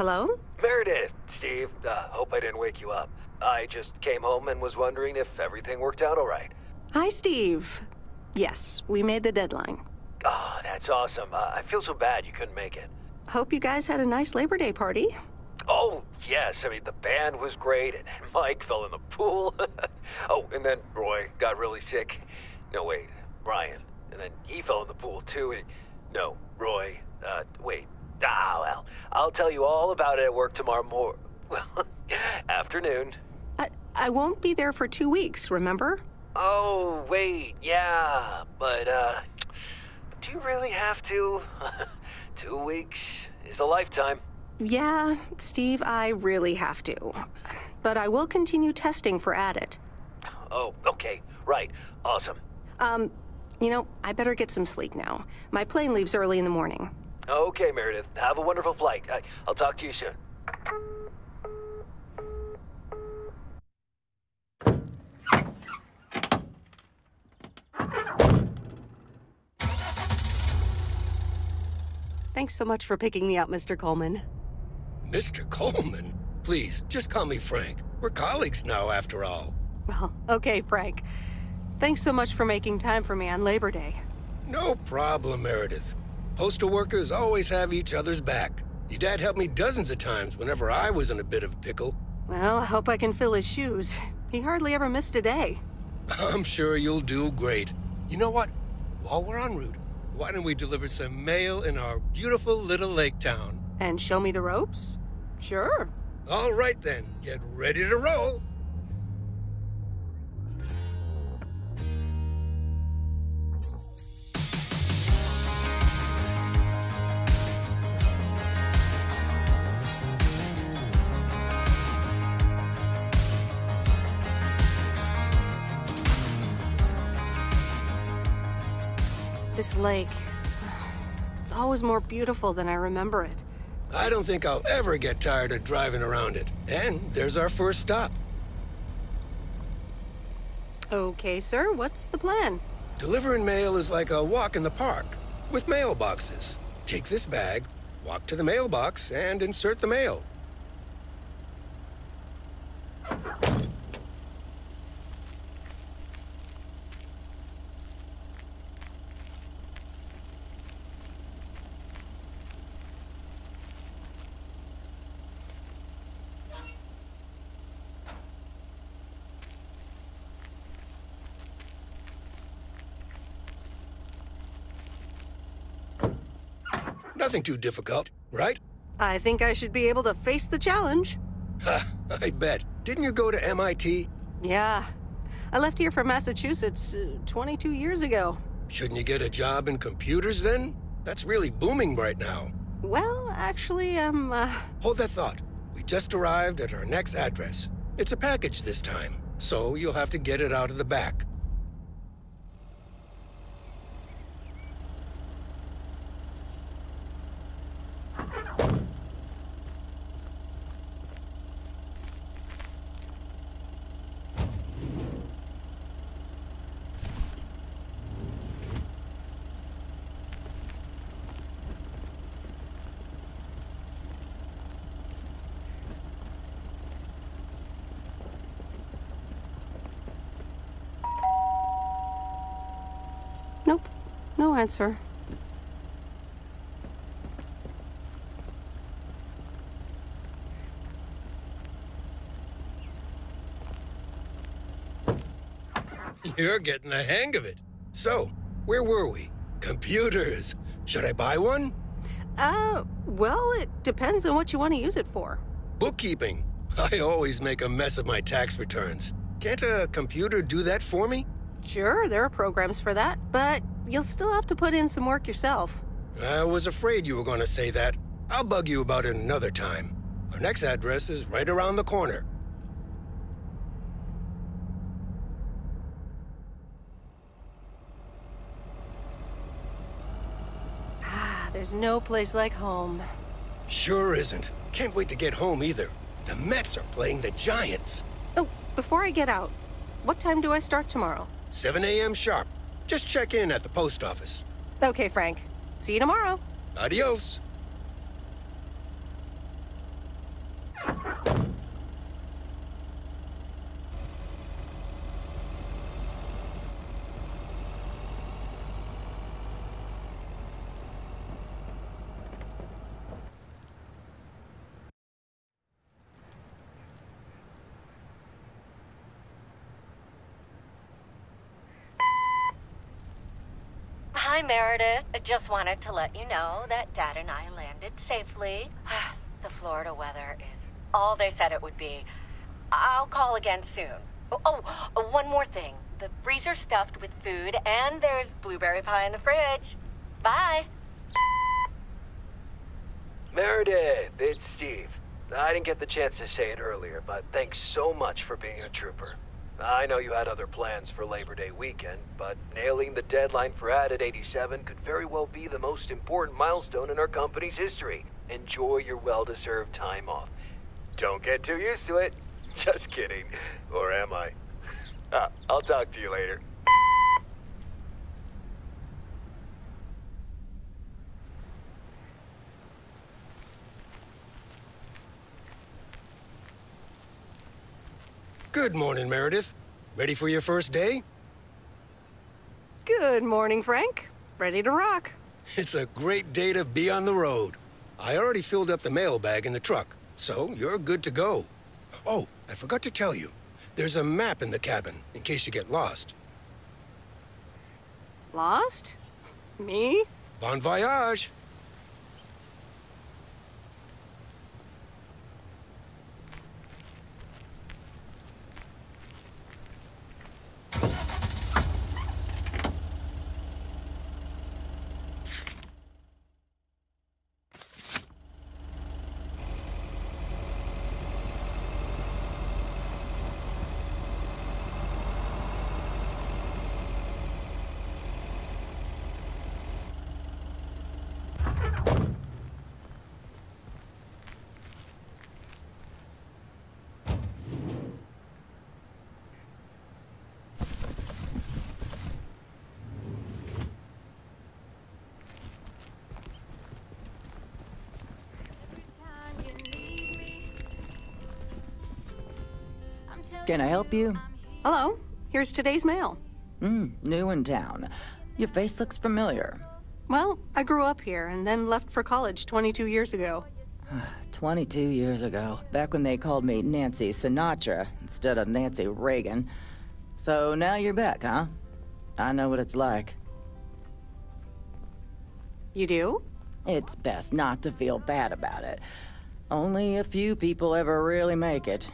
Hello? Meredith, Steve, hope I didn't wake you up. I just came home and was wondering if everything worked out all right. Hi, Steve. Yes, we made the deadline. Oh, that's awesome. I feel so bad you couldn't make it. Hope you guys had a nice Labor Day party. Oh, yes. I mean, the band was great, and Mike fell in the pool. Oh, and then Roy got really sick. No, wait, Brian. And then he fell in the pool, too. No, Roy. Wait. Well, I'll tell you all about it at work tomorrow afternoon. I won't be there for 2 weeks, remember? Oh, wait, yeah, but, do you really have to? 2 weeks is a lifetime. Yeah, Steve, I really have to. But I will continue testing for Addit. Oh, okay, right, awesome. I better get some sleep now. My plane leaves early in the morning. Okay, Meredith, have a wonderful flight. I'll talk to you soon. Thanks so much for picking me up, Mr. Coleman. Mr. Coleman? Please, just call me Frank. We're colleagues now, after all. Well, okay, Frank. Thanks so much for making time for me on Labor Day. No problem, Meredith. Postal workers always have each other's back. Your dad helped me dozens of times whenever I was in a bit of a pickle. Well, I hope I can fill his shoes. He hardly ever missed a day. I'm sure you'll do great. You know what? While we're en route, why don't we deliver some mail in our beautiful little lake town? And show me the ropes? Sure. All right then, get ready to roll. This lake, it's always more beautiful than I remember it. I don't think I'll ever get tired of driving around it. And there's our first stop. Okay, sir, what's the plan? Delivering mail is like a walk in the park, with mailboxes. Take this bag, walk to the mailbox, and insert the mail. Nothing too difficult, right? I think I should be able to face the challenge. Ha, I bet. Didn't you go to MIT? Yeah. I left here from Massachusetts 22 years ago. Shouldn't you get a job in computers then? That's really booming right now. Well, actually, Hold that thought. We just arrived at our next address. It's a package this time, so you'll have to get it out of the back. nope, no answer. You're getting the hang of it. So, where were we? Computers. Should I buy one? Well, it depends on what you want to use it for. Bookkeeping. I always make a mess of my tax returns. Can't a computer do that for me? Sure, there are programs for that, but you'll still have to put in some work yourself. I was afraid you were going to say that. I'll bug you about it another time. Our next address is right around the corner. There's no place like home. Sure isn't. Can't wait to get home either. The Mets are playing the Giants. Oh, before I get out, what time do I start tomorrow? 7 a.m. sharp. Just check in at the post office. Okay, Frank. See you tomorrow. Adios. Hi, Meredith. I just wanted to let you know that Dad and I landed safely. The Florida weather is all they said it would be. I'll call again soon. One more thing. The freezer's stuffed with food, and there's blueberry pie in the fridge. Bye. Meredith, it's Steve. I didn't get the chance to say it earlier, but thanks so much for being a trooper. I know you had other plans for Labor Day weekend, but nailing the deadline for Added 87 could very well be the most important milestone in our company's history. Enjoy your well-deserved time off. Don't get too used to it. Just kidding. Or am I? I'll talk to you later. Good morning, Meredith. Ready for your first day? Good morning, Frank. Ready to rock. It's a great day to be on the road. I already filled up the mailbag in the truck, so you're good to go. Oh, I forgot to tell you. There's a map in the cabin, in case you get lost. Lost? Me? Bon voyage! Can I help you? Hello. Here's today's mail. New in town. Your face looks familiar. Well, I grew up here and then left for college 22 years ago. 22 years ago, back when they called me Nancy Sinatra instead of Nancy Reagan. So now you're back, huh? I know what it's like. You do? It's best not to feel bad about it. Only a few people ever really make it.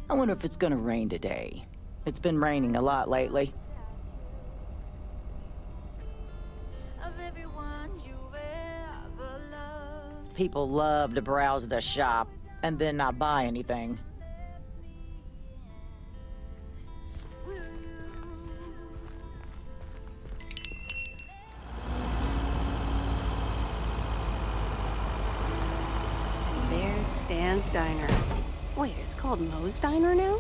I wonder if it's gonna rain today. It's been raining a lot lately. People love to browse the shop and then not buy anything. There's Stan's Diner. Wait, it's called Moe's Diner now?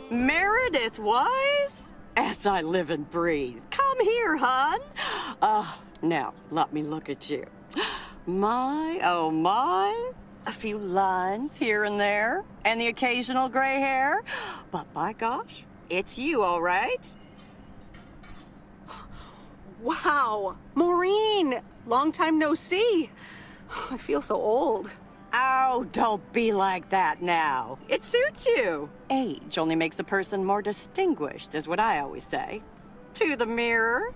Meredith Weiss? As I live and breathe. Come here, hon. Now, let me look at you. My, oh my. A few lines here and there, and the occasional gray hair. But by gosh, it's you, all right? Wow! Maureen! Long time no see. I feel so old. Oh, don't be like that now. It suits you. Age only makes a person more distinguished, is what I always say. To the mirror.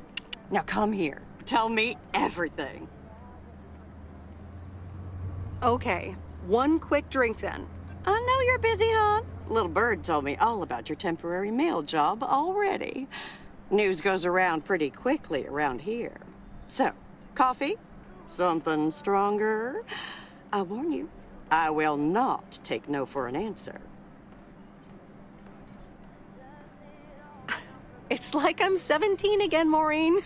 Now come here. Tell me everything. Okay, one quick drink then. I know you're busy, hon. Little Bird told me all about your temporary mail job already. News goes around pretty quickly around here. So, coffee? Something stronger? I warn you, I will not take no for an answer. It's like I'm 17 again, Maureen.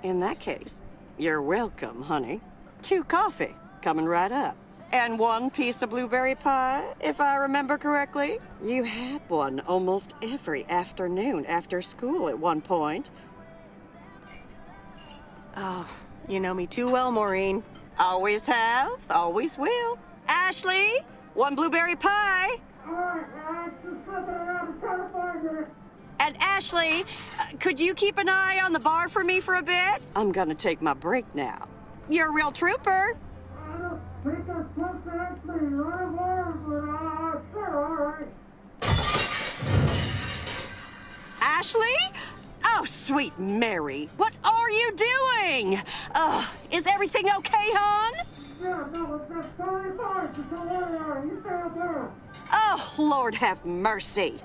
In that case, you're welcome, honey. 2 coffee, coming right up. And 1 piece of blueberry pie, if I remember correctly. You had one almost every afternoon after school at one point. Oh, you know me too well, Maureen. Always have, always will. Ashley, one blueberry pie. And Ashley, could you keep an eye on the bar for me for a bit? I'm gonna take my break now. You're a real trooper. Ashley? Oh, sweet Mary, what are you doing? Is everything okay, hon? Yeah, no, that's totally fine. Just don't worry, you stay up there. Oh, Lord have mercy.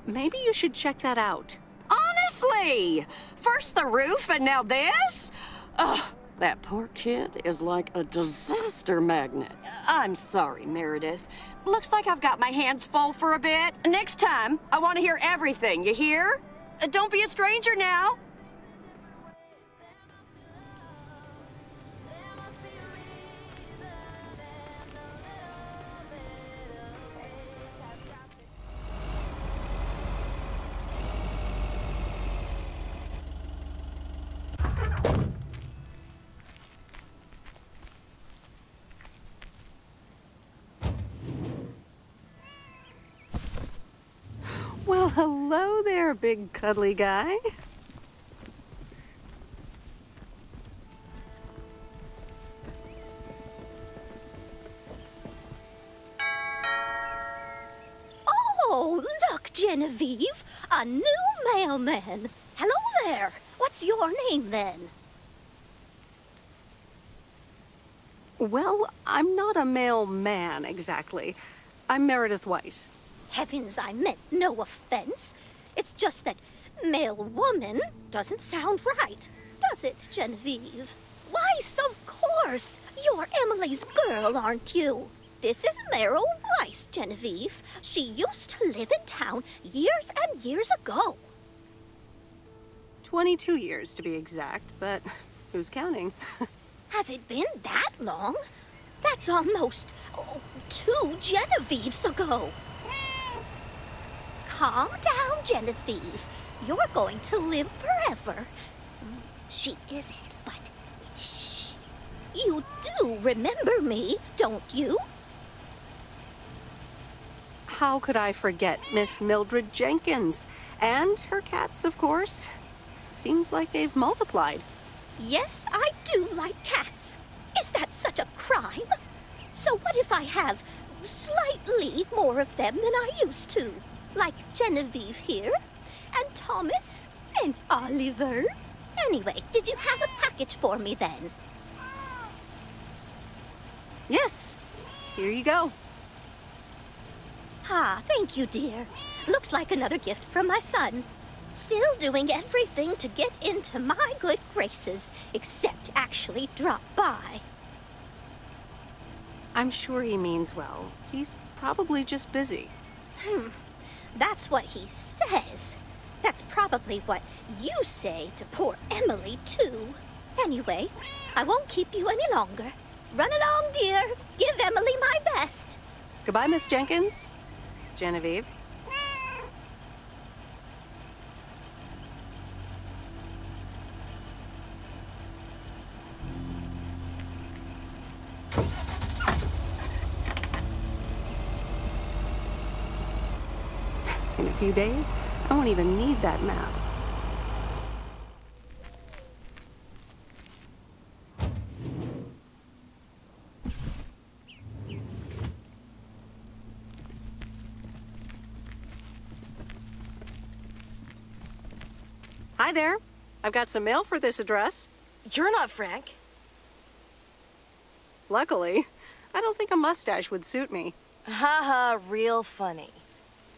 Maybe you should check that out. Honestly! First the roof and now this? Ugh, that poor kid is like a disaster magnet. I'm sorry, Meredith. Looks like I've got my hands full for a bit. Next time, I want to hear everything, you hear? Don't be a stranger now. Well, hello there, big cuddly guy. Oh, look, Genevieve, a new mailman. Hello there. What's your name, then? Well, I'm not a mailman, exactly. I'm Meredith Weiss. Heavens, I meant no offense. It's just that male woman doesn't sound right, does it, Genevieve? Weiss, of course. You're Emily's girl, aren't you? This is Meryl Weiss, Genevieve. She used to live in town years and years ago. 22 years, to be exact, but who's counting? Has it been that long? That's almost 2 Genevieves ago. Calm down, Genevieve. You're going to live forever. She isn't, but shh. You do remember me, don't you? How could I forget Miss Mildred Jenkins? And her cats, of course. Seems like they've multiplied. Yes, I do like cats. Is that such a crime? So what if I have slightly more of them than I used to? Like Genevieve here, and Thomas, and Oliver. Anyway, did you have a package for me then? Yes, here you go. Ah, thank you, dear. Looks like another gift from my son. Still doing everything to get into my good graces, except actually drop by. I'm sure he means well. He's probably just busy. That's what he says. That's probably what you say to poor Emily, too. Anyway, I won't keep you any longer. Run along, dear. Give Emily my best. Goodbye, Miss Jenkins. Genevieve. In a few days, I won't even need that map. Hi there. I've got some mail for this address. You're not Frank. Luckily, I don't think a mustache would suit me. Haha, real funny.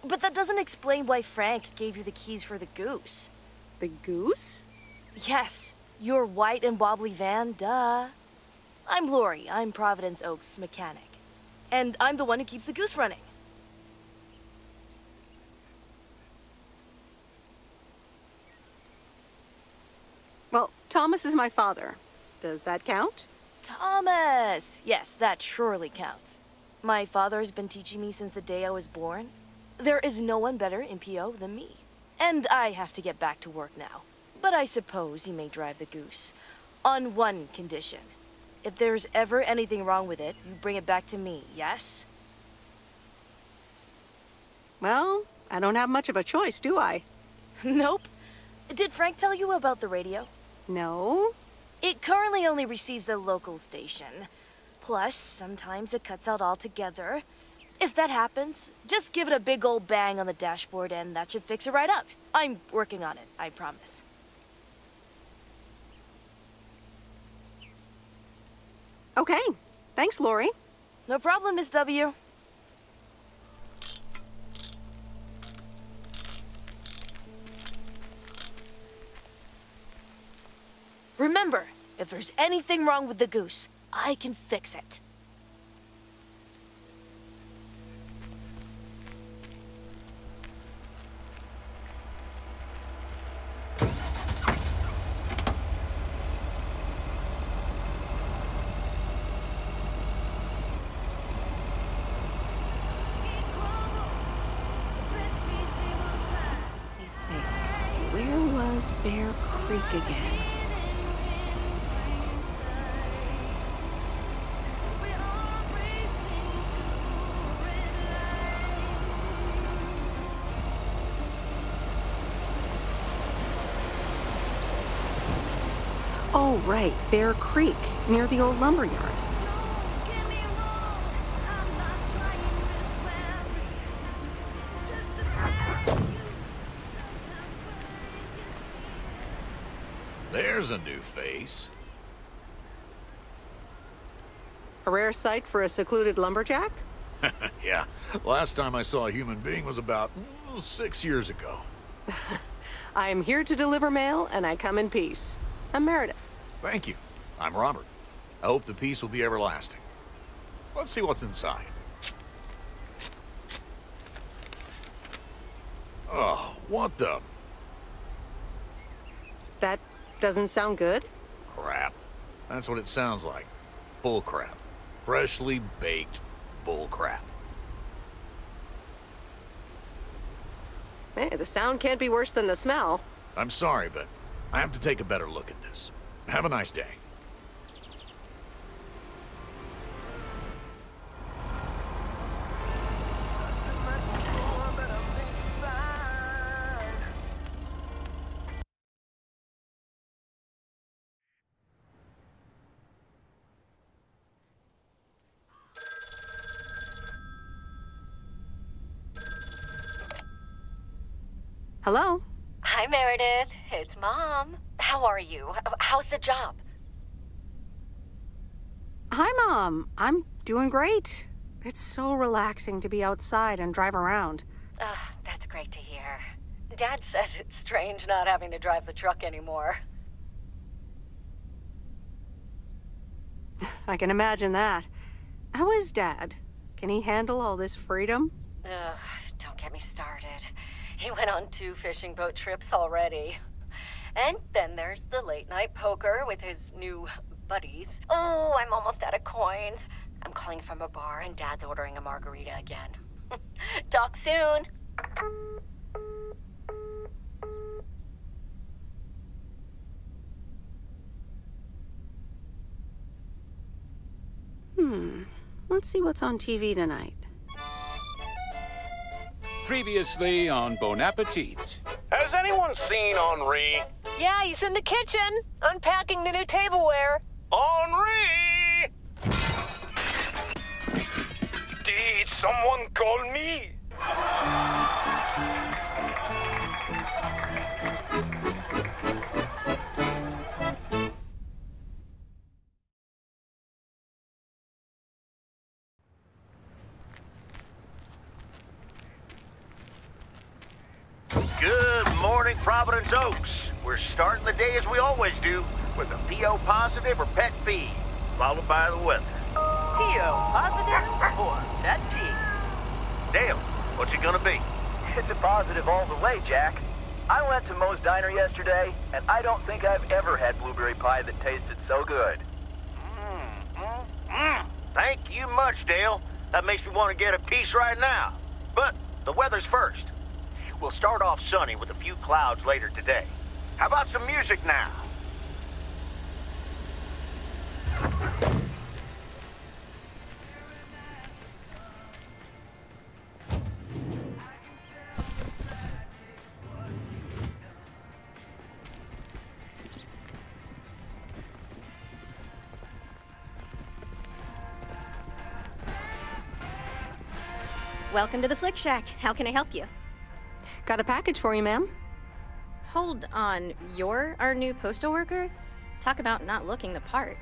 But that doesn't explain why Frank gave you the keys for the goose. The goose? Yes, your white and wobbly van, duh. I'm Lori, I'm Providence Oaks' mechanic. And I'm the one who keeps the goose running. Well, Thomas is my father. Does that count? Thomas! Yes, that surely counts. My father has been teaching me since the day I was born. There is no one better in PO than me. And I have to get back to work now. But I suppose you may drive the goose. On one condition. If there's ever anything wrong with it, you bring it back to me, yes? Well, I don't have much of a choice, do I? Nope. Did Frank tell you about the radio? No. It currently only receives the local station. Plus, sometimes it cuts out altogether. If that happens, just give it a big old bang on the dashboard and that should fix it right up. I'm working on it, I promise. Okay. Thanks, Lori. No problem, Miss W. Remember, if there's anything wrong with the goose, I can fix it. Where was Bear Creek again? Oh, right, Bear Creek, near the old lumber yard. There's a new face. A rare sight for a secluded lumberjack? Yeah, last time I saw a human being was about 6 years ago. I'm here to deliver mail, and I come in peace. I'm Meredith. Thank you. I'm Robert. I hope the peace will be everlasting. Let's see what's inside. Oh, what the... That doesn't sound good. Crap. That's what it sounds like. Bull crap. Freshly baked bull crap. Hey, the sound can't be worse than the smell. I'm sorry, but I have to take a better look at this. Have a nice day. Hello? Hi, Meredith. It's Mom. How are you? How's the job? Hi, Mom. I'm doing great. It's so relaxing to be outside and drive around. That's great to hear. Dad says it's strange not having to drive the truck anymore. I can imagine that. How is Dad? Can he handle all this freedom? Don't get me started. He went on 2 fishing boat trips already. And then there's the late-night poker with his new buddies. Oh, I'm almost out of coins. I'm calling from a bar and Dad's ordering a margarita again. Talk soon. Let's see what's on TV tonight. Previously on Bon Appetit. Has anyone seen Henri? Yeah, he's in the kitchen, unpacking the new tableware. Henri! Did someone call me? Good morning, Providence Oaks. We're starting the day as we always do, with a PO positive or pet peeve, followed by the weather. PO positive or pet peeve? Dale, what's it gonna be? It's a positive all the way, Jack. I went to Moe's Diner yesterday, and I don't think I've ever had blueberry pie that tasted so good. Thank you much, Dale. That makes me want to get a piece right now. But the weather's first. We'll start off sunny with a few clouds later today. How about some music now? Welcome to the Flick Shack. How can I help you? Got a package for you, ma'am. Hold on, you're our new postal worker? Talk about not looking the part.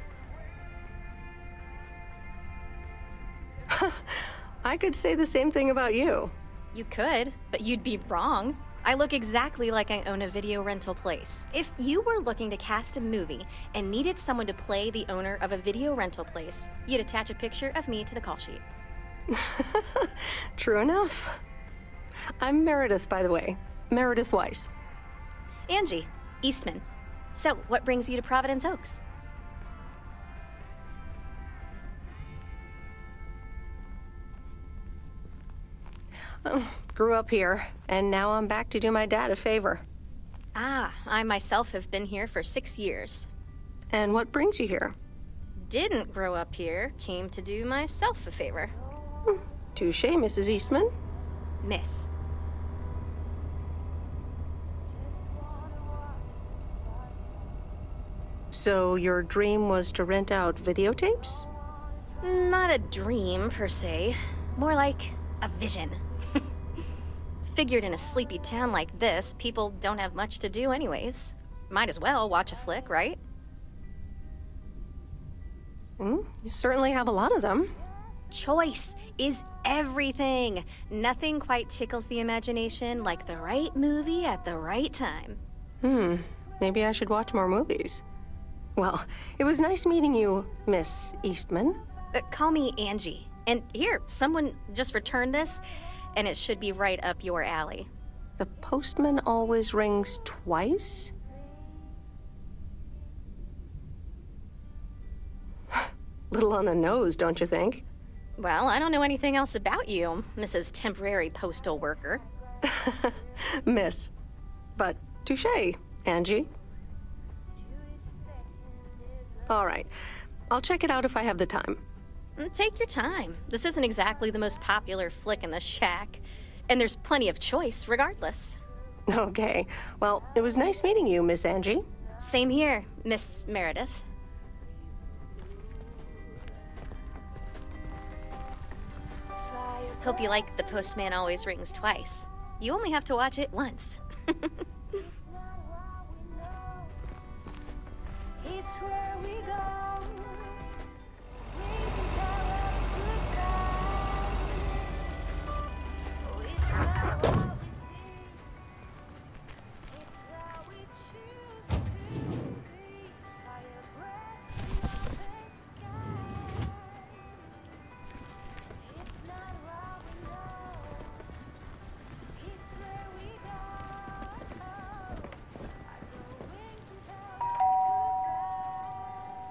I could say the same thing about you. You could, but you'd be wrong. I look exactly like I own a video rental place. If you were looking to cast a movie and needed someone to play the owner of a video rental place, you'd attach a picture of me to the call sheet. True enough. I'm Meredith, by the way. Meredith Weiss. Angie, Eastman. So, what brings you to Providence Oaks? Grew up here, and now I'm back to do my dad a favor. Ah, I myself have been here for 6 years. And what brings you here? Didn't grow up here, came to do myself a favor. Touché, Mrs. Eastman. Miss. So your dream was to rent out videotapes? Not a dream, per se. More like a vision. Figured in a sleepy town like this, people don't have much to do anyways. Might as well watch a flick, right? You certainly have a lot of them. Choice is everything. Nothing quite tickles the imagination like the right movie at the right time. Maybe I should watch more movies. Well, it was nice meeting you, Miss Eastman. Call me Angie. And here, someone just returned this, and it should be right up your alley. The postman always rings twice? Little on the nose, don't you think? Well, I don't know anything else about you, Mrs. Temporary Postal Worker. Miss. But touché, Angie. All right. I'll check it out if I have the time. Take your time. This isn't exactly the most popular flick in the shack. And there's plenty of choice, regardless. Okay. Well, it was nice meeting you, Miss Angie. Same here, Miss Meredith. Hope you like The Postman Always Rings Twice. You only have to watch it once.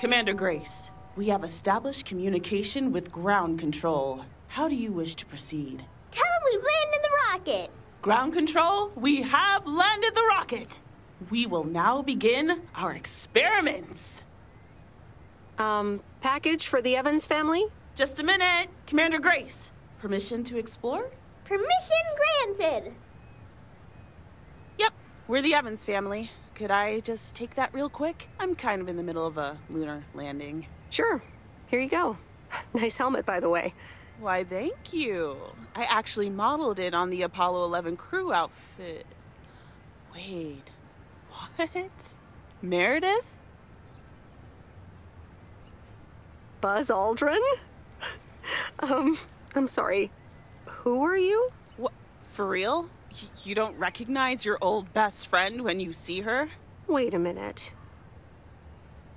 Commander Grace, we have established communication with ground control. How do you wish to proceed? Tell them we've landed the rocket. Ground control, we have landed the rocket. We will now begin our experiments. Package for the Evans family? Just a minute. Commander Grace, permission to explore? Permission granted. Yep, we're the Evans family. Could I just take that real quick? I'm kind of in the middle of a lunar landing. Sure. Here you go. Nice helmet, by the way. Why, thank you. I actually modeled it on the Apollo 11 crew outfit. Wait, what? Meredith? Buzz Aldrin? I'm sorry. Who are you? What? For real? You don't recognize your old best friend when you see her? Wait a minute.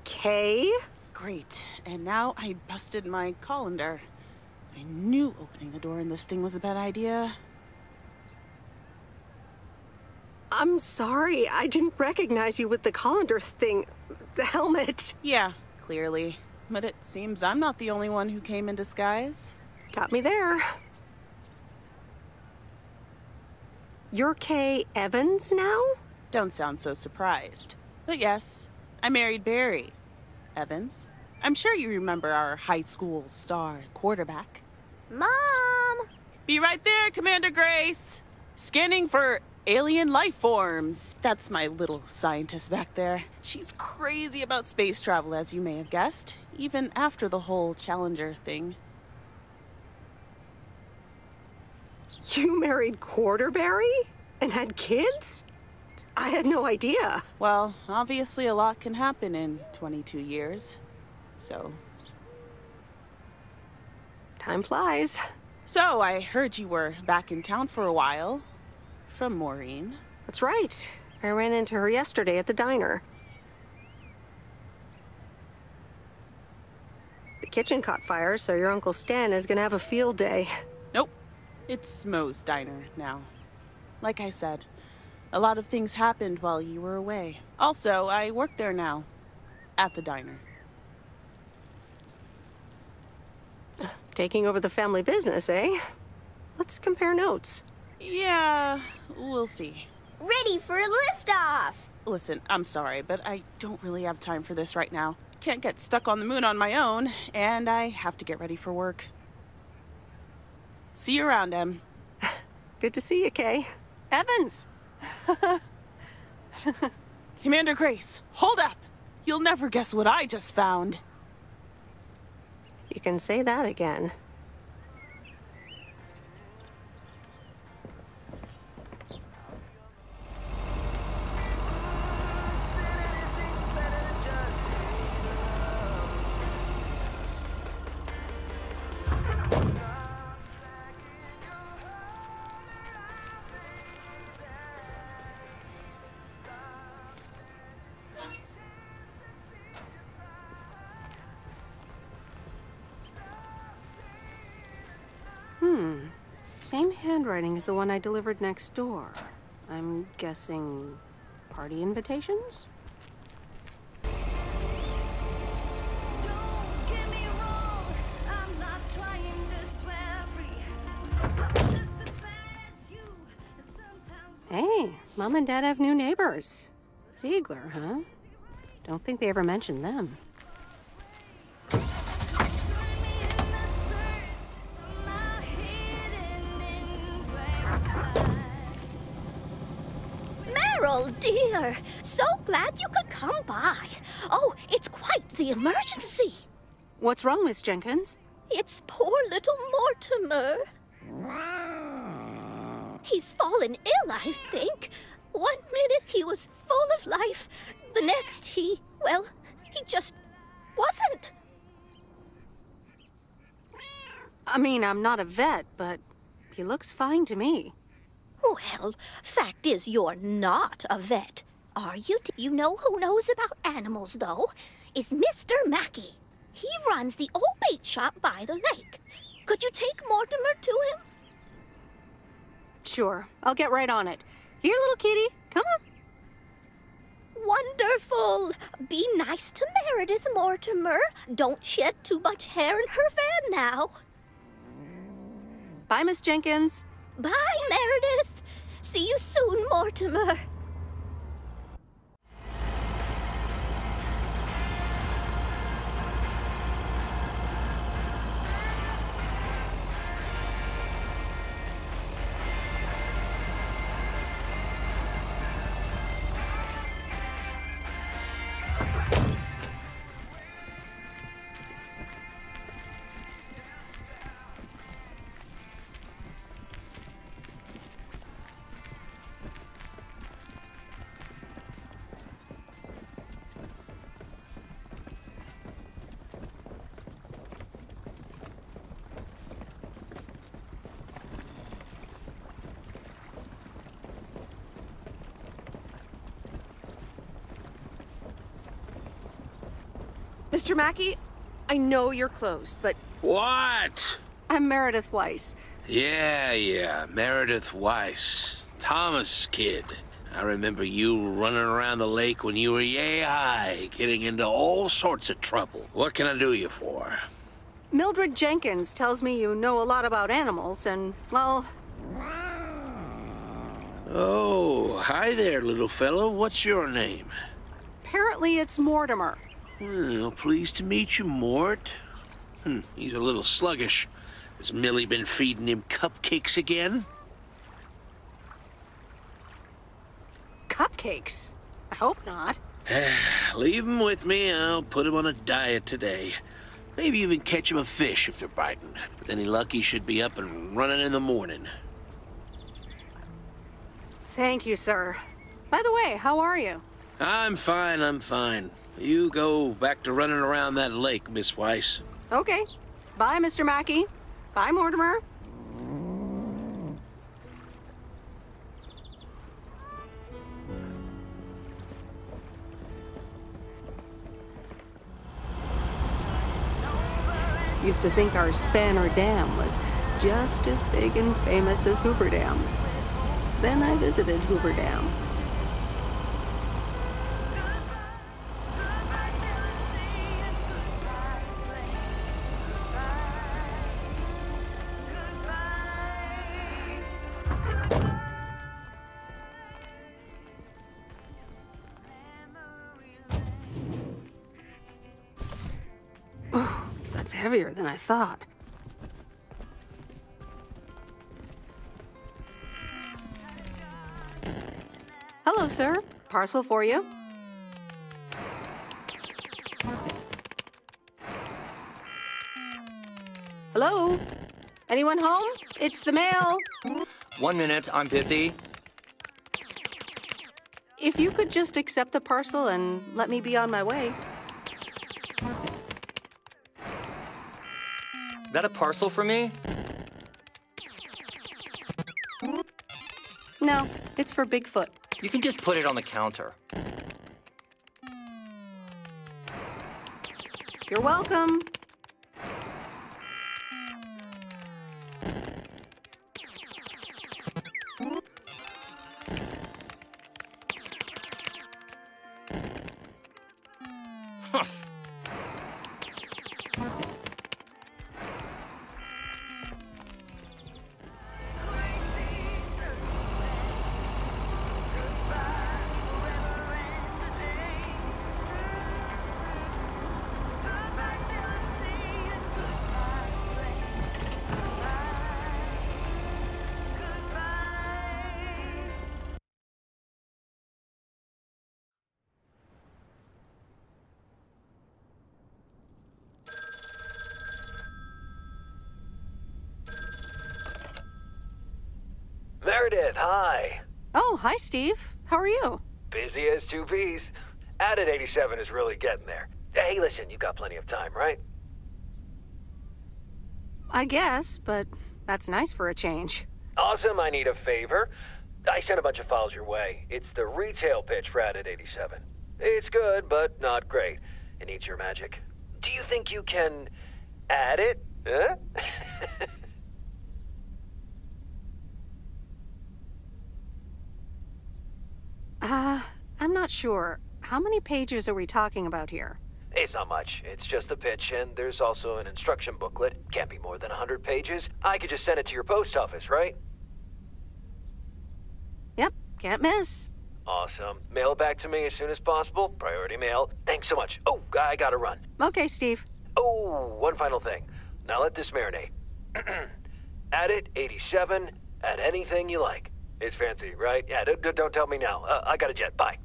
Kay? Great. And now I busted my colander. I knew opening the door in this thing was a bad idea. I'm sorry. I didn't recognize you with the colander thing. The helmet. Yeah, clearly. But it seems I'm not the only one who came in disguise. Got me there. You're Kay Evans now? Don't sound so surprised. But yes, I married Barry. Evans. I'm sure you remember our high school star quarterback. Mom! Be right there, Commander Grace! Scanning for alien life forms. That's my little scientist back there. She's crazy about space travel, as you may have guessed, even after the whole Challenger thing. You married Quarterberry? And had kids? I had no idea. Well, obviously a lot can happen in 22 years. So... time flies. So, I heard you were back in town for a while. From Maureen. That's right. I ran into her yesterday at the diner. The kitchen caught fire, so your Uncle Stan is gonna have a field day. Nope. It's Moe's diner now. Like I said, a lot of things happened while you were away. Also, I work there now. At the diner. Taking over the family business, eh? Let's compare notes. Yeah, we'll see. Ready for a liftoff! Listen, I'm sorry, but I don't really have time for this right now. Can't get stuck on the moon on my own, and I have to get ready for work. See you around, Em. Good to see you, Kay. Evans! Commander Grace, hold up! You'll never guess what I just found. You can say that again. Same handwriting as the one I delivered next door. I'm guessing party invitations? Hey, Mom and Dad have new neighbors. Ziegler, huh? Don't think they ever mentioned them. Meryl, dear, so glad you could come by. Oh, it's quite the emergency. What's wrong, Miss Jenkins? It's poor little Mortimer. He's fallen ill, I think. 1 minute he was full of life. The next he just wasn't. I mean, I'm not a vet, but he looks fine to me. Well, fact is you're not a vet. Are you? You know who knows about animals, though? Is Mr. Mackey. He runs the old bait shop by the lake. Could you take Mortimer to him? Sure, I'll get right on it. Here, little kitty, come on. Wonderful. Be nice to Meredith, Mortimer. Don't shed too much hair in her van now. Bye, Miss Jenkins. Bye, Meredith. See you soon, Mortimer. Mr. Mackey, I know you're closed, but... What? I'm Meredith Weiss. Yeah, Meredith Weiss. Thomas' kid. I remember you running around the lake when you were yay high, getting into all sorts of trouble. What can I do you for? Mildred Jenkins tells me you know a lot about animals, and, well... Oh, hi there, little fellow. What's your name? Apparently it's Mortimer. Well, pleased to meet you, Mort. He's a little sluggish. Has Millie been feeding him cupcakes again? Cupcakes? I hope not. Leave him with me. I'll put him on a diet today. Maybe even catch him a fish if they're biting. With any luck, he should be up and running in the morning. Thank you, sir. By the way, how are you? I'm fine, I'm fine. You go back to running around that lake, Miss Weiss. Okay. Bye, Mr. Mackey. Bye, Mortimer. Used to think our Spanner Dam was just as big and famous as Hoover Dam. Then I visited Hoover Dam. That's heavier than I thought. Hello, sir. Parcel for you. Hello? Anyone home? It's the mail. 1 minute, I'm busy. If you could just accept the parcel and let me be on my way. That a parcel for me? No, it's for Bigfoot. You can just put it on the counter. You're welcome. Meredith, hi. Oh, hi, Steve. How are you? Busy as two peas. Added 87 is really getting there. Hey, listen, you got plenty of time, right? I guess, but that's nice for a change. Awesome, I need a favor. I sent a bunch of files your way. It's the retail pitch for Added 87. It's good, but not great. It needs your magic. Do you think you can add it? Huh? I'm not sure. How many pages are we talking about here? It's not much. It's just the pitch, and there's also an instruction booklet. Can't be more than 100 pages. I could just send it to your post office, right? Yep, can't miss. Awesome. Mail it back to me as soon as possible. Priority mail. Thanks so much. Oh, I gotta run. Okay, Steve. Oh, one final thing. Now let this marinate. Add it, 87, add anything you like. It's fancy, right? Yeah, don't tell me now. I got a jet. Bye.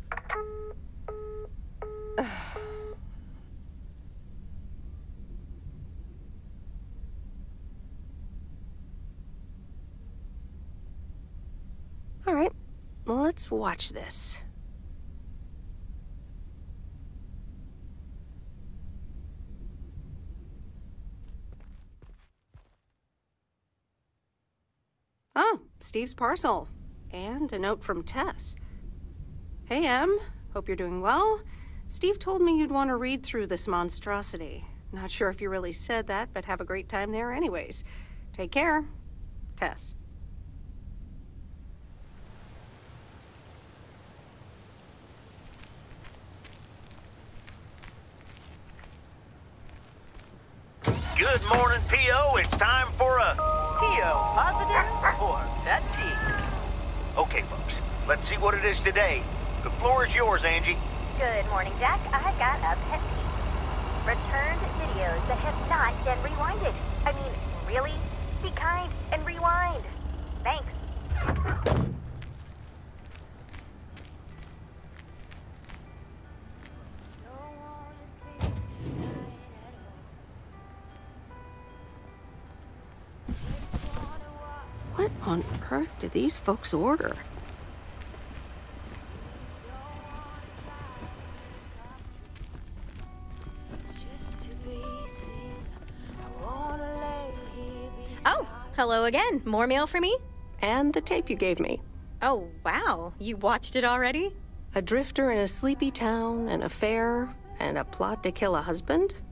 All right, well, let's watch this. Oh, Steve's parcel. And a note from Tess. Hey, Em. Hope you're doing well. Steve told me you'd want to read through this monstrosity. Not sure if you really said that, but have a great time there anyways. Take care. Tess. Good morning, P.O. It's time for a... P.O. positive or pet peeve? Okay, folks. Let's see what it is today. The floor is yours, Angie. Good morning, Jack. I got a pet peeve. Returned videos that have not been rewinded. I mean, really? Be kind and rewind. Thanks. What on earth did these folks order? Oh, hello again. More mail for me? And the tape you gave me. Oh, wow. You watched it already? A drifter in a sleepy town, an affair, and a plot to kill a husband?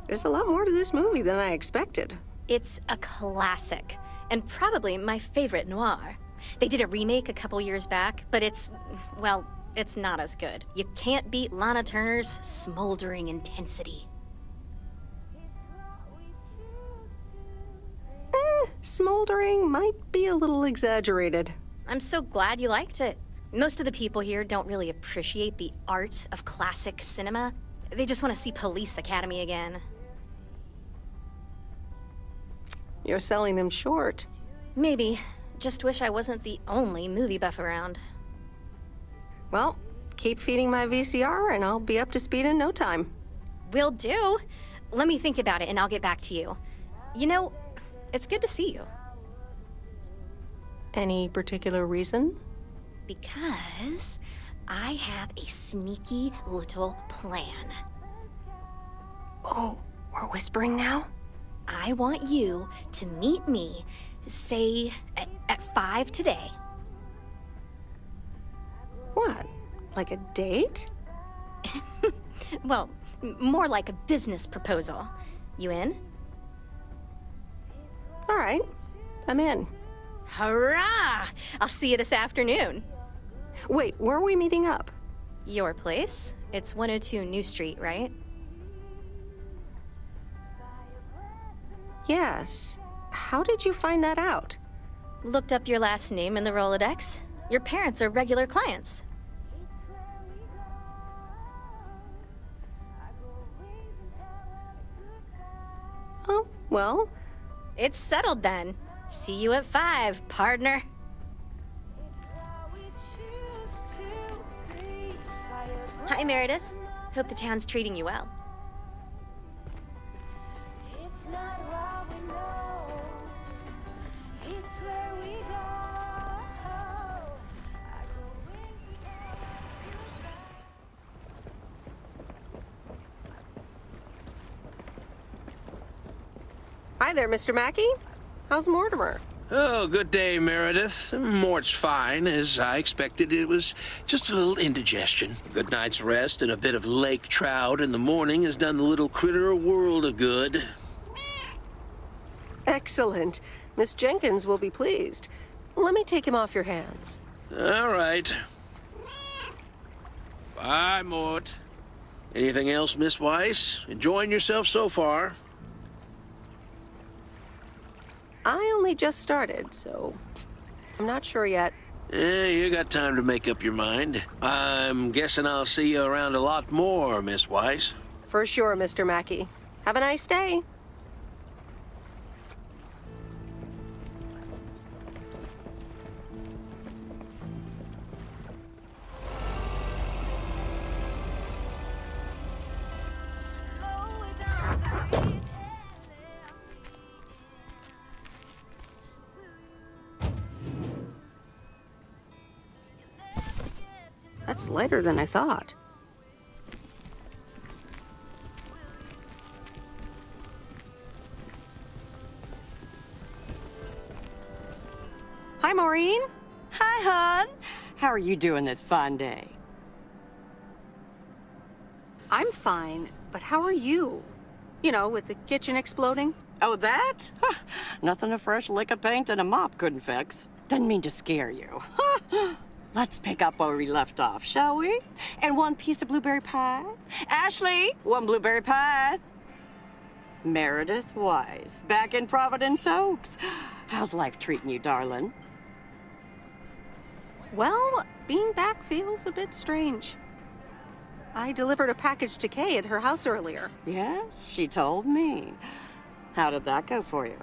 There's a lot more to this movie than I expected. It's a classic, and probably my favorite noir. They did a remake a couple years back, but it's not as good. You can't beat Lana Turner's smoldering intensity. Smoldering might be a little exaggerated. I'm so glad you liked it. Most of the people here don't really appreciate the art of classic cinema. They just want to see Police Academy again. You're selling them short. Maybe. Just wish I wasn't the only movie buff around. Well, keep feeding my VCR and I'll be up to speed in no time. Will do. Let me think about it and I'll get back to you. You know, it's good to see you. Any particular reason? Because I have a sneaky little plan. Oh, we're whispering now? I want you to meet me, say, at 5 today. What? Like a date? Well, more like a business proposal. You in? All right, I'm in. Hurrah! I'll see you this afternoon. Wait, where are we meeting up? Your place? It's 102 New Street, right? Yes. How did you find that out? Looked up your last name in the Rolodex. Your parents are regular clients. Oh, well. It's settled then. See you at 5, partner. Hi, Meredith. Hope the town's treating you well. Hi there, Mr. Mackey. How's Mortimer? Oh, good day, Meredith. Mort's fine. As I expected, it was just a little indigestion. A good night's rest and a bit of lake trout in the morning has done the little critter a world of good. Excellent. Miss Jenkins will be pleased. Let me take him off your hands. All right. Bye, Mort. Anything else, Miss Weiss? Enjoying yourself so far? I only just started, so I'm not sure yet. You got time to make up your mind. I'm guessing I'll see you around a lot more, Miss Weiss. For sure, Mr. Mackey. Have a nice day. That's lighter than I thought. Hi, Maureen. Hi, hon. How are you doing this fine day? I'm fine, but how are you? You know, with the kitchen exploding? Oh, that? Huh. Nothing a fresh lick of paint and a mop couldn't fix. Didn't mean to scare you. Let's pick up where we left off, shall we? And one piece of blueberry pie. Ashley, one blueberry pie. Meredith Weiss, back in Providence Oaks. How's life treating you, darling? Well, being back feels a bit strange. I delivered a package to Kay at her house earlier. Yeah, she told me. How did that go for you?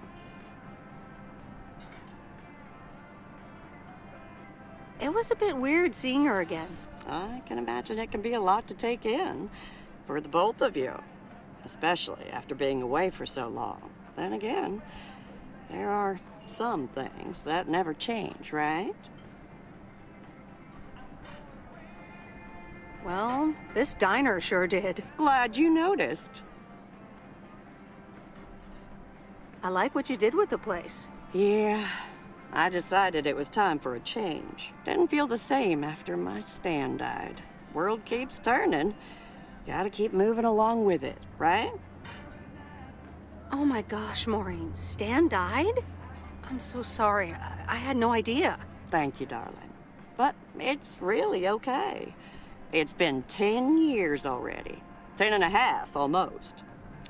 It was a bit weird seeing her again. I can imagine it can be a lot to take in for the both of you, especially after being away for so long. Then again, there are some things that never change, right? Well, this diner sure did. Glad you noticed. I like what you did with the place. Yeah, I decided it was time for a change. Didn't feel the same after my Stan died. World keeps turning. Gotta keep moving along with it, right? Oh my gosh, Maureen, Stan died? I'm so sorry. I had no idea. Thank you, darling. But it's really okay. It's been 10 years already. 10 and a half, almost.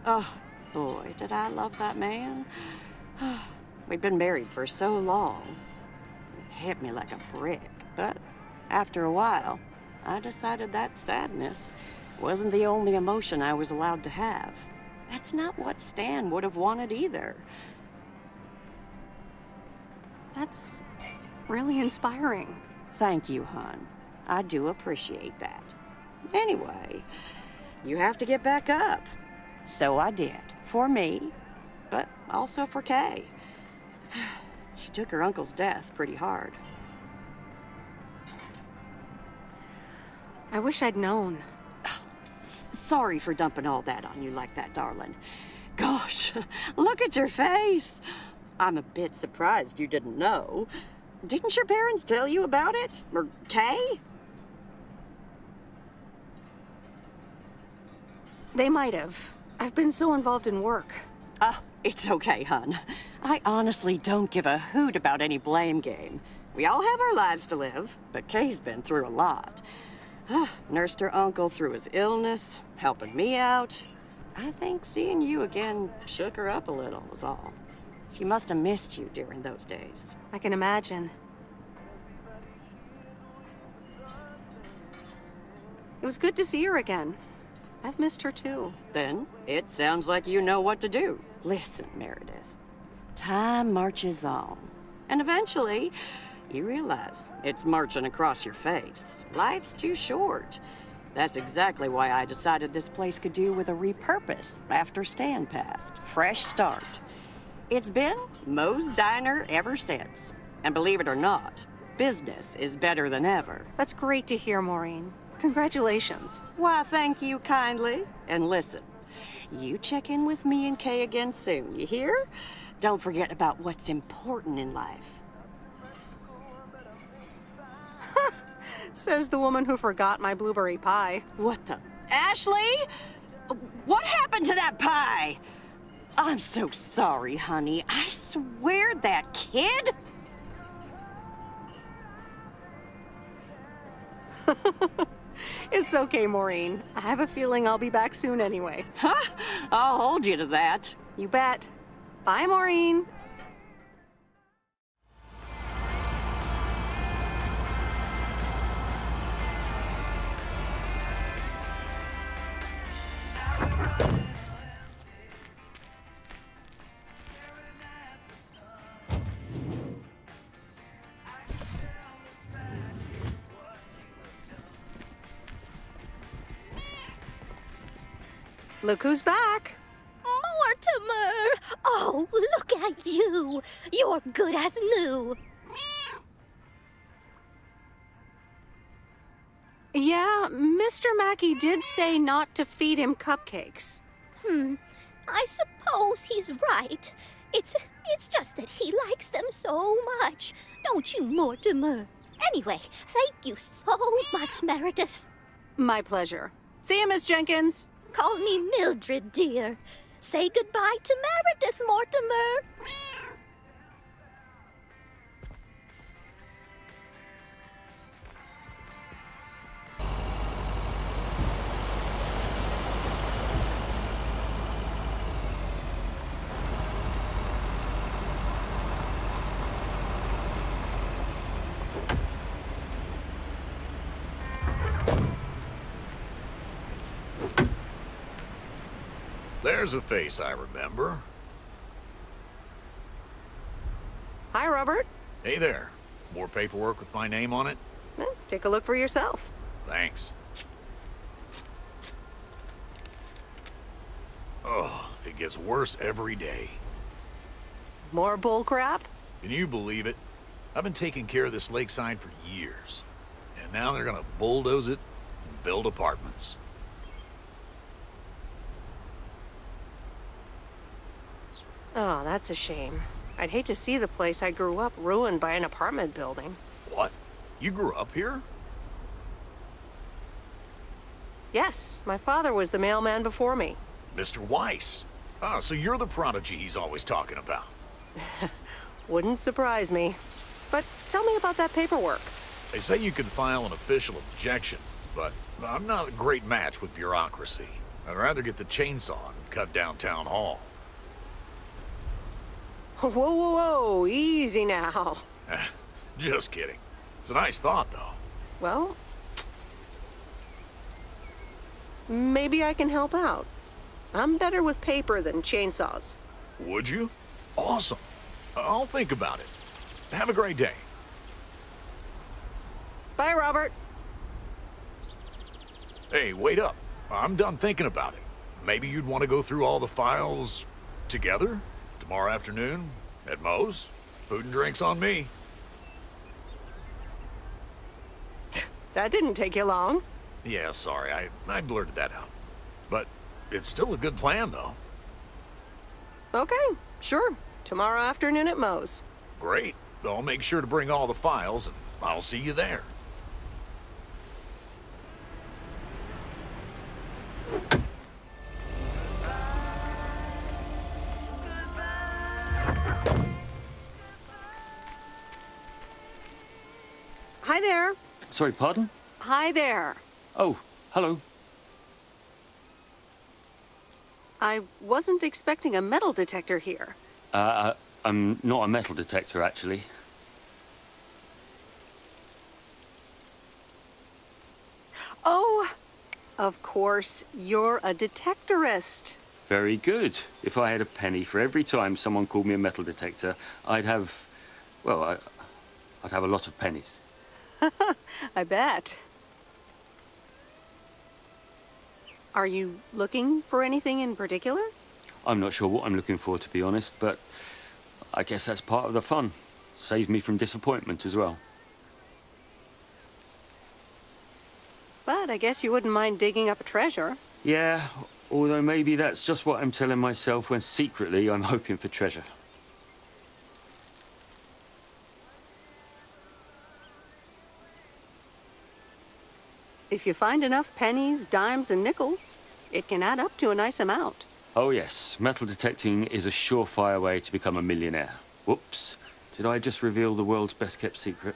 Oh, boy, did I love that man. We'd been married for so long. It hit me like a brick. But after a while, I decided that sadness wasn't the only emotion I was allowed to have. That's not what Stan would have wanted either. That's really inspiring. Thank you, hon. I do appreciate that. Anyway, you have to get back up. So I did. For me, but also for Kay. She took her uncle's death pretty hard. I wish I'd known. Sorry for dumping all that on you like that, darling. Gosh, look at your face. I'm a bit surprised you didn't know. Didn't your parents tell you about it? Or Kay? They might have. I've been so involved in work. Oh, it's okay, hon. I honestly don't give a hoot about any blame game. We all have our lives to live, but Kay's been through a lot. Nursed her uncle through his illness, helping me out. I think seeing you again shook her up a little, was all. She must have missed you during those days. I can imagine. It was good to see her again. I've missed her too. Then it sounds like you know what to do. Listen, Meredith. Time marches on. And eventually, you realize it's marching across your face. Life's too short. That's exactly why I decided this place could do with a repurpose after Stan passed. Fresh start. It's been Moe's Diner ever since. And believe it or not, business is better than ever. That's great to hear, Maureen. Congratulations. Why, thank you kindly. And listen, you check in with me and Kay again soon, you hear? Don't forget about what's important in life. Says the woman who forgot my blueberry pie. What the? Ashley? What happened to that pie? I'm so sorry, honey. I swear that kid... It's okay, Maureen. I have a feeling I'll be back soon anyway. Huh? I'll hold you to that. You bet. Bye, Maureen. Look who's back. Mortimer! Oh, look at you. You're good as new. Yeah, Mr. Mackey did say not to feed him cupcakes. I suppose he's right. It's just that he likes them so much. Don't you, Mortimer? Anyway, thank you so much, Meredith. My pleasure. See you, Miss Jenkins. Call me Mildred, dear. Say goodbye to Meredith, Mortimer. There's a face I remember. Hi, Robert. Hey there. More paperwork with my name on it? Take a look for yourself. Thanks. Oh, it gets worse every day. More bull crap? Can you believe it? I've been taking care of this lakeside for years. And now they're gonna bulldoze it and build apartments. Oh, that's a shame. I'd hate to see the place I grew up ruined by an apartment building. What? You grew up here? Yes, my father was the mailman before me. Mr. Weiss. Ah, so you're the prodigy he's always talking about. Wouldn't surprise me. But tell me about that paperwork. They say you can file an official objection, but I'm not a great match with bureaucracy. I'd rather get the chainsaw and cut down town hall. Whoa, whoa, whoa, easy now. Just kidding. It's a nice thought, though. Well, maybe I can help out. I'm better with paper than chainsaws. Would you? Awesome. I'll think about it. Have a great day. Bye, Robert. Hey, wait up. I'm done thinking about it. Maybe you'd want to go through all the files together? Tomorrow afternoon? At Moe's? Food and drinks on me. That didn't take you long. Yeah, sorry. I blurted that out. But it's still a good plan, though. Okay, sure. Tomorrow afternoon at Moe's. Great. I'll make sure to bring all the files, and I'll see you there. Hi there. Sorry, pardon? Hi there. Oh, hello. I wasn't expecting a metal detector here. I'm not a metal detector, actually. Oh, of course, you're a detectorist. Very good. If I had a penny for every time someone called me a metal detector, I'd have, well, I'd have a lot of pennies. I bet. Are you looking for anything in particular? I'm not sure what I'm looking for, to be honest, but I guess that's part of the fun. Saves me from disappointment as well. But I guess you wouldn't mind digging up a treasure. Yeah, although maybe that's just what I'm telling myself when secretly I'm hoping for treasure. If you find enough pennies, dimes, and nickels, it can add up to a nice amount. Oh yes, metal detecting is a surefire way to become a millionaire. Whoops, did I just reveal the world's best kept secret?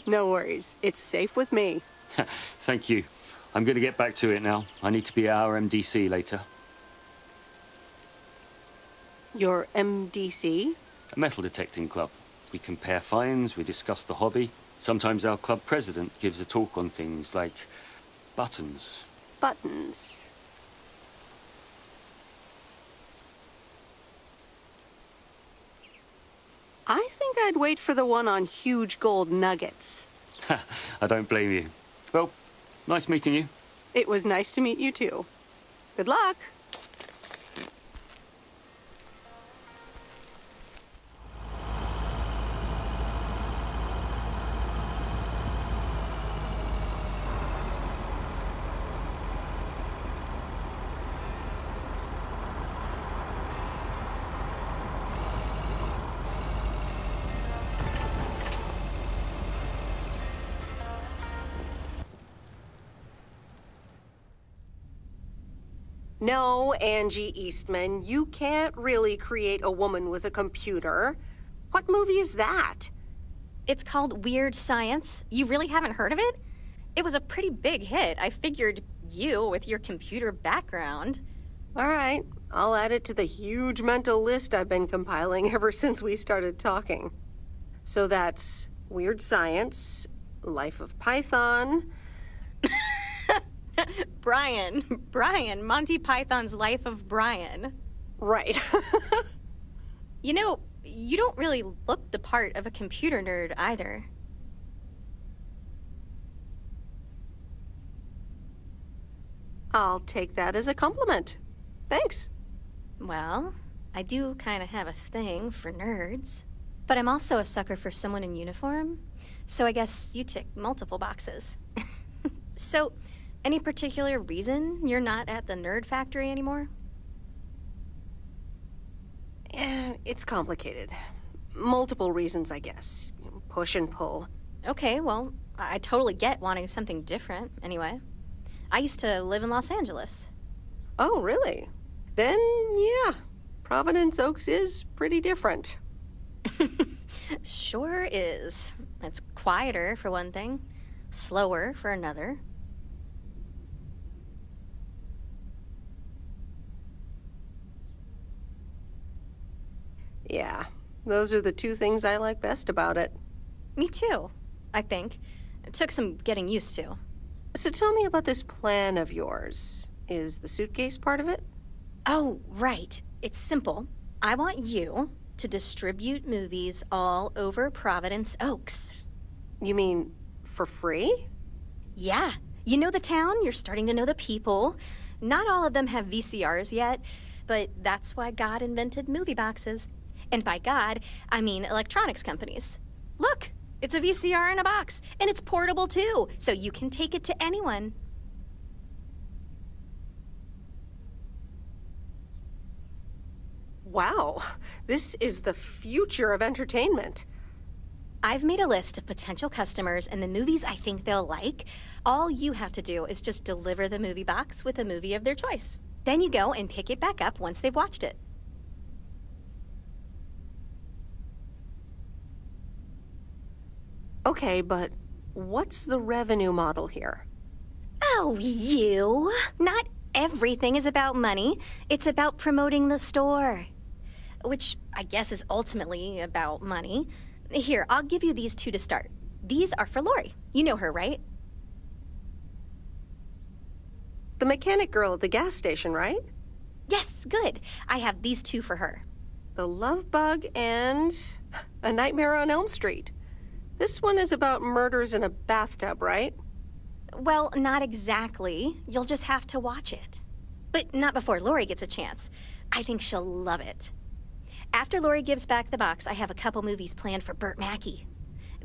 No worries, it's safe with me. Thank you. I'm going to get back to it now. I need to be at our MDC later. Your MDC? A metal detecting club. We compare finds, we discuss the hobby. Sometimes our club president gives a talk on things like buttons. Buttons. I think I'd wait for the one on huge gold nuggets. I don't blame you. Well, nice meeting you. It was nice to meet you too. Good luck. No, Angie Eastman, you can't really create a woman with a computer. What movie is that? It's called Weird Science. You really haven't heard of it? It was a pretty big hit. I figured you, with your computer background. All right, I'll add it to the huge mental list I've been compiling ever since we started talking. So that's Weird Science, Life of Python. Brian. Brian, Monty Python's Life of Brian. Right. You know, you don't really look the part of a computer nerd either. I'll take that as a compliment. Thanks. Well, I do kind of have a thing for nerds. But I'm also a sucker for someone in uniform, so I guess you tick multiple boxes. So, any particular reason you're not at the Nerd Factory anymore? It's complicated. Multiple reasons, I guess. Push and pull. Okay, well, I totally get wanting something different, anyway. I used to live in Los Angeles. Oh, really? Then, yeah. Providence Oaks is pretty different. Sure is. It's quieter, for one thing. Slower, for another. Yeah, those are the two things I like best about it. Me too, I think. It took some getting used to. So tell me about this plan of yours. Is the suitcase part of it? Oh, right. It's simple. I want you to distribute movies all over Providence Oaks. You mean for free? Yeah. You know the town, you're starting to know the people. Not all of them have VCRs yet, but that's why God invented movie boxes. And by God, I mean electronics companies. Look, it's a VCR in a box, and it's portable too, so you can take it to anyone. Wow, this is the future of entertainment. I've made a list of potential customers and the movies I think they'll like. All you have to do is just deliver the movie box with a movie of their choice. Then you go and pick it back up once they've watched it. Okay, but what's the revenue model here? Oh, you. Not everything is about money. It's about promoting the store. Which I guess is ultimately about money. Here, I'll give you these two to start. These are for Lori. You know her, right? The mechanic girl at the gas station, right? Yes, good. I have these two for her. The Love Bug and A Nightmare on Elm Street. This one is about murders in a bathtub, right? Well, not exactly. You'll just have to watch it. But not before Lori gets a chance. I think she'll love it. After Lori gives back the box, I have a couple movies planned for Burt Mackey.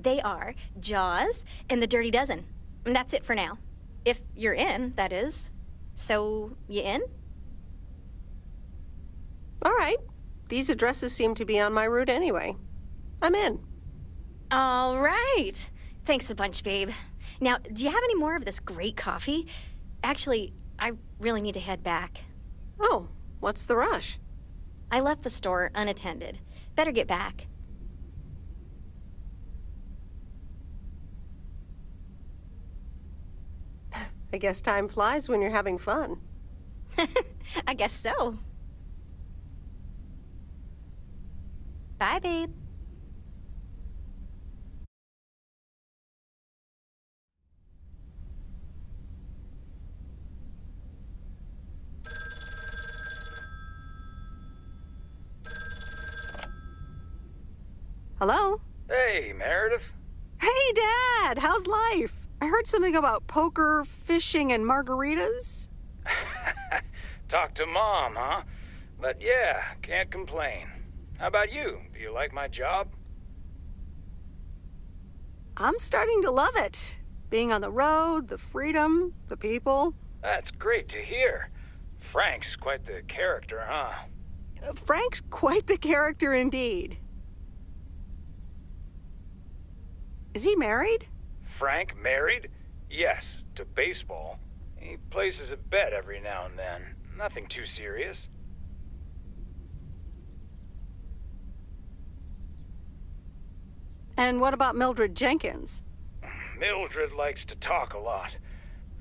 They are Jaws and The Dirty Dozen. And that's it for now. If you're in, that is. So, you in? All right. These addresses seem to be on my route anyway. I'm in. All right. Thanks a bunch, babe. Now, do you have any more of this great coffee? Actually, I really need to head back. Oh, what's the rush? I left the store unattended. Better get back. I guess time flies when you're having fun. I guess so. Bye, babe. Hello? Hey, Meredith. Hey, Dad! How's life? I heard something about poker, fishing, and margaritas. Talk to Mom, huh? But yeah, can't complain. How about you? Do you like my job? I'm starting to love it. Being on the road, the freedom, the people. That's great to hear. Frank's quite the character, huh? Frank's quite the character indeed. Is he married? Frank married? Yes, to baseball. He places a bet every now and then. Nothing too serious. And what about Mildred Jenkins? Mildred likes to talk a lot.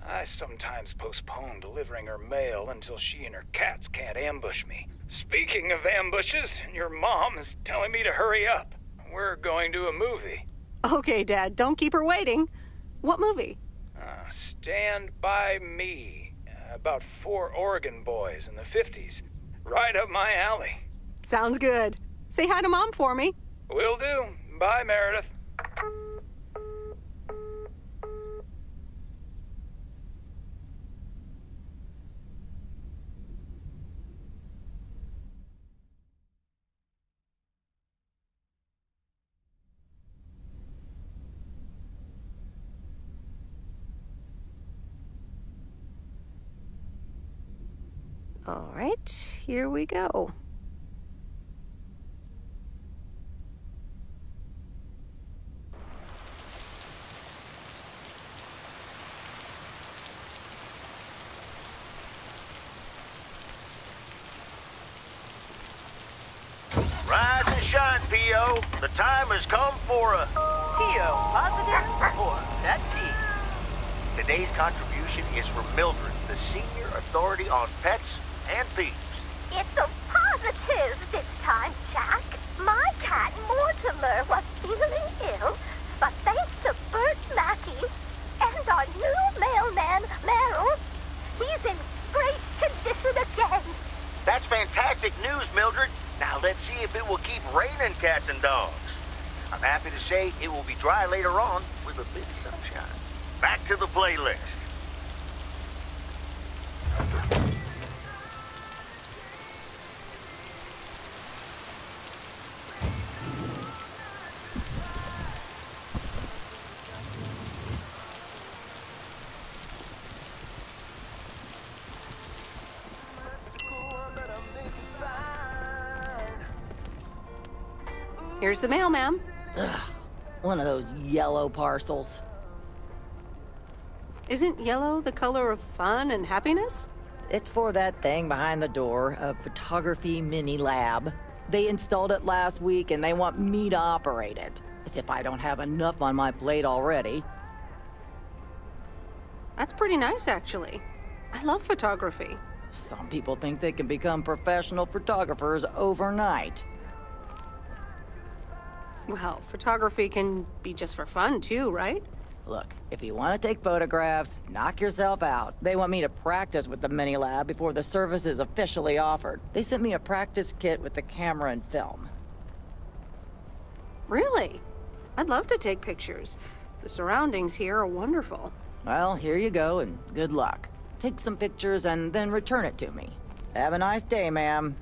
I sometimes postpone delivering her mail until she and her cats can't ambush me. Speaking of ambushes, your mom is telling me to hurry up. We're going to a movie. Okay, Dad, don't keep her waiting. What movie? Stand By Me. about 4 Oregon boys in the 50s. Right up my alley. Sounds good. Say hi to Mom for me. Will do. Bye, Meredith. All right, here we go. Rise and shine, P.O. The time has come for a... P.O. positive or that key? Today's contribution is from Mildred, the senior authority on pets and thieves. It's a positive this time, Jack. My cat Mortimer was feeling ill, but thanks to Bert Mackey and our new mailman, Merrill, he's in great condition again. That's fantastic news, Mildred. Now let's see if it will keep raining cats and dogs. I'm happy to say it will be dry later on with a bit of sunshine. Back to the playlist. Here's the mail, ma'am. Ugh, one of those yellow parcels. Isn't yellow the color of fun and happiness? It's for that thing behind the door, a photography mini lab. They installed it last week and they want me to operate it. As if I don't have enough on my plate already. That's pretty nice, actually. I love photography. Some people think they can become professional photographers overnight. Well, photography can be just for fun, too, right? Look, if you want to take photographs, knock yourself out. They want me to practice with the mini lab before the service is officially offered. They sent me a practice kit with the camera and film. Really? I'd love to take pictures. The surroundings here are wonderful. Well, here you go, and good luck. Take some pictures and then return it to me. Have a nice day, ma'am.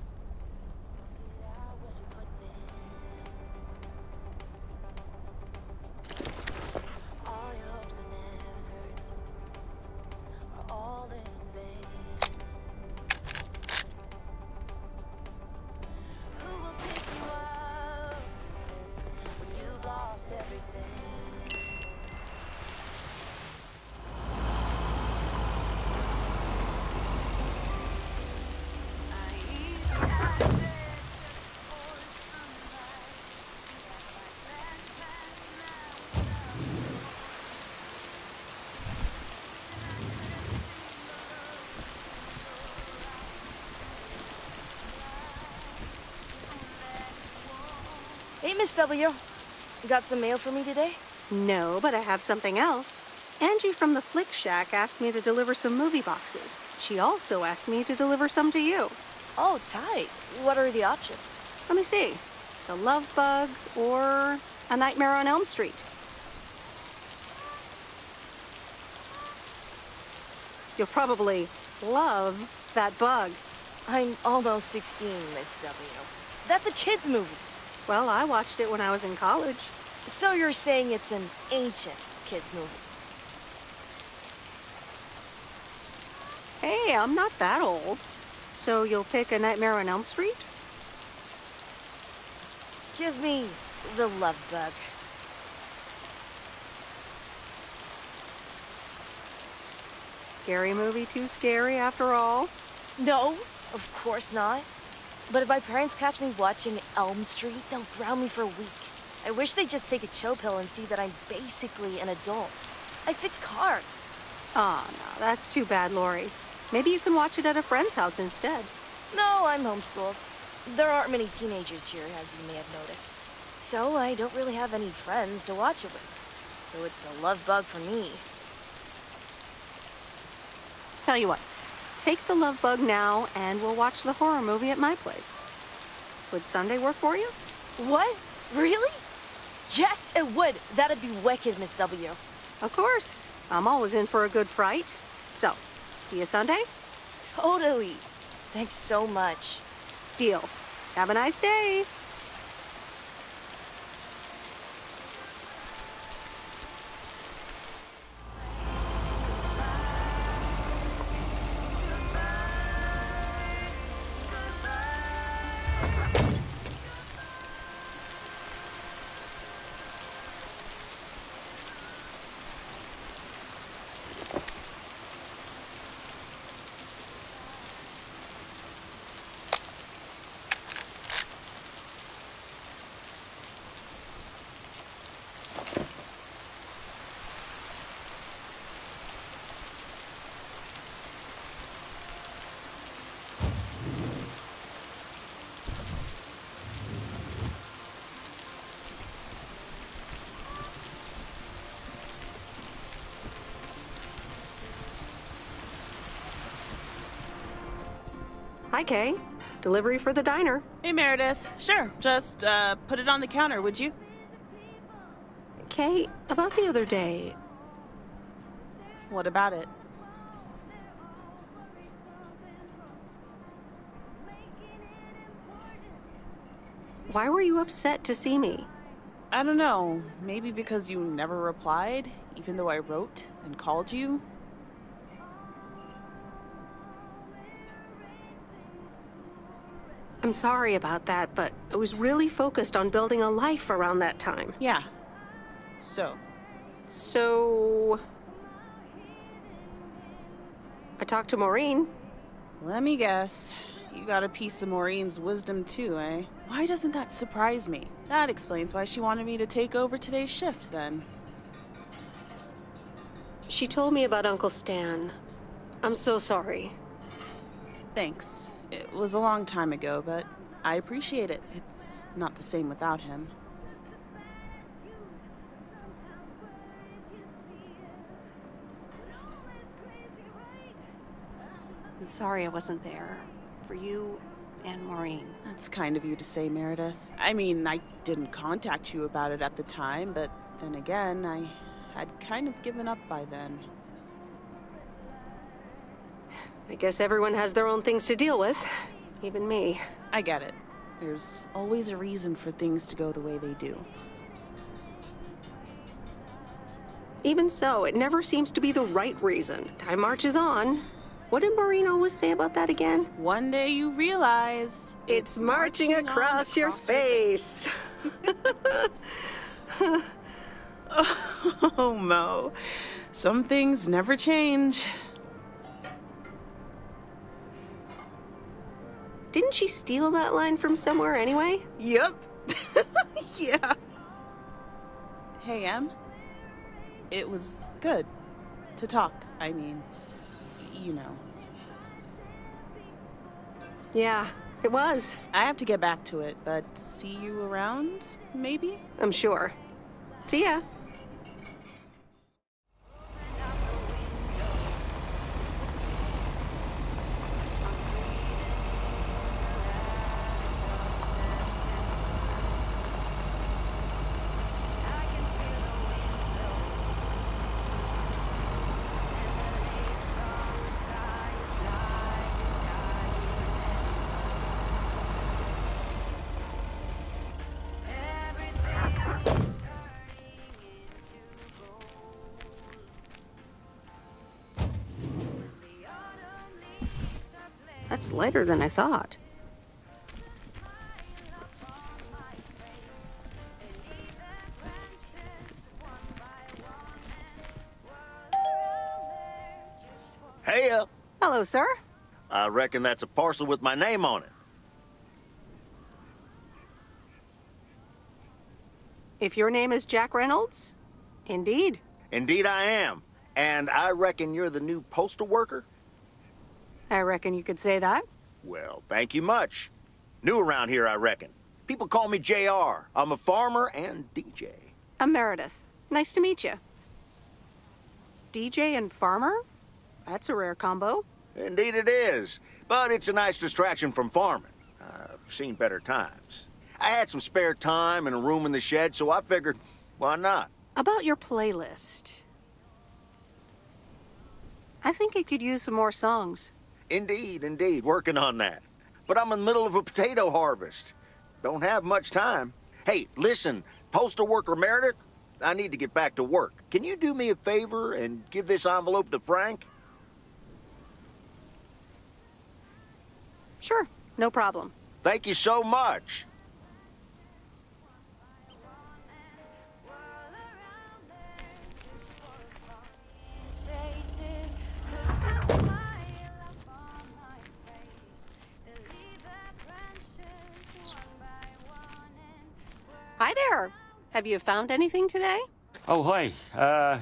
Hey, Miss W. You got some mail for me today? No, but I have something else. Angie from the Flick Shack asked me to deliver some movie boxes. She also asked me to deliver some to you. Oh, tight. What are the options? Let me see. The Love Bug or A Nightmare on Elm Street. You'll probably love that bug. I'm almost 16, Miss W. That's a kid's movie. Well, I watched it when I was in college. So you're saying it's an ancient kid's movie? Hey, I'm not that old. So you'll pick A Nightmare on Elm Street? Give me The Love Bug. Scary movie too scary after all? No, of course not. But if my parents catch me watching Elm Street, they'll ground me for a week. I wish they'd just take a chill pill and see that I'm basically an adult. I fix cars. Oh, no, that's too bad, Lori. Maybe you can watch it at a friend's house instead. No, I'm homeschooled. There aren't many teenagers here, as you may have noticed. So I don't really have any friends to watch it with. So it's a love bug for me. Tell you what, Take the love bug now, and we'll watch the horror movie at my place. Would Sunday work for you? What? Really? Yes, it would. That'd be wicked, Miss W. Of course. I'm always in for a good fright. So, see you Sunday? Totally. Thanks so much. Deal. Have a nice day. Hi, Kay. Delivery for the diner. Hey, Meredith. Sure, just put it on the counter, would you? Kay, about the other day. What about it? Why were you upset to see me? I don't know. Maybe because you never replied, even though I wrote and called you? I'm sorry about that, but I was really focused on building a life around that time. Yeah. So? I talked to Maureen. Let me guess. You got a piece of Maureen's wisdom too, eh? Why doesn't that surprise me? That explains why she wanted me to take over today's shift, then. She told me about Uncle Stan. I'm so sorry. Thanks. It was a long time ago, but I appreciate it. It's not the same without him. I'm sorry I wasn't there. For you and Maureen. That's kind of you to say, Meredith. I mean, I didn't contact you about it at the time, but then again, I had kind of given up by then. I guess everyone has their own things to deal with. Even me. I get it. There's always a reason for things to go the way they do. Even so, it never seems to be the right reason. Time marches on. What did Maureen always say about that again? One day you realize... It's marching across your face. Oh, Mo. Some things never change. Didn't she steal that line from somewhere anyway? Yep. Yeah. Hey, Em. It was good to talk. I mean, you know. Yeah, it was. I have to get back to it, but see you around, maybe? I'm sure. See ya. That's lighter than I thought. Hey, Hello, sir. I reckon that's a parcel with my name on it. If your name is Jack Reynolds, indeed. Indeed I am. And I reckon you're the new postal worker? I reckon you could say that. Well, thank you much. New around here, I reckon. People call me JR. I'm a farmer and DJ. I'm Meredith. Nice to meet you. DJ and farmer? That's a rare combo. Indeed it is. But it's a nice distraction from farming. I've seen better times. I had some spare time and a room in the shed, so I figured, why not? About your playlist. I think it could use some more songs. Indeed, indeed. Working on that. But I'm in the middle of a potato harvest. Don't have much time. Hey, listen, postal worker Meredith, I need to get back to work. Can you do me a favor and give this envelope to Frank? Sure, no problem. Thank you so much. Hi there. Have you found anything today? Oh, hi.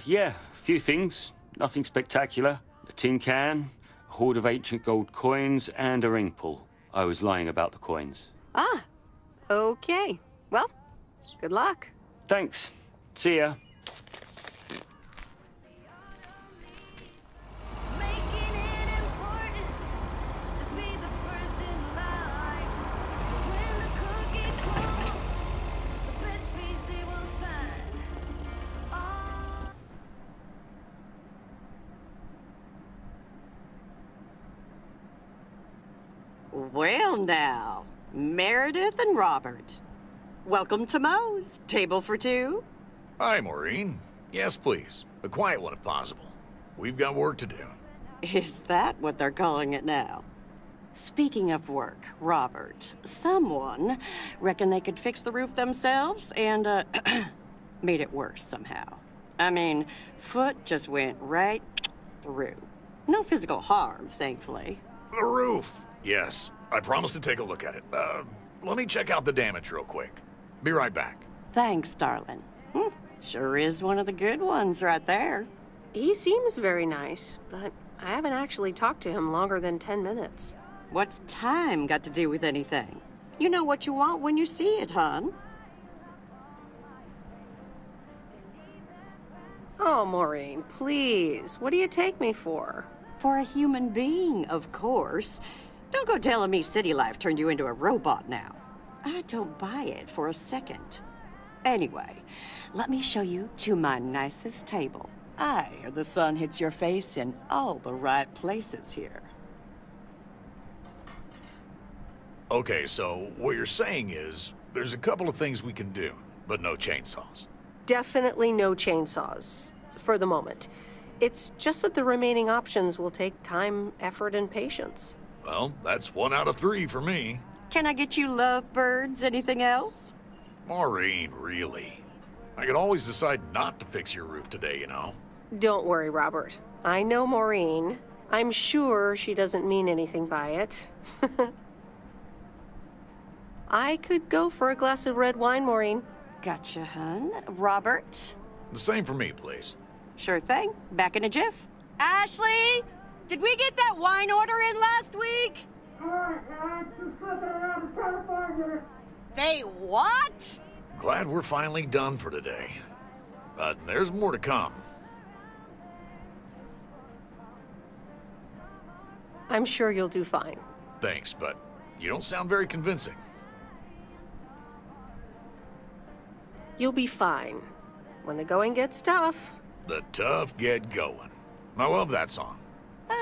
Yeah, a few things. Nothing spectacular. A tin can, a hoard of ancient gold coins, and a ring pull. I was lying about the coins. Ah, okay. Well, good luck. Thanks. See ya. Well now, Meredith and Robert. Welcome to Moe's. Table for two? Hi, Maureen. Yes, please. A quiet one if possible. We've got work to do. Is that what they're calling it now? Speaking of work, Robert, someone reckoned they could fix the roof themselves and, made it worse somehow. I mean, foot just went right through. No physical harm, thankfully. The roof. Yes, I promised to take a look at it. Let me check out the damage real quick. Be right back. Thanks, darling. Sure is one of the good ones right there. He seems very nice, but I haven't actually talked to him longer than 10 minutes. What's time got to do with anything? You know what you want when you see it, hon. Oh, Maureen, please. What do you take me for? For a human being, of course. Don't go telling me city life turned you into a robot now. I don't buy it for a second. Anyway, let me show you to my nicest table. The sun hits your face in all the right places here. Okay, so what you're saying is there's a couple of things we can do, but no chainsaws. Definitely no chainsaws, for the moment. It's just that the remaining options will take time, effort, and patience. Well, that's 1 out of 3 for me. Can I get you lovebirds? Anything else? Maureen, really? I could always decide not to fix your roof today, you know? Don't worry, Robert. I know Maureen. I'm sure she doesn't mean anything by it. I could go for a glass of red wine, Maureen. Gotcha, hun. Robert? The same for me, please. Sure thing. Back in a jiff. Ashley! Did we get that wine order in last week? They what? Glad we're finally done for today. But there's more to come. I'm sure you'll do fine. Thanks, but you don't sound very convincing. You'll be fine. When the going gets tough. The tough get going. I love that song.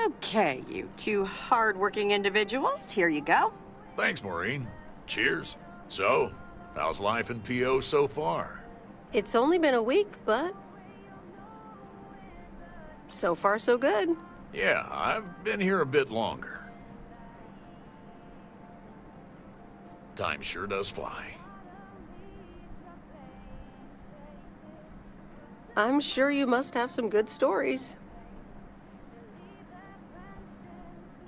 Okay, you two hard-working individuals. Here you go. Thanks, Maureen. Cheers. So, how's life in P.O. so far? It's only been a week, but so far so good. Yeah, I've been here a bit longer. Time sure does fly. I'm sure you must have some good stories.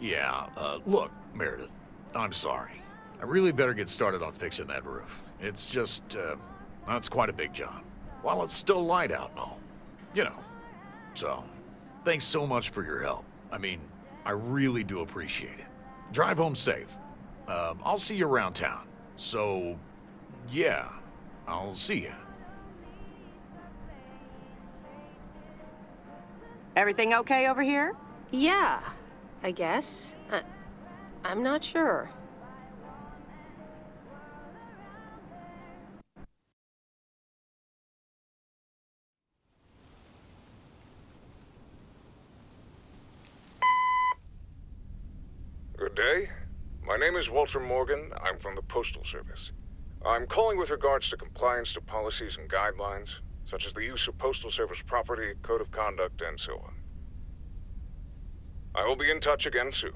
Yeah, look, Meredith, I'm sorry. I really better get started on fixing that roof. It's just, that's quite a big job. While it's still light out and all. You know. So, thanks so much for your help. I mean, I really do appreciate it. Drive home safe. I'll see you around town. So, yeah, I'll see you. Everything okay over here? Yeah. I guess. I'm not sure. Good day. My name is Walter Morgan. I'm from the Postal Service. I'm calling with regards to compliance to policies and guidelines, such as the use of Postal Service property, code of conduct, and so on. I will be in touch again soon.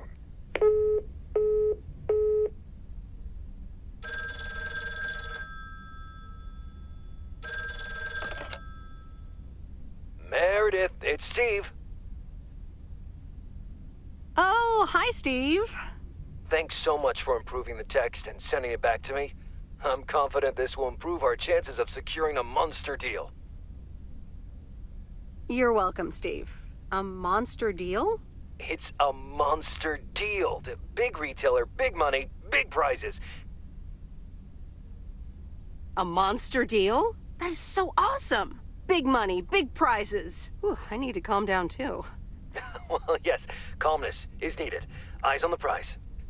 Meredith, it's Steve. Oh, hi, Steve. Thanks so much for improving the text and sending it back to me. I'm confident this will improve our chances of securing a monster deal. You're welcome, Steve. A monster deal? It's a monster deal. The big retailer, big money, big prizes. A monster deal? That is so awesome. Big money, big prizes. Whew, I need to calm down, too. Well, yes, calmness is needed. Eyes on the prize.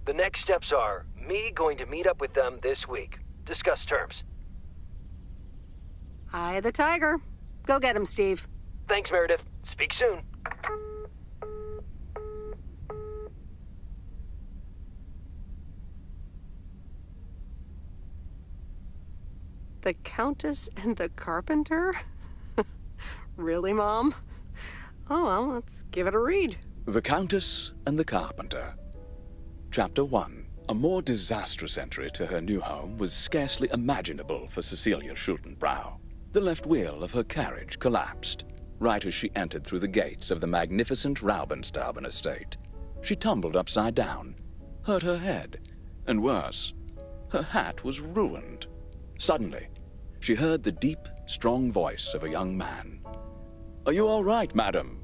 The next steps are me going to meet up with them this week. Discuss terms. Eye of the tiger. Go get him, Steve. Thanks, Meredith. Speak soon. The Countess and the Carpenter? Really, Mom? Oh, well, let's give it a read. The Countess and the Carpenter. Chapter 1. A more disastrous entry to her new home was scarcely imaginable for Cecilia Schultenbrow. The left wheel of her carriage collapsed, right as she entered through the gates of the magnificent Raubenstaben estate. She tumbled upside down, hurt her head, and worse, her hat was ruined. Suddenly, she heard the deep, strong voice of a young man. "Are you all right, madam?"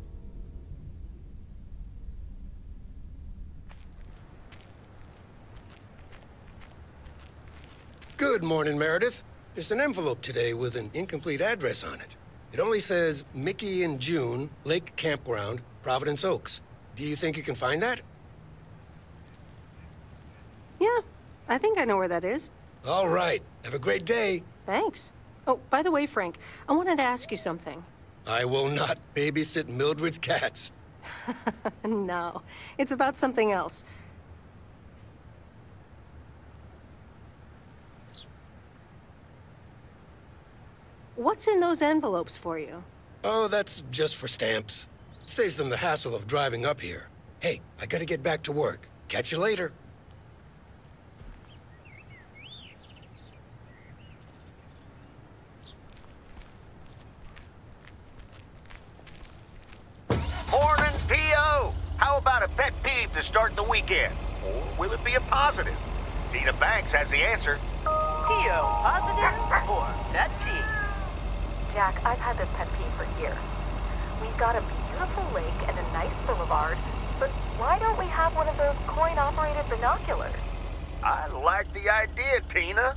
Good morning, Meredith. There's an envelope today with an incomplete address on it. It only says Mickey and June, Lake Campground, Providence Oaks. Do you think you can find that? Yeah, I think I know where that is. All right. Have a great day. Thanks. Oh, by the way, Frank, I wanted to ask you something. I will not babysit Mildred's cats. No, it's about something else. What's in those envelopes for you? Oh, that's just for stamps. Saves them the hassle of driving up here. Hey, I gotta get back to work. Catch you later. Morning, P.O. How about a pet peeve to start the weekend? Or will it be a positive? Tina Banks has the answer. P.O. Positive or pet peeve? Jack, I've had this pet peeve for years. We've got a beautiful lake and a nice boulevard, but why don't we have one of those coin-operated binoculars? I like the idea, Tina.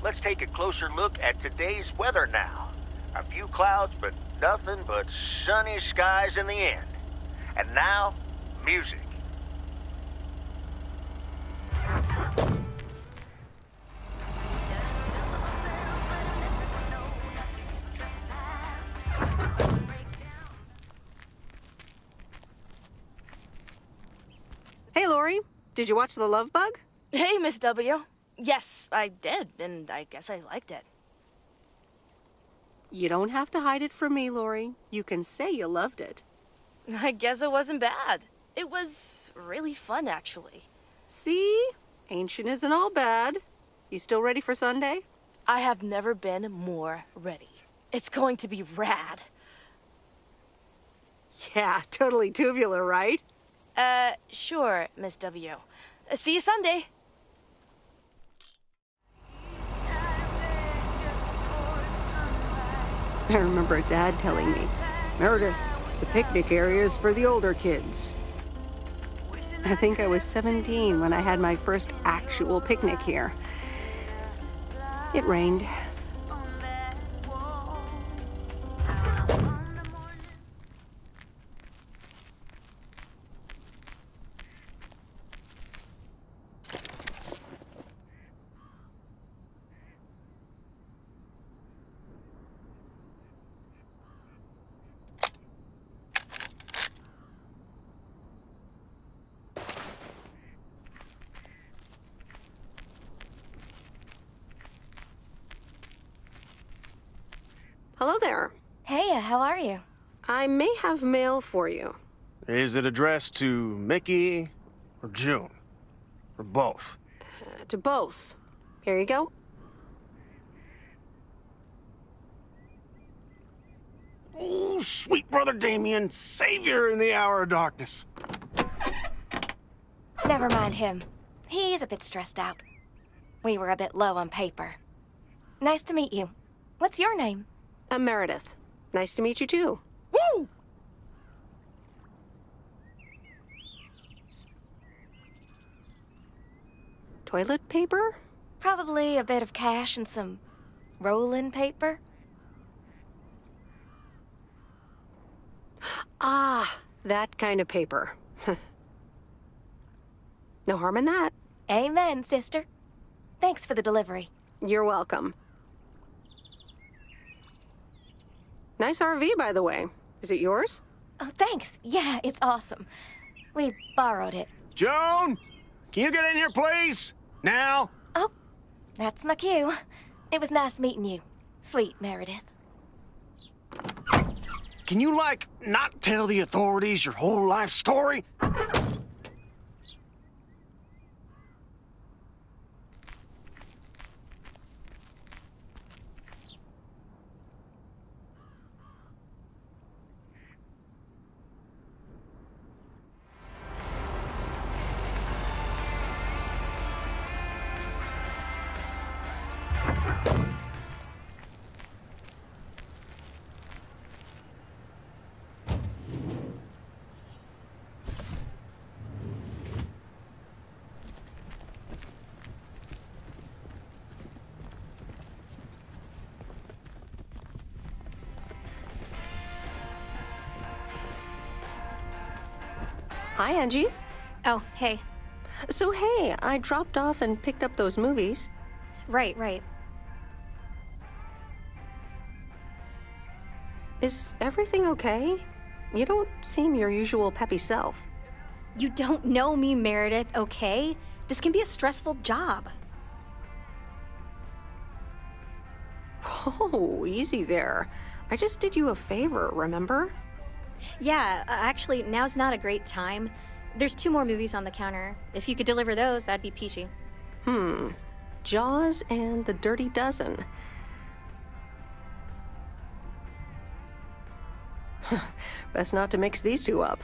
Let's take a closer look at today's weather now. A few clouds, but nothing but sunny skies in the end. And now, music. Hey, Lori, did you watch The Love Bug? Hey, Miss W. Yes, I did, and I guess I liked it. You don't have to hide it from me, Lori. You can say you loved it. I guess it wasn't bad. It was really fun, actually. See? Ancient isn't all bad. You still ready for Sunday? I have never been more ready. It's going to be rad. Yeah, totally tubular, right? Sure, Miss W. See you Sunday. I remember Dad telling me, Meredith, the picnic area is for the older kids. I think I was 17 when I had my first actual picnic here. It rained. Hello there. Hey, how are you? I may have mail for you. Is it addressed to Mickey or June? Or both? To both. Here you go. Oh, sweet brother Damien, savior in the hour of darkness. Never mind him. He's a bit stressed out. We were a bit low on paper. Nice to meet you. What's your name? I'm Meredith. Nice to meet you, too. Woo! Toilet paper? Probably a bit of cash and some roll-in paper. Ah, that kind of paper. No harm in that. Amen, sister. Thanks for the delivery. You're welcome. Nice RV, by the way. Is it yours? Oh, thanks. Yeah, it's awesome. We borrowed it. Joan, can you get in here, please? Now? Oh, that's my cue. It was nice meeting you. Sweet Meredith. Can you, like, not tell the authorities your whole life story? Hi, Angie. Oh, hey. So, hey, I dropped off and picked up those movies. Right. Is everything okay? You don't seem your usual peppy self. You don't know me, Meredith, okay? This can be a stressful job. Oh, easy there. I just did you a favor, remember? Yeah, actually, now's not a great time. There's 2 more movies on the counter. If you could deliver those, that'd be peachy. Jaws and The Dirty Dozen. Best not to mix these 2 up.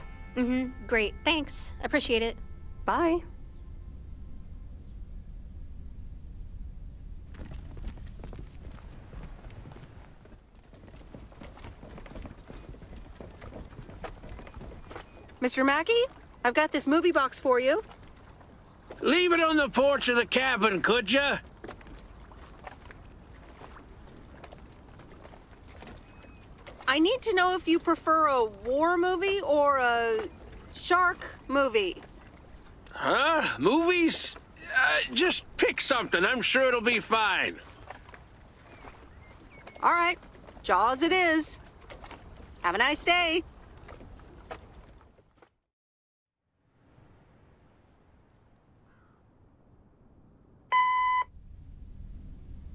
Great. Thanks. Appreciate it. Bye. Mr. Mackey, I've got this movie box for you. Leave it on the porch of the cabin, could ya? I need to know if you prefer a war movie or a shark movie. Huh? Movies? Just pick something. I'm sure it'll be fine. All right, Jaws it is. Have a nice day.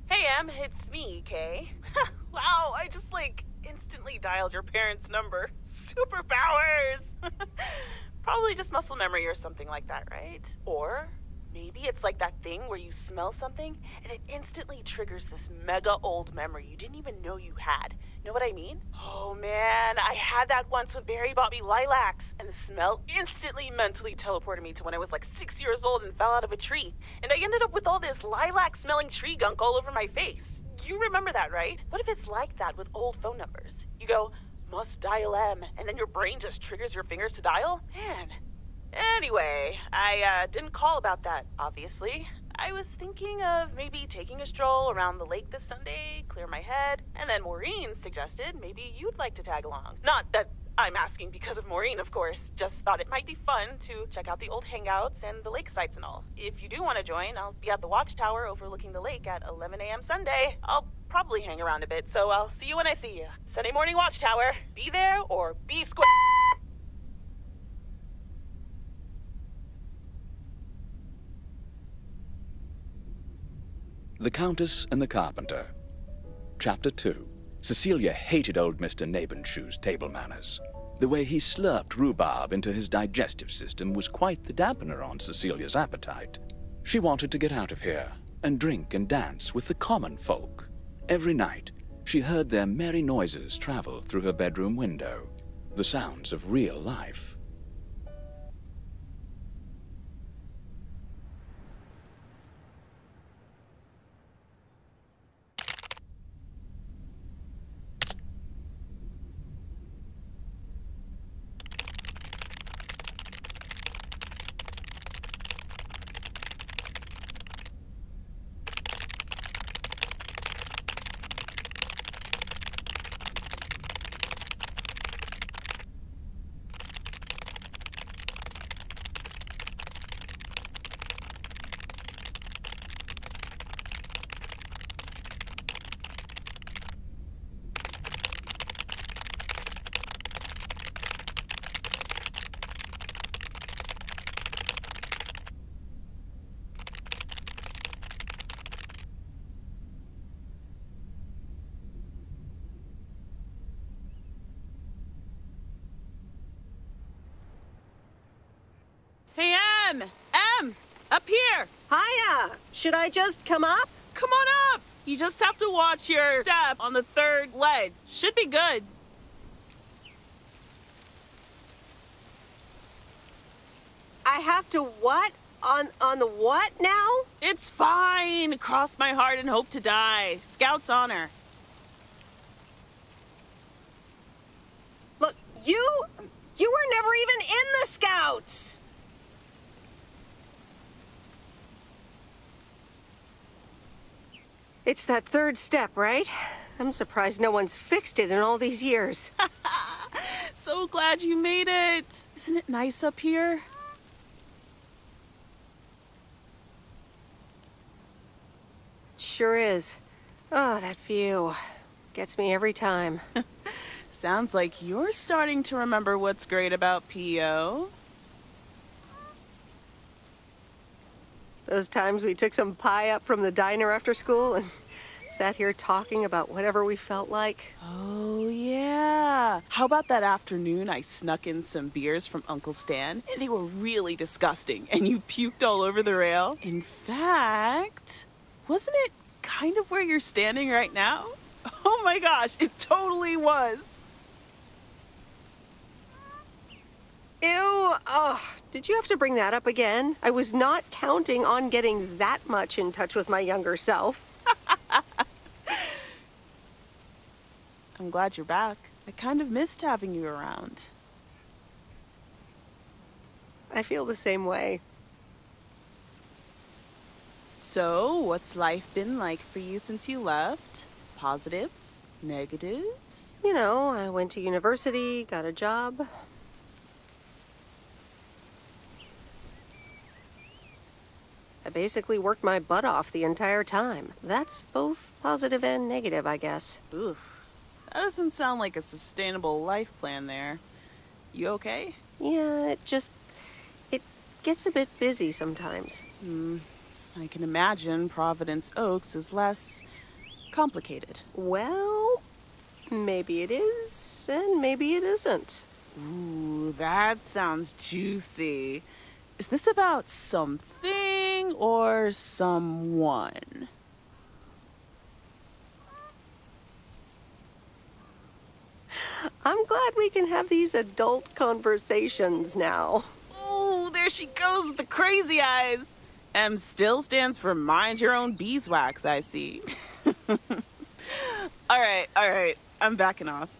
Hey, Em, it's me, Kay. Wow, I just, instantly dialed your parents' number. Superpowers! Probably just muscle memory or something like that, right? Or maybe it's like that thing where you smell something and it instantly triggers this mega old memory you didn't even know you had. Know what I mean? Oh man, I had that once when Barry bought me lilacs, and the smell instantly mentally teleported me to when I was 6 years old and fell out of a tree. And I ended up with all this lilac-smelling tree gunk all over my face. You remember that, right? What if it's like that with old phone numbers? You go, must dial M, and then your brain just triggers your fingers to dial? Man. Anyway, I didn't call about that, obviously. I was thinking of maybe taking a stroll around the lake this Sunday, clear my head, and then Maureen suggested maybe you'd like to tag along. Not that I'm asking because of Maureen, of course, just thought it might be fun to check out the old hangouts and the lake sites and all. If you do want to join, I'll be at the watchtower overlooking the lake at 11 a.m. Sunday. I'll probably hang around a bit, so I'll see you when I see you. Sunday morning watchtower. Be there or be square. The Countess and the Carpenter. Chapter 2. Cecilia hated old Mr. Nabenshoe's table manners. The way he slurped rhubarb into his digestive system was quite the dampener on Cecilia's appetite. She wanted to get out of here and drink and dance with the common folk. Every night, she heard their merry noises travel through her bedroom window, the sounds of real life. Hey, Em, up here. Hiya! Should I just come up? Come on up. You just have to watch your step on the third ledge. Should be good. I have to what? On the what now? It's fine. Cross my heart and hope to die. Scout's honor. Look, you were never even in the Scouts! It's that third step, right? I'm surprised no one's fixed it in all these years. So glad you made it. Isn't it nice up here? Sure is. Oh, that view. Gets me every time. Sounds like you're starting to remember what's great about PO. Those times we took some pie up from the diner after school and sat here talking about whatever we felt like. Oh, yeah. How about that afternoon I snuck in some beers from Uncle Stan, and they were really disgusting, and you puked all over the rail? In fact, wasn't it kind of where you're standing right now? Oh my gosh, it totally was. Ew, ugh, did you have to bring that up again? I was not counting on getting that much in touch with my younger self. I'm glad you're back. I kind of missed having you around. I feel the same way. So, what's life been like for you since you left? Positives? Negatives? You know, I went to university, got a job. I basically worked my butt off the entire time. That's both positive and negative, I guess. Oof. That doesn't sound like a sustainable life plan there. You okay? Yeah, it gets a bit busy sometimes. I can imagine Providence Oaks is less complicated. Well, maybe it is, and maybe it isn't. Ooh, that sounds juicy. Is this about something or someone? I'm glad we can have these adult conversations now. Ooh, there she goes with the crazy eyes. M still stands for mind your own beeswax, I see. All right, I'm backing off.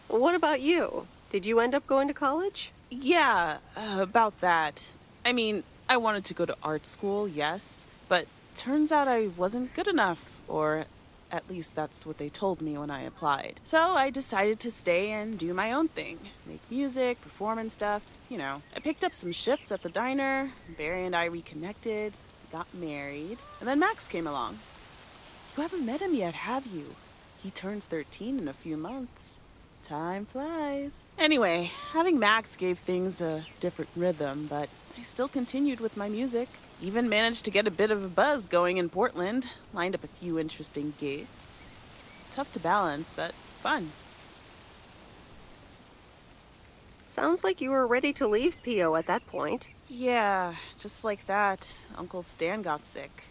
What about you? Did you end up going to college? Yeah, about that. I mean, I wanted to go to art school, yes, but turns out I wasn't good enough, or at least that's what they told me when I applied. So I decided to stay and do my own thing. Make music, perform and stuff, you know. I picked up some shifts at the diner, Barry and I reconnected, got married, and then Max came along. You haven't met him yet, have you? He turns 13 in a few months. Time flies. Anyway, having Max gave things a different rhythm, but I still continued with my music. Even managed to get a bit of a buzz going in Portland. Lined up a few interesting gigs. Tough to balance, but fun. Sounds like you were ready to leave P.O. at that point. Yeah, just like that, Uncle Stan got sick.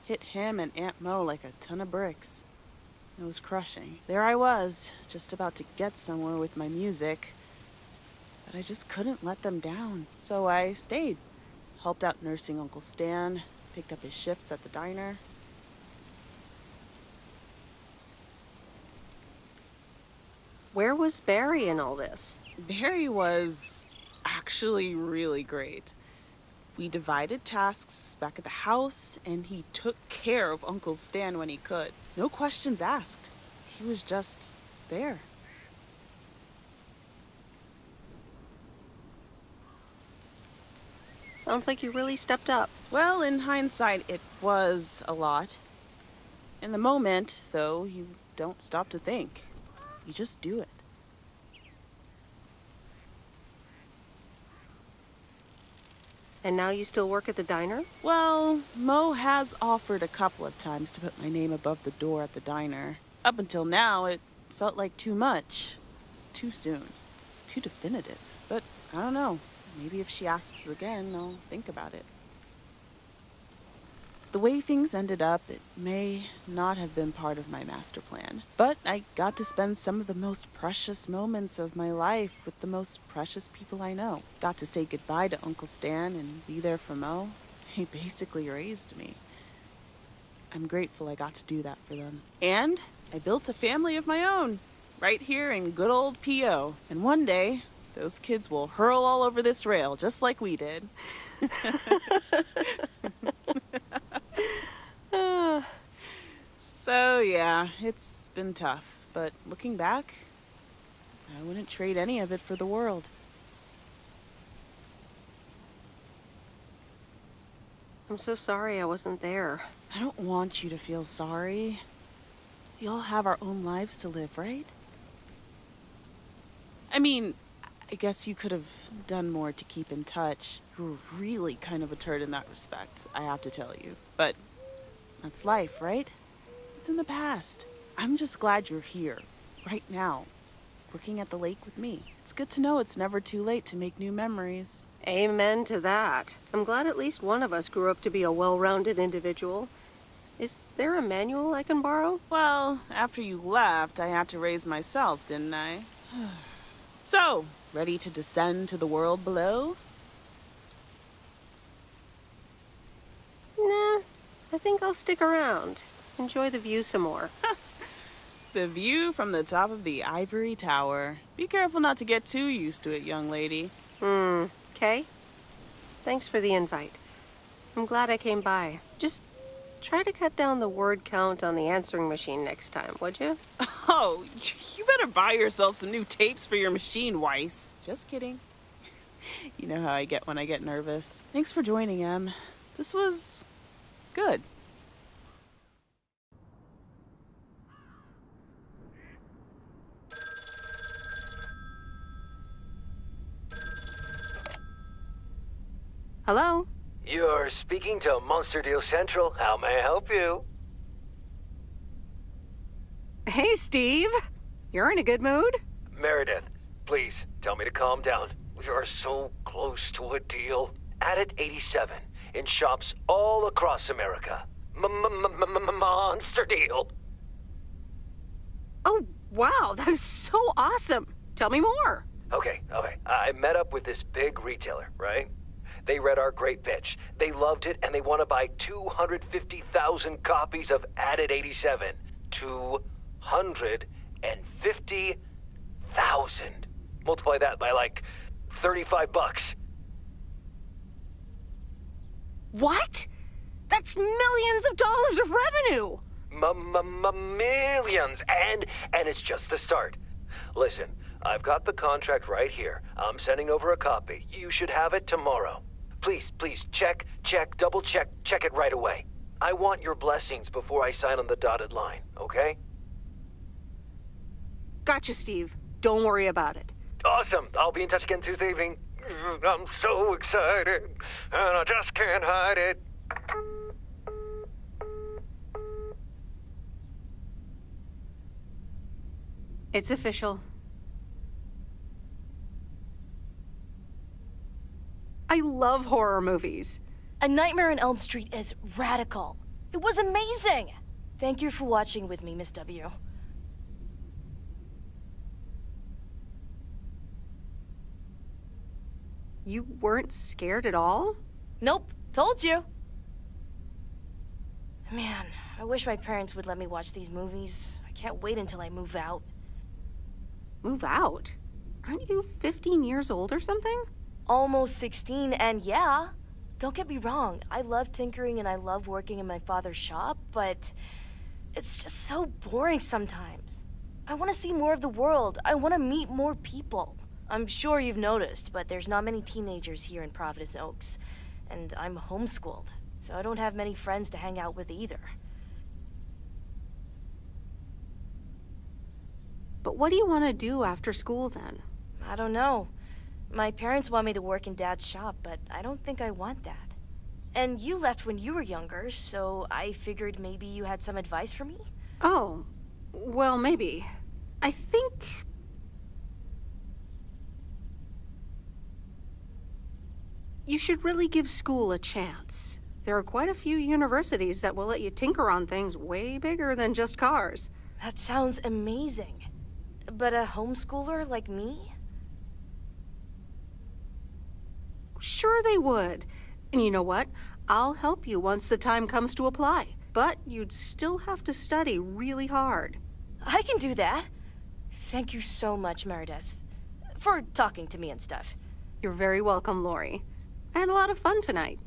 Hit him and Aunt Mo like a ton of bricks. It was crushing. There I was, just about to get somewhere with my music. But I just couldn't let them down, so I stayed. Helped out nursing Uncle Stan, picked up his shifts at the diner. Where was Barry in all this? Barry was actually really great. We divided tasks back at the house, and he took care of Uncle Stan when he could. No questions asked. He was just there. Sounds like you really stepped up. Well, in hindsight, it was a lot. In the moment, though, you don't stop to think. You just do it. And now you still work at the diner? Well, Mo has offered a couple of times to put my name above the door at the diner. Up until now, it felt like too much. Too soon. Too definitive. But I don't know. Maybe if she asks again, I'll think about it. The way things ended up, it may not have been part of my master plan. But I got to spend some of the most precious moments of my life with the most precious people I know. Got to say goodbye to Uncle Stan and be there for Mo. He basically raised me. I'm grateful I got to do that for them. And I built a family of my own, right here in good old P.O. And one day, those kids will hurl all over this rail, just like we did. So, yeah, it's been tough. But looking back, I wouldn't trade any of it for the world. I'm so sorry I wasn't there. I don't want you to feel sorry. We all have our own lives to live, right? I mean, I guess you could have done more to keep in touch. You were really kind of a turd in that respect, I have to tell you. But that's life, right? It's in the past. I'm just glad you're here, right now, looking at the lake with me. It's good to know it's never too late to make new memories. Amen to that. I'm glad at least one of us grew up to be a well-rounded individual. Is there a manual I can borrow? Well, after you left, I had to raise myself, didn't I? So, ready to descend to the world below? Nah, I think I'll stick around. Enjoy the view some more. The view from the top of the ivory tower. Be careful not to get too used to it, young lady. Okay. Thanks for the invite. I'm glad I came by. Just try to cut down the word count on the answering machine next time, would you? Oh, you better buy yourself some new tapes for your machine, Weiss. Just kidding. You know how I get when I get nervous. Thanks for joining, Em. This was good. Hello? You're speaking to Monster Deal Central. How may I help you? Hey, Steve. You're in a good mood? Meredith, please tell me to calm down. We are so close to a deal. Added 87 in shops all across America. Monster Deal. Oh, wow. That is so awesome. Tell me more. Okay. I met up with this big retailer, right? They read our great pitch. They loved it, and they want to buy 250,000 copies of Added 87. 250,000. Multiply that by like $35. What? That's millions of dollars of revenue. Millions, and it's just the start. Listen, I've got the contract right here. I'm sending over a copy. You should have it tomorrow. Please, check, double check it right away. I want your blessings before I sign on the dotted line, okay? Gotcha, Steve. Don't worry about it. Awesome. I'll be in touch again Tuesday evening. I'm so excited, and I just can't hide it. It's official. I love horror movies. A Nightmare on Elm Street is radical. It was amazing. Thank you for watching with me, Miss W. You weren't scared at all? Nope, told you. Man, I wish my parents would let me watch these movies. I can't wait until I move out. Move out? Aren't you 15 years old or something? Almost 16, and yeah. Don't get me wrong, I love tinkering and I love working in my father's shop, but it's just so boring sometimes. I want to see more of the world. I want to meet more people. I'm sure you've noticed, but there's not many teenagers here in Providence Oaks. And I'm homeschooled, so I don't have many friends to hang out with either. But what do you want to do after school then? I don't know. My parents want me to work in Dad's shop, but I don't think I want that. And you left when you were younger, so I figured maybe you had some advice for me? Oh, well, maybe. I think... you should really give school a chance. There are quite a few universities that will let you tinker on things way bigger than just cars. That sounds amazing. But a homeschooler like me? Sure they would. And you know what? I'll help you once the time comes to apply. But you'd still have to study really hard. I can do that. Thank you so much, Meredith, for talking to me and stuff. You're very welcome, Lori. I had a lot of fun tonight.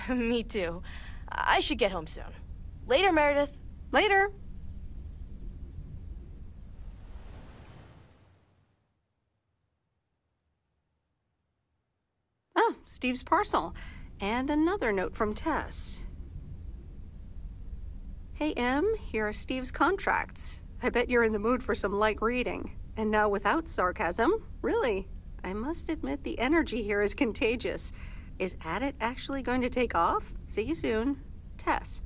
Me too. I should get home soon. Later, Meredith. Later. Oh, Steve's parcel. And another note from Tess. Hey, Em, here are Steve's contracts. I bet you're in the mood for some light reading. And now without sarcasm, really. I must admit the energy here is contagious. Is Addit actually going to take off? See you soon. Tess.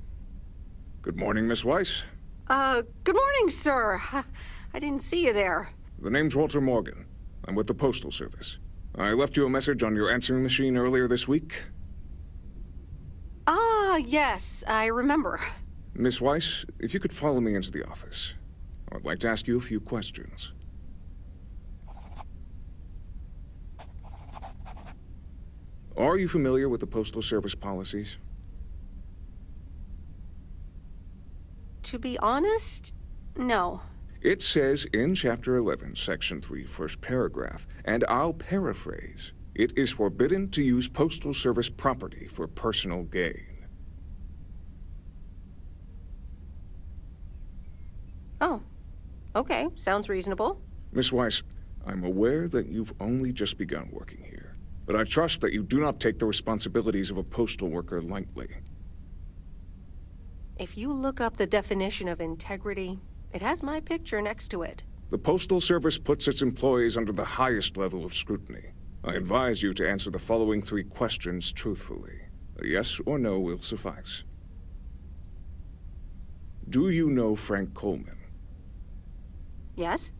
Good morning, Miss Weiss. Good morning, sir. I didn't see you there. The name's Walter Morgan. I'm with the Postal Service. I left you a message on your answering machine earlier this week. Ah, yes, I remember. Miss Weiss, if you could follow me into the office. I'd like to ask you a few questions. Are you familiar with the Postal Service policies? To be honest, no. It says in Chapter 11, Section 3, first paragraph, and I'll paraphrase, it is forbidden to use Postal Service property for personal gain. Oh, okay, sounds reasonable. Miss Weiss, I'm aware that you've only just begun working here. But I trust that you do not take the responsibilities of a postal worker lightly. If you look up the definition of integrity, it has my picture next to it. The Postal Service puts its employees under the highest level of scrutiny. I advise you to answer the following 3 questions truthfully. A yes or no will suffice. Do you know Frank Coleman? Yes.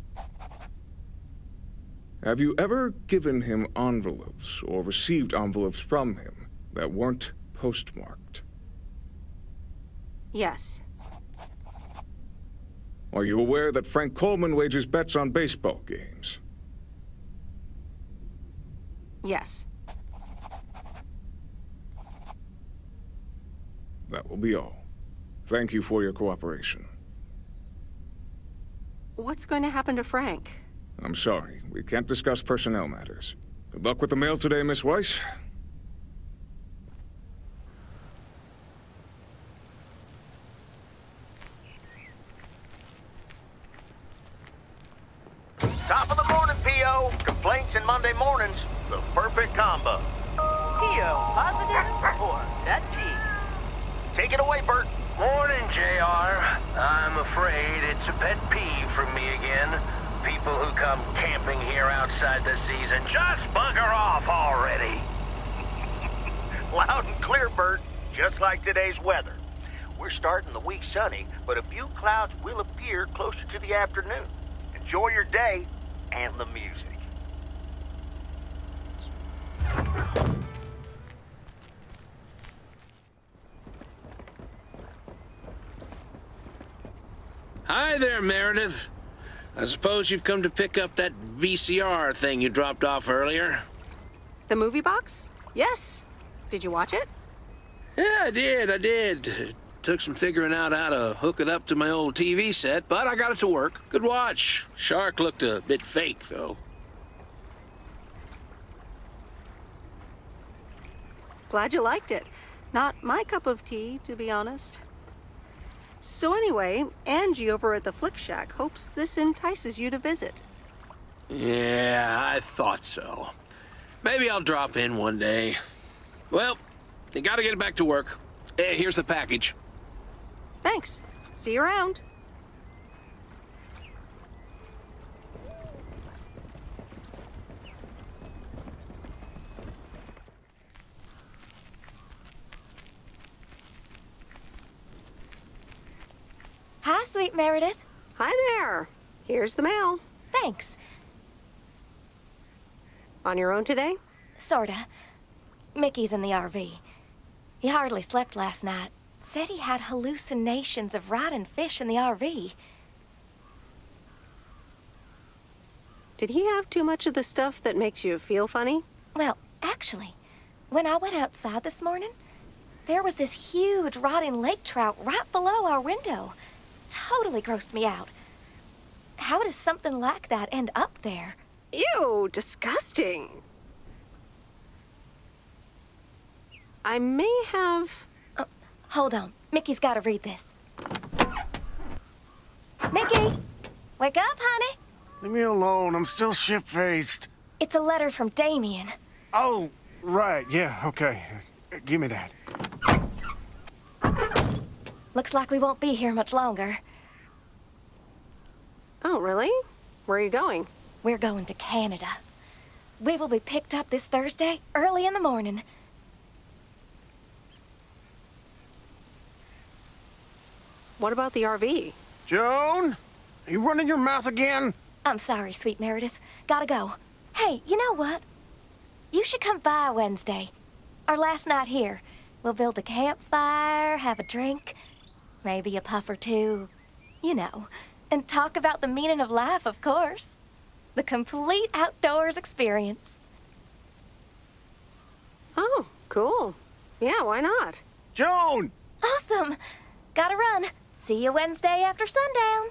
Have you ever given him envelopes or received envelopes from him that weren't postmarked? Yes. Are you aware that Frank Coleman wages bets on baseball games? Yes. That will be all. Thank you for your cooperation. What's going to happen to Frank? I'm sorry, we can't discuss personnel matters. Good luck with the mail today, Miss Weiss. Top of the morning, P.O. Complaints and Monday mornings. The perfect combo. P.O. positive or that P. Take it away, Bert. Morning, JR. I'm afraid it's a pet peeve from me again. people who come camping here outside the season, just bugger off already. Loud and clear, Bert. Just like today's weather. We're starting the week sunny, but a few clouds will appear closer to the afternoon. Enjoy your day and the music. Hi there, Meredith. I suppose you've come to pick up that VCR thing you dropped off earlier? The movie box? Yes. Did you watch it? Yeah, I did. It took some figuring out how to hook it up to my old TV set, but I got it to work. Good watch. Shark looked a bit fake, though. Glad you liked it. Not my cup of tea, to be honest. So anyway, Angie over at the Flick Shack hopes this entices you to visit. Yeah, I thought so. Maybe I'll drop in one day. Well, you gotta get back to work. Hey, here's the package. Thanks. See you around. Hi, sweet Meredith. Hi there. Here's the mail. Thanks. On your own today? Sorta. Mickey's in the RV. He hardly slept last night. Said he had hallucinations of riding fish in the RV. Did he have too much of the stuff that makes you feel funny? Well, actually, when I went outside this morning, there was this huge rotting lake trout right below our window. Totally grossed me out. How does something like that end up there? Ew, disgusting. I may have... Oh, hold on. Mickey's got to read this. Mickey! Wake up, honey! Leave me alone. I'm still shit-faced. It's a letter from Damien. Oh, right. Yeah, okay. Give me that. Looks like we won't be here much longer. Oh, really? Where are you going? We're going to Canada. We will be picked up this Thursday, early in the morning. What about the RV? Joan? Are you running your mouth again? I'm sorry, sweet Meredith. Gotta go. Hey, you know what? You should come by Wednesday. Our last night here. We'll build a campfire, have a drink, maybe a puff or two, you know, and talk about the meaning of life, of course. The complete outdoors experience. Oh, cool. Yeah, why not? Joan! Awesome! Gotta run. See you Wednesday after sundown.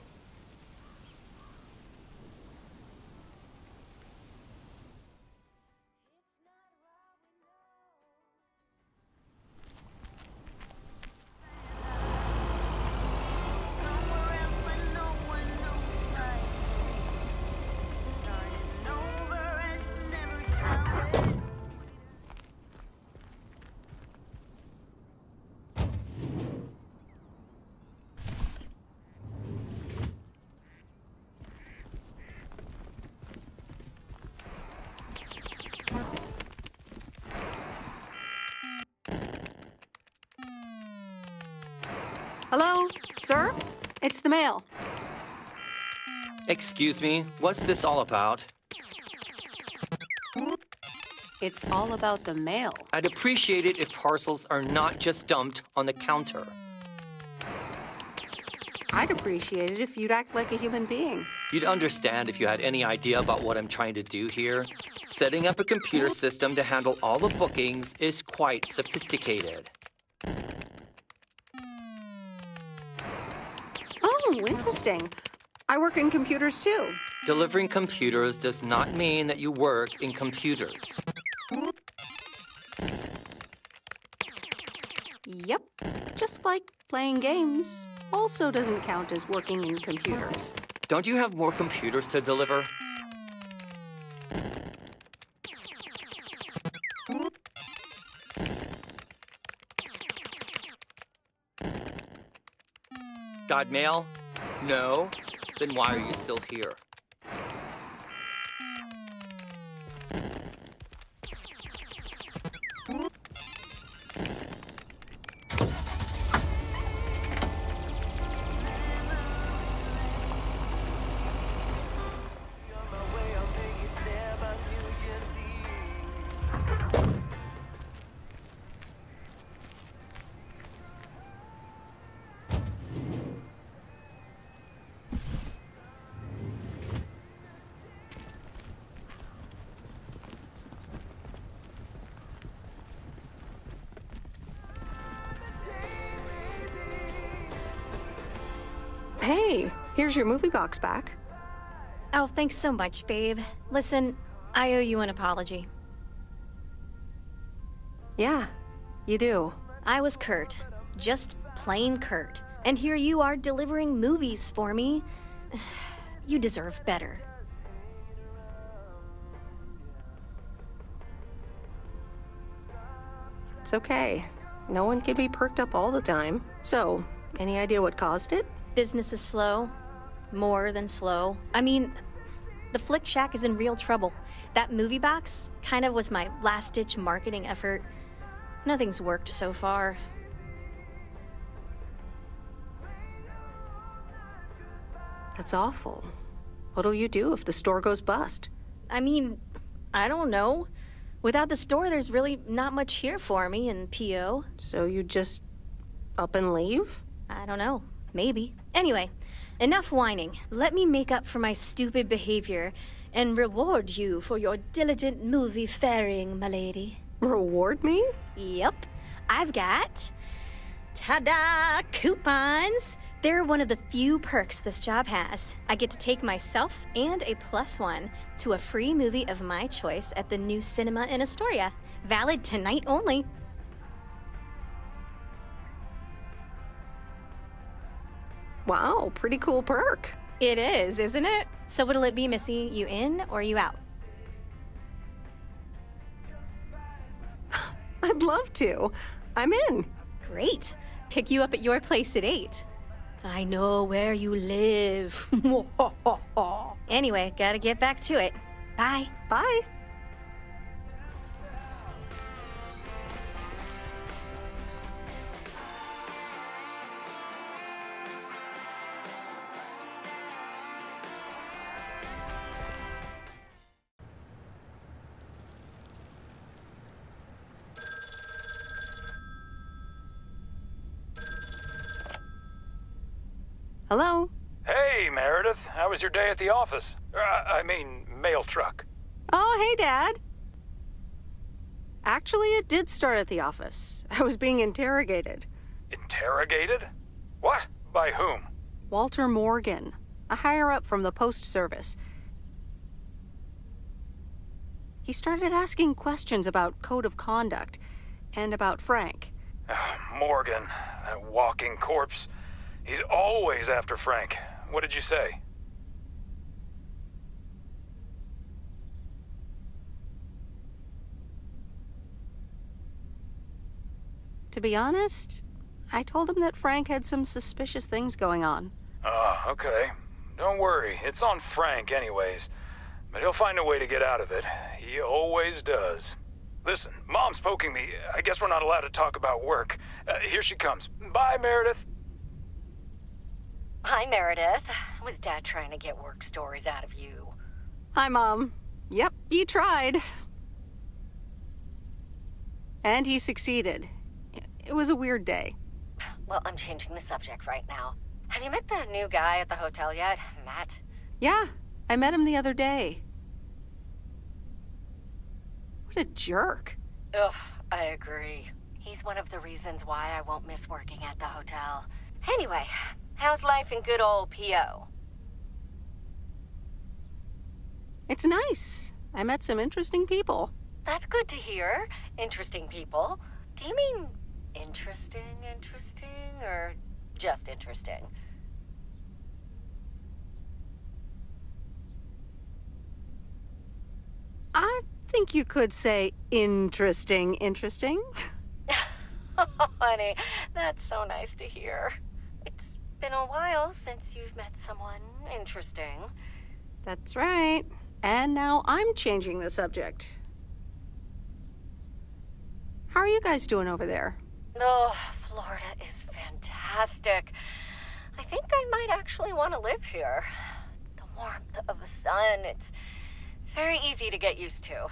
Hello, sir? It's the mail. Excuse me, what's this all about? It's all about the mail. I'd appreciate it if parcels are not just dumped on the counter. I'd appreciate it if you'd act like a human being. You'd understand if you had any idea about what I'm trying to do here. Setting up a computer system to handle all the bookings is quite sophisticated. Oh, interesting. I work in computers too. Delivering computers does not mean that you work in computers. Yep. Just like playing games also doesn't count as working in computers. Don't you have more computers to deliver? Got mail? No? Then why are you still here? Hey, here's your movie box back. Oh, thanks so much, babe. Listen, I owe you an apology. Yeah, you do. I was Kurt. Just plain Kurt. And here you are delivering movies for me. You deserve better. It's okay. No one can be perked up all the time. So, any idea what caused it? Business is slow. More than slow. I mean, the Flick Shack is in real trouble. That movie box kind of was my last-ditch marketing effort. Nothing's worked so far. That's awful. What'll you do if the store goes bust? I mean, I don't know. Without the store, there's really not much here for me in P.O. So you just up and leave? I don't know. Maybe. Anyway, enough whining. Let me make up for my stupid behavior and reward you for your diligent movie faring, my lady. Reward me? Yep. I've got... ta-da! Coupons! They're one of the few perks this job has. I get to take myself and a +1 to a free movie of my choice at the new cinema in Astoria. Valid tonight only. Wow, pretty cool perk. It is, isn't it? So what'll it be, Missy? You in or you out? I'd love to. I'm in. Great. Pick you up at your place at 8. I know where you live. Anyway, gotta get back to it. Bye. Bye. Hello? Hey, Meredith. How was your day at the office? I mean, mail truck. Oh, hey, Dad. Actually, it did start at the office. I was being interrogated. Interrogated? What? By whom? Walter Morgan, a higher-up from the Post Service. He started asking questions about code of conduct and about Frank. Morgan, that walking corpse. He's always after Frank. What did you say? To be honest, I told him that Frank had some suspicious things going on. Okay. Don't worry, it's on Frank anyways. But he'll find a way to get out of it. He always does. Listen, Mom's poking me. I guess we're not allowed to talk about work. Here she comes. Bye, Meredith. Hi, Meredith. Was Dad trying to get work stories out of you? Hi, Mom. Yep, he tried. And he succeeded. It was a weird day. Well, I'm changing the subject right now. Have you met the new guy at the hotel yet, Matt? Yeah, I met him the other day. What a jerk. Ugh, I agree. He's one of the reasons why I won't miss working at the hotel. Anyway, how's life in good old P.O.? It's nice. I met some interesting people. That's good to hear. Interesting people. Do you mean interesting, or just interesting? I think you could say interesting. Oh, honey, that's so nice to hear. It's been a while since you've met someone interesting. That's right. And now I'm changing the subject. How are you guys doing over there? Oh, Florida is fantastic. I think I might actually want to live here. The warmth of the sun, it's very easy to get used to.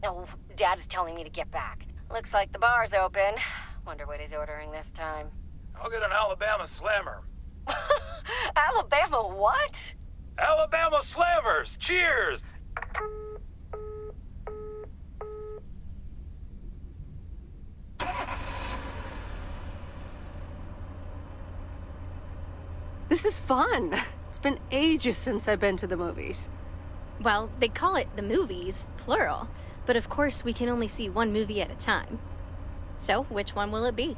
Oh, Dad is telling me to get back. Looks like the bar's open. Wonder what he's ordering this time. I'll get an Alabama Slammer. Alabama what? Alabama Slammers! Cheers! This is fun. It's been ages since I've been to the movies. Well, they call it the movies, plural, but of course we can only see one movie at a time. So, which one will it be?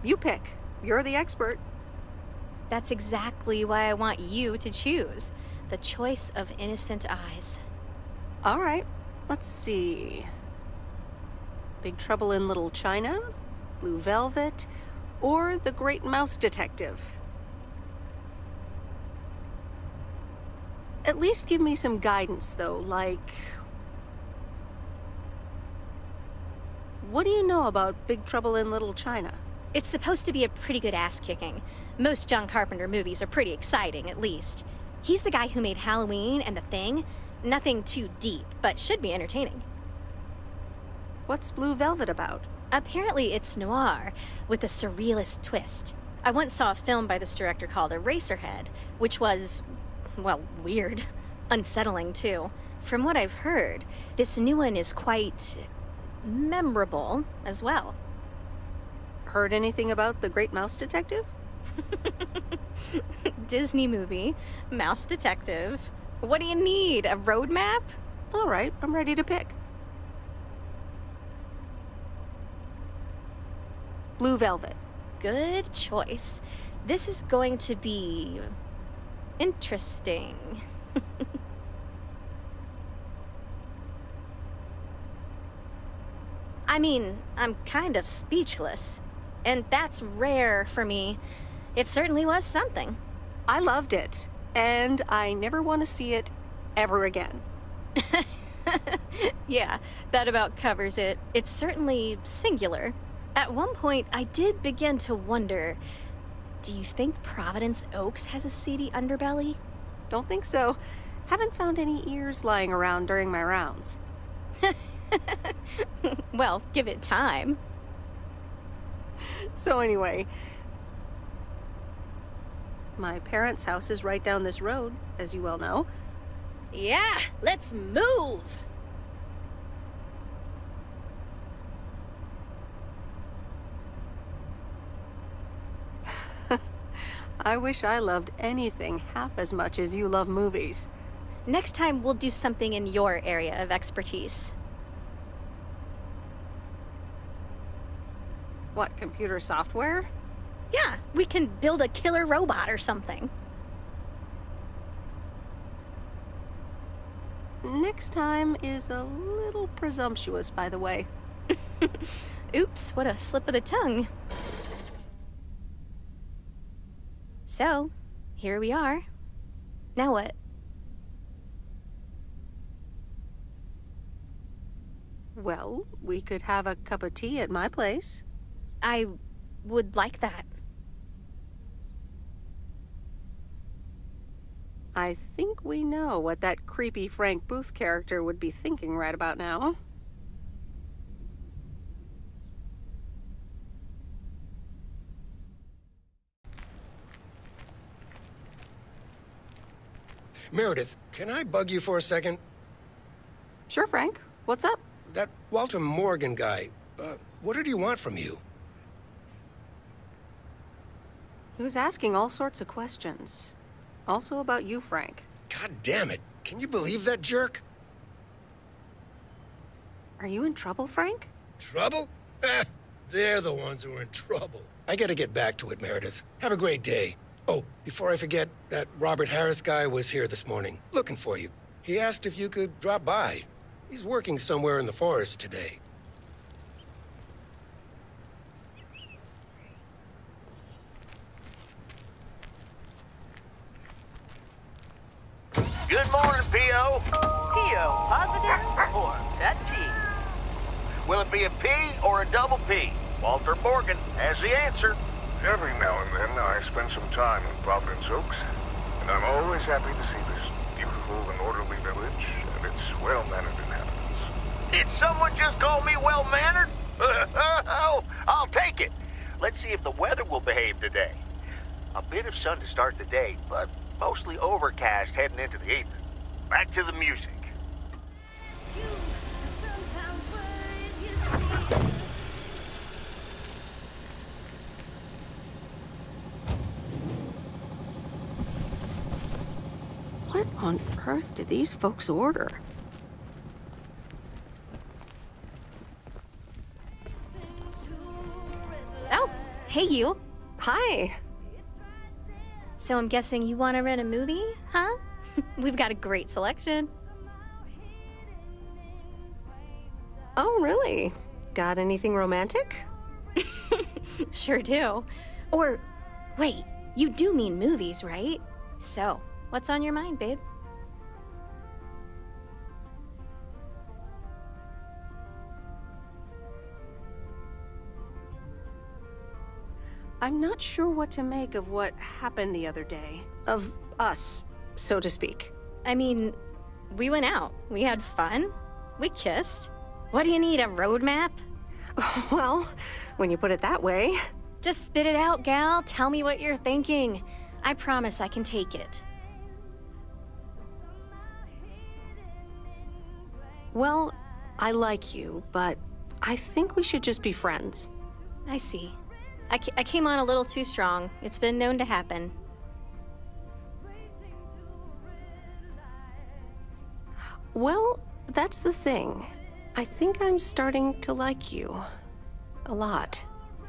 You pick. You're the expert. That's exactly why I want you to choose. The choice of innocent eyes. All right, let's see. Big Trouble in Little China, Blue Velvet, or The Great Mouse Detective. At least give me some guidance, though, like... What do you know about Big Trouble in Little China? It's supposed to be a pretty good ass-kicking. Most John Carpenter movies are pretty exciting, at least. He's the guy who made Halloween and The Thing. Nothing too deep, but should be entertaining. What's Blue Velvet about? Apparently it's noir, with a surrealist twist. I once saw a film by this director called Eraserhead, which was, well, weird. Unsettling, too. From what I've heard, this new one is quite memorable as well. Heard anything about The Great Mouse Detective? Disney movie, Mouse Detective. What do you need, a roadmap? All right, I'm ready to pick. Blue Velvet. Good choice. This is going to be interesting. I mean, I'm kind of speechless. And that's rare for me. It certainly was something. I loved it. And I never want to see it ever again. Yeah, that about covers it. It's certainly singular. At one point, I did begin to wonder, do you think Providence Oaks has a seedy underbelly? Don't think so. Haven't found any ears lying around during my rounds. Well, give it time. So anyway, my parents' house is right down this road, as you well know. Yeah, let's move! I wish I loved anything half as much as you love movies. Next time, we'll do something in your area of expertise. What, computer software? Yeah, we can build a killer robot or something. Next time is a little presumptuous, by the way. Oops, what a slip of the tongue. So, here we are. Now what? Well, we could have a cup of tea at my place. I would like that. I think we know what that creepy Frank Booth character would be thinking right about now. Meredith, can I bug you for a second? Sure, Frank. What's up? That Walter Morgan guy, what did he want from you? He was asking all sorts of questions. Also about you, Frank. God damn it. Can you believe that jerk? Are you in trouble, Frank? Trouble? They're the ones who are in trouble. I gotta get back to it, Meredith. Have a great day. Oh, before I forget, that Robert Harris guy was here this morning, looking for you. He asked if you could drop by. He's working somewhere in the forest today. Good morning, P.O. P.O. Positive or that P? Will it be a P or a double P? Walter Morgan has the answer. Every now and then I spend some time in Providence Oaks, and I'm always happy to see this beautiful and orderly village and its well-mannered inhabitants. Did someone just call me well-mannered? I'll take it. Let's see if the weather will behave today. A bit of sun to start the day, but mostly overcast heading into the evening. Back to the music. What on earth did these folks order? Oh, hey you. Hi. So I'm guessing you want to rent a movie, huh? We've got a great selection. Oh, really? Got anything romantic? Sure do. Or, wait, you do mean movies, right? So, what's on your mind, babe? I'm not sure what to make of what happened the other day. Of us, so to speak. I mean, we went out. We had fun. We kissed. What do you need, a roadmap? Well, when you put it that way. Just spit it out, gal. Tell me what you're thinking. I promise I can take it. Well, I like you, but I think we should just be friends. I see. I came on a little too strong. It's been known to happen. Well, that's the thing. I think I'm starting to like you. A lot.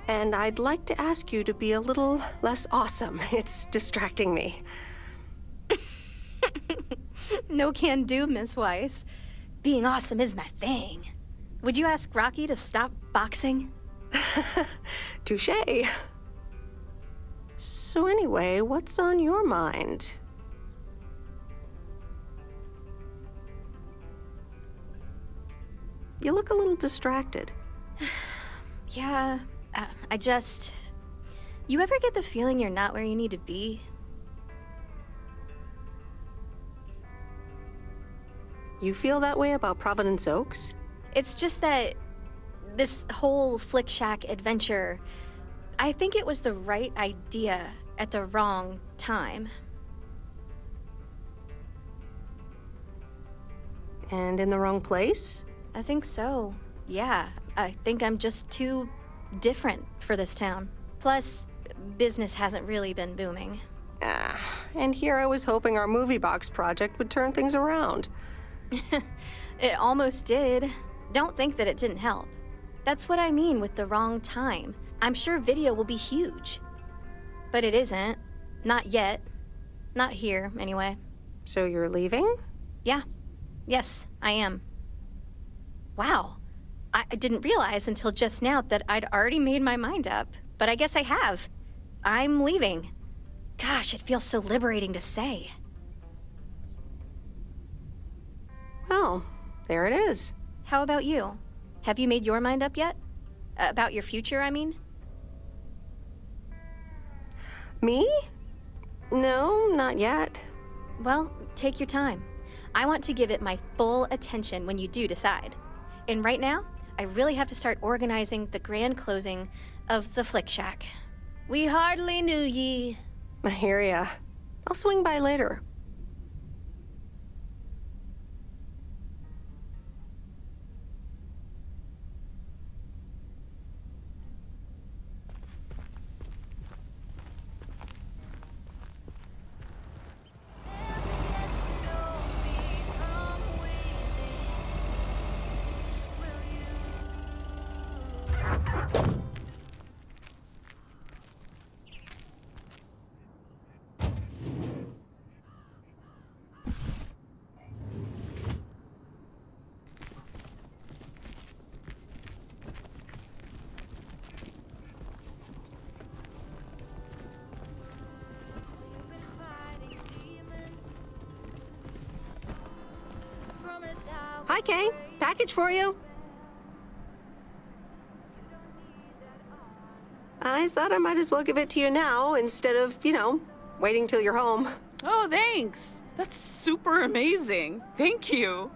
And I'd like to ask you to be a little less awesome. It's distracting me. No can do, Miss Weiss. Being awesome is my thing. Would you ask Rocky to stop boxing? Touché. So anyway, what's on your mind? You look a little distracted. Yeah, You ever get the feeling you're not where you need to be? You feel that way about Providence Oaks? It's just that this whole Flick Shack adventure, I think it was the right idea at the wrong time. And in the wrong place? I think so. Yeah, I think I'm just too different for this town. Plus, business hasn't really been booming. And here I was hoping our movie box project would turn things around. It almost did. Don't think that it didn't help. That's what I mean with the wrong time. I'm sure video will be huge. But it isn't. Not yet. Not here, anyway. So you're leaving? Yeah. Yes, I am. Wow. I didn't realize until just now that I'd already made my mind up. But I guess I have. I'm leaving. Gosh, it feels so liberating to say. Well, there it is. How about you? Have you made your mind up yet? About your future, I mean? Me? No, not yet. Well, take your time. I want to give it my full attention when you do decide. And right now, I really have to start organizing the grand closing of the Flick Shack. We hardly knew ye. I hear ya. I'll swing by later. Hi, Kay. Package for you. I thought I might as well give it to you now instead of, waiting till you're home. Oh, thanks. That's super amazing. Thank you.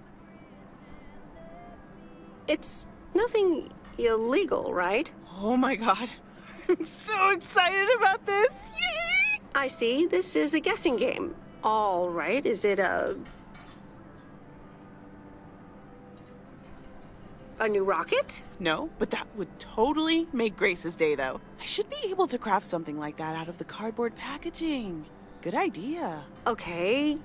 It's nothing illegal, right? Oh my god. I'm so excited about this. Yay! I see. This is a guessing game. All right. Is it a new rocket? No, but that would totally make Grace's day, though. I should be able to craft something like that out of the cardboard packaging. Good idea. Okay.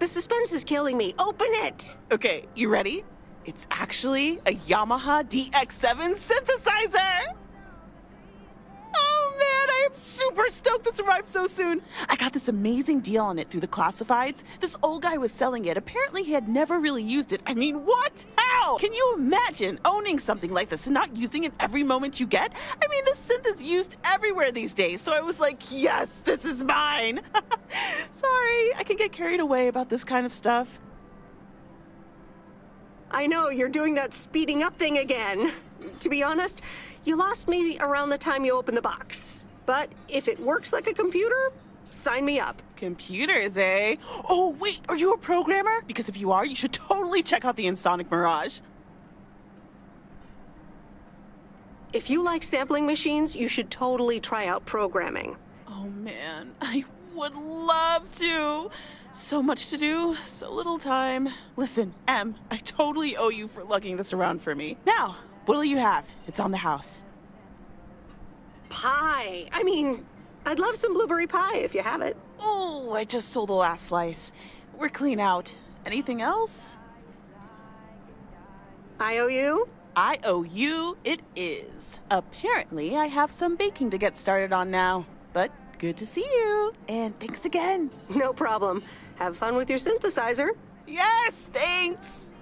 The suspense is killing me. Open it! Okay, you ready? It's actually a Yamaha DX7 synthesizer! Oh man, I am super stoked this arrived so soon. I got this amazing deal on it through the classifieds. This old guy was selling it. Apparently he had never really used it. I mean, what? How? Can you imagine owning something like this and not using it every moment you get? I mean, this synth is used everywhere these days, so I was like, yes, this is mine. Sorry, I can get carried away about this kind of stuff. I know, you're doing that speeding up thing again. To be honest, you lost me around the time you opened the box. But if it works like a computer, sign me up. Computers, eh? Oh, wait, are you a programmer? Because if you are, you should totally check out the Insonic Mirage. If you like sampling machines, you should totally try out programming. Oh man, I would love to. So much to do, so little time. Listen, Em, I totally owe you for lugging this around for me. Now, what'll you have? It's on the house. Pie. I mean, I'd love some blueberry pie if you have it. Oh, I just sold the last slice. We're clean out. Anything else? I owe you? I owe you it is. Apparently, I have some baking to get started on now. But good to see you. And thanks again. No problem. Have fun with your synthesizer. Yes, thanks.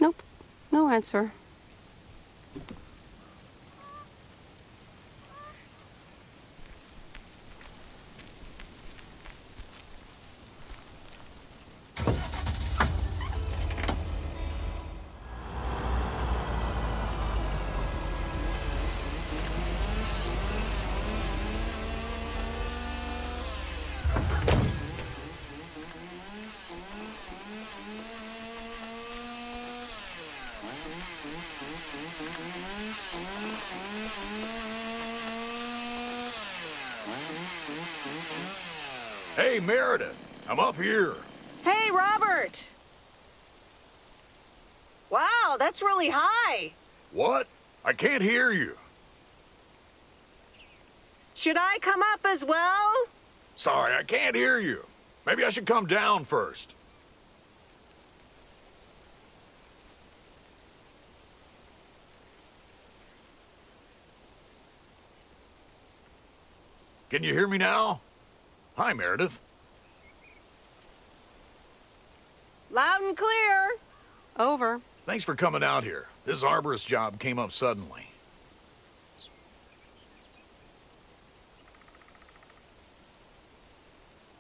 Nope. No answer. Hey, Meredith, I'm up here. Hey, Robert! Wow, that's really high. What? I can't hear you. Should I come up as well? Sorry, I can't hear you. Maybe I should come down first. Can you hear me now? Hi, Meredith. Loud and clear. Over. Thanks for coming out here. This arborist job came up suddenly.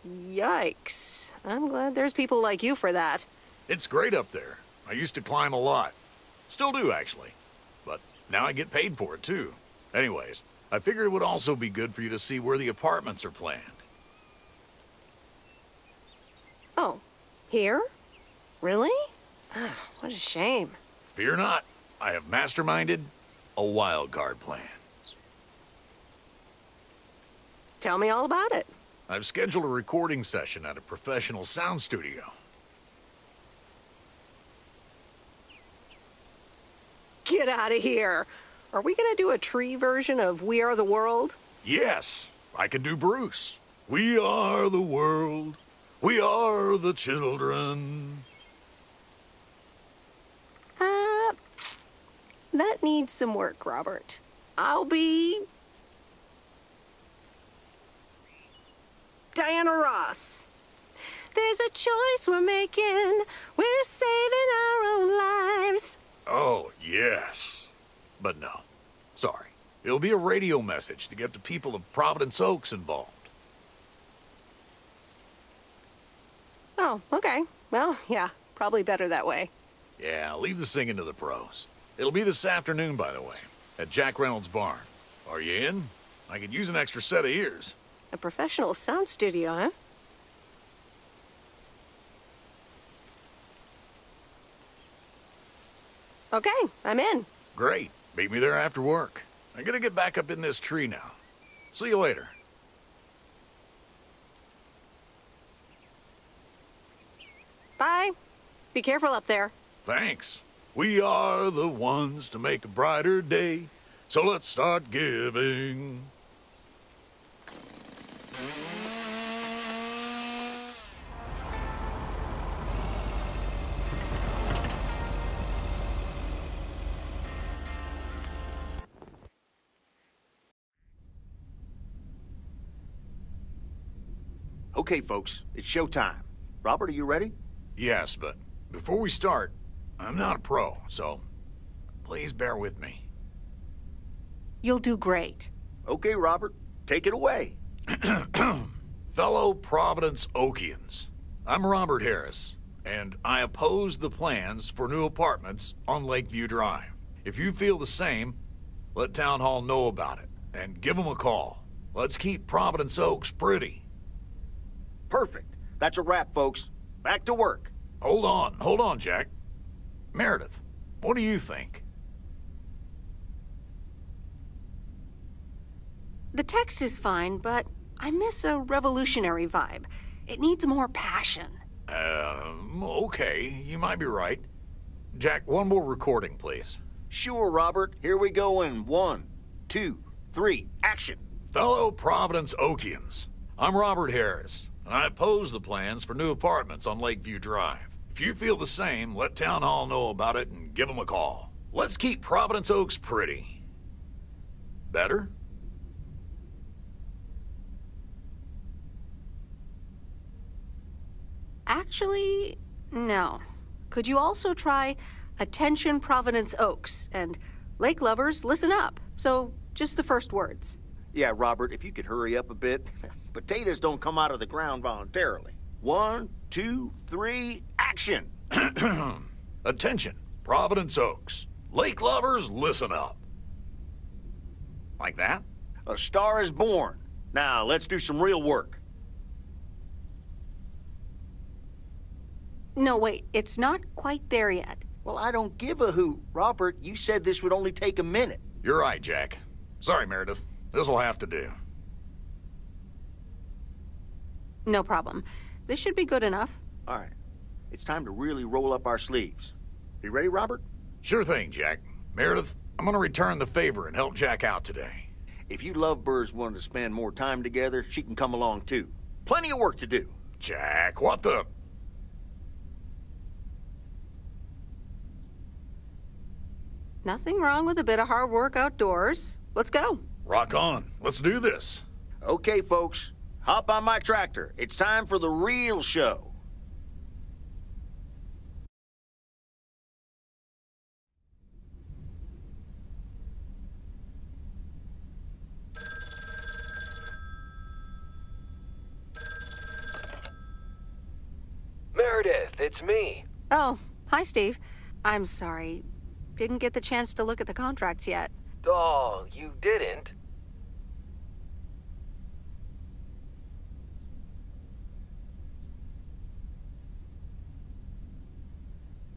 Yikes. I'm glad there's people like you for that. It's great up there. I used to climb a lot. Still do, actually. But now I get paid for it, too. Anyways, I figured it would also be good for you to see where the apartments are planned. Oh, here? Really? Ah, what a shame. Fear not. I have masterminded a wild card plan. Tell me all about it. I've scheduled a recording session at a professional sound studio. Get out of here. Are we gonna do a tree version of We Are the World? Yes, I can do Bruce. We are the world. We are the children. That needs some work, Robert. I'll be... Diana Ross. There's a choice we're making. We're saving our own lives. Oh, yes. But no. Sorry. It'll be a radio message to get the people of Providence Oaks involved. Oh, okay. Well, yeah, probably better that way. Yeah, leave the singing to the pros. It'll be this afternoon, by the way. at Jack Reynolds' barn. Are you in? I could use an extra set of ears. A professional sound studio, huh? Okay, I'm in. Great. Meet me there after work. I gotta get back up in this tree now. See you later. Bye. Be careful up there. Thanks. We are the ones to make a brighter day, so let's start giving. Okay, folks, it's showtime. Robert, are you ready? Yes, but before we start, I'm not a pro, so please bear with me. You'll do great. Okay, Robert, take it away. Fellow Providence Oakians, I'm Robert Harris, and I oppose the plans for new apartments on Lakeview Drive. If you feel the same, let Town Hall know about it, and give them a call. Let's keep Providence Oaks pretty. Perfect. That's a wrap, folks. Back to work. Hold on, Jack. Meredith, what do you think? The text is fine, but I miss a revolutionary vibe. It needs more passion. Okay, you might be right. Jack, one more recording, please. Sure, Robert. Here we go in 1, 2, 3, action. Fellow Providence Oakians, I'm Robert Harris, and I oppose the plans for new apartments on Lakeview Drive. If you feel the same, let Town Hall know about it and give them a call. Let's keep Providence Oaks pretty. Better? Actually, no. Could you also try Attention Providence Oaks and Lake Lovers, listen up? So, just the first words. Yeah, Robert, if you could hurry up a bit. Potatoes don't come out of the ground voluntarily. 1, 2, 3, action! Attention, Providence Oaks. Lake Lovers, listen up. Like that? A star is born. Now, let's do some real work. No, wait, it's not quite there yet. Well, I don't give a hoot. Robert, you said this would only take a minute. You're right, Jack. Sorry, Meredith. This'll have to do. No problem. This should be good enough. All right. It's time to really roll up our sleeves. You ready, Robert? Sure thing, Jack. Meredith, I'm gonna return the favor and help Jack out today. If you lovebirds want to spend more time together, she can come along too. Plenty of work to do. Jack, what the... Nothing wrong with a bit of hard work outdoors. Let's go. Rock on. Let's do this. Okay, folks. Hop on my tractor. It's time for the real show. Meredith, it's me. Oh, hi, Steve. I'm sorry. Didn't get the chance to look at the contracts yet. Oh, you didn't?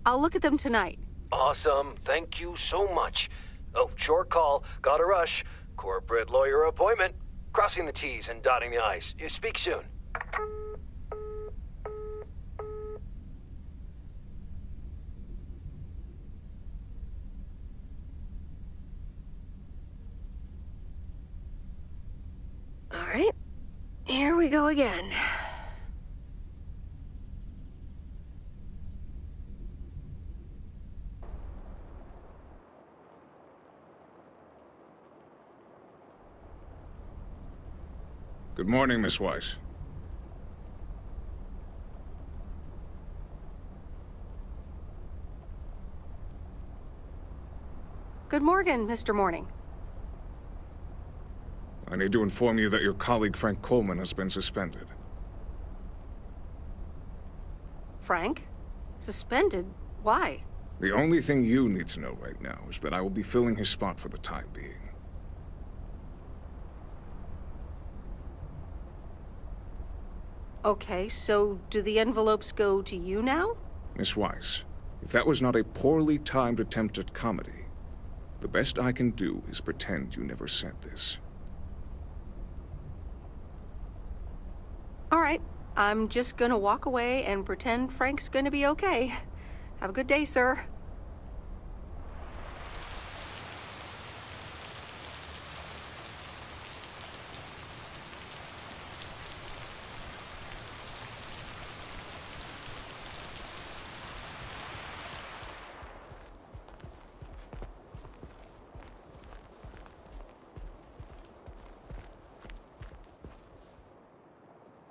I'll look at them tonight. Awesome. Thank you so much. Oh, short call. Gotta rush. Corporate lawyer appointment. Crossing the T's and dotting the I's. You speak soon. All right. Here we go again. Good morning, Miss Weiss. Good morning, Mr. Morning. I need to inform you that your colleague Frank Coleman has been suspended. Frank? Suspended? Why? The only thing you need to know right now is that I will be filling his spot for the time being. Okay, so do the envelopes go to you now? Miss Weiss, if that was not a poorly timed attempt at comedy, the best I can do is pretend you never said this. All right, I'm just gonna walk away and pretend Frank's gonna be okay. Have a good day, sir.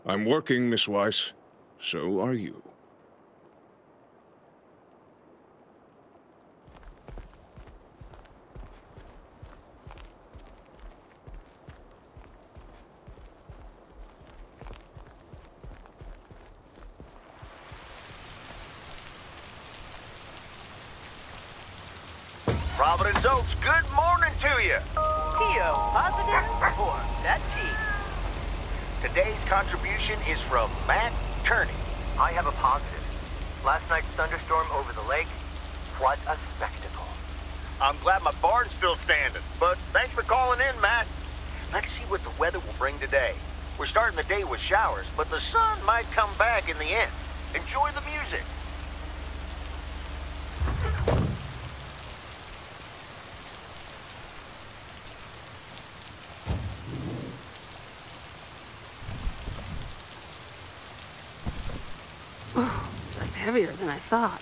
I'm working, Miss Weiss. So are you. Providence Oaks, good morning to you. P.O. positive for that P. Today's contribution is from Matt Kearney. I have a positive. Last night's thunderstorm over the lake, what a spectacle. I'm glad my barn's still standing, but thanks for calling in, Matt. Let's see what the weather will bring today. We're starting the day with showers, but the sun might come back in the end. Enjoy the music. Oh, that's heavier than I thought.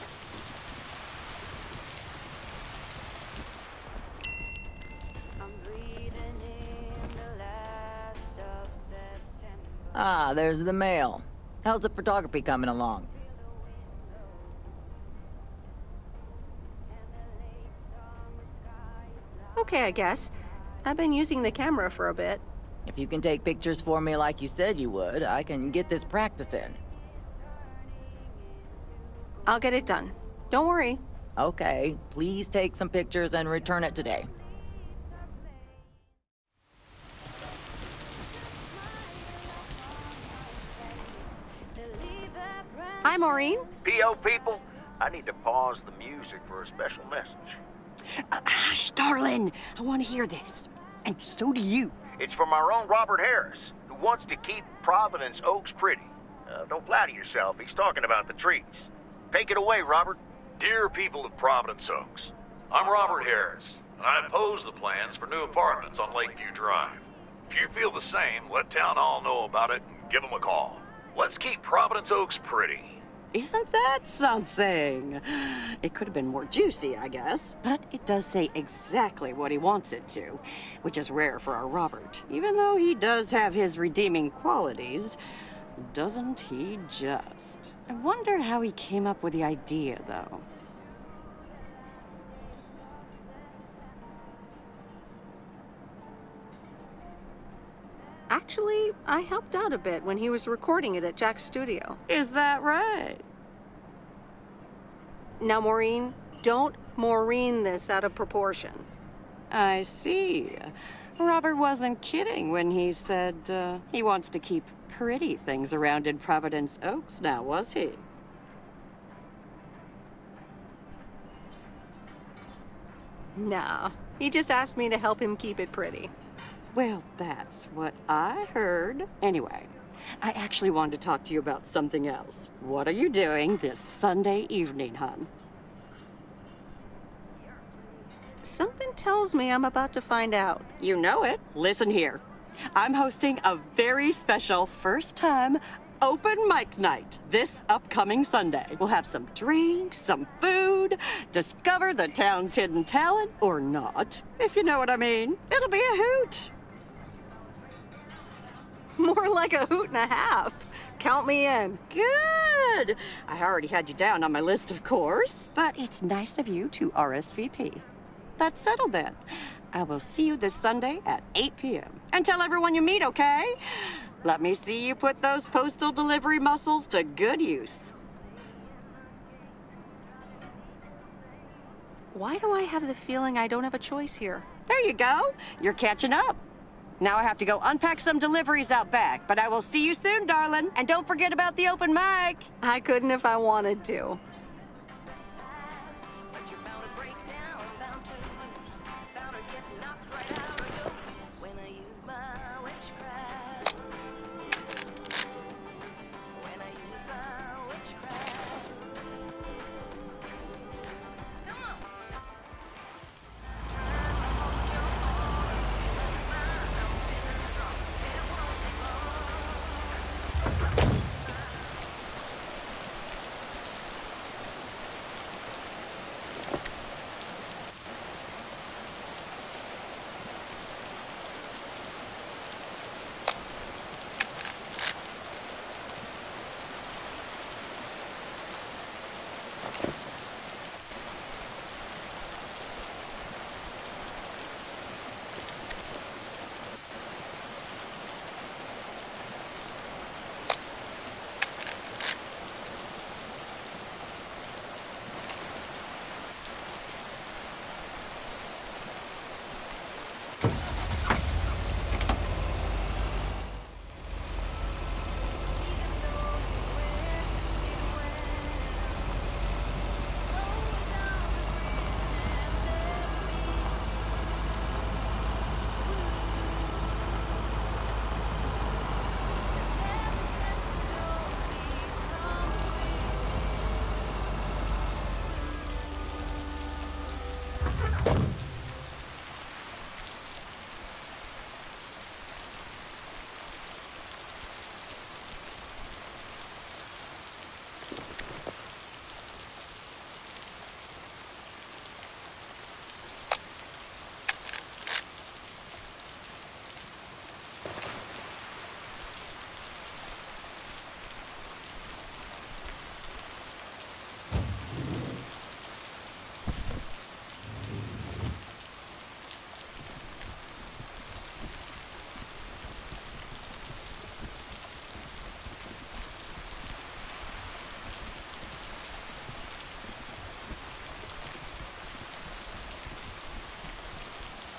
Ah, there's the mail. How's the photography coming along? Okay, I guess. I've been using the camera for a bit. If you can take pictures for me like you said you would, I can get this practice in. I'll get it done. Don't worry. Okay, please take some pictures and return it today. Hi, Maureen. P.O. people, I need to pause the music for a special message. Hush, darling. I want to hear this. And so do you. It's from our own Robert Harris, who wants to keep Providence Oaks pretty. Don't flatter yourself. He's talking about the trees. Take it away, Robert. Dear people of Providence Oaks, I'm Robert Harris, and I oppose the plans for new apartments on Lakeview Drive. If you feel the same, let Town Hall know about it and give them a call. Let's keep Providence Oaks pretty. Isn't that something? It could have been more juicy, I guess. But it does say exactly what he wants it to, which is rare for our Robert. Even though he does have his redeeming qualities, doesn't he just? I wonder how he came up with the idea, though. Actually, I helped out a bit when he was recording it at Jack's studio. Is that right? Now, Maureen, don't Maureen this out of proportion. I see. Robert wasn't kidding when he said he wants to keep pretty things around in Providence Oaks now, was he? Nah, he just asked me to help him keep it pretty. Well, that's what I heard. Anyway, I actually wanted to talk to you about something else. What are you doing this Sunday evening, hon? Something tells me I'm about to find out. You know it. Listen here. I'm hosting a very special first-time open mic night this upcoming Sunday. We'll have some drinks, some food, discover the town's hidden talent, or not, if you know what I mean. It'll be a hoot. More like a hoot and a half. Count me in. Good. I already had you down on my list, of course, but it's nice of you to RSVP. That's settled then. I will see you this Sunday at 8 p.m. And tell everyone you meet, okay? Let me see you put those postal delivery muscles to good use. Why do I have the feeling I don't have a choice here? There you go. You're catching up. Now I have to go unpack some deliveries out back, but I will see you soon, darling. And don't forget about the open mic. I couldn't if I wanted to.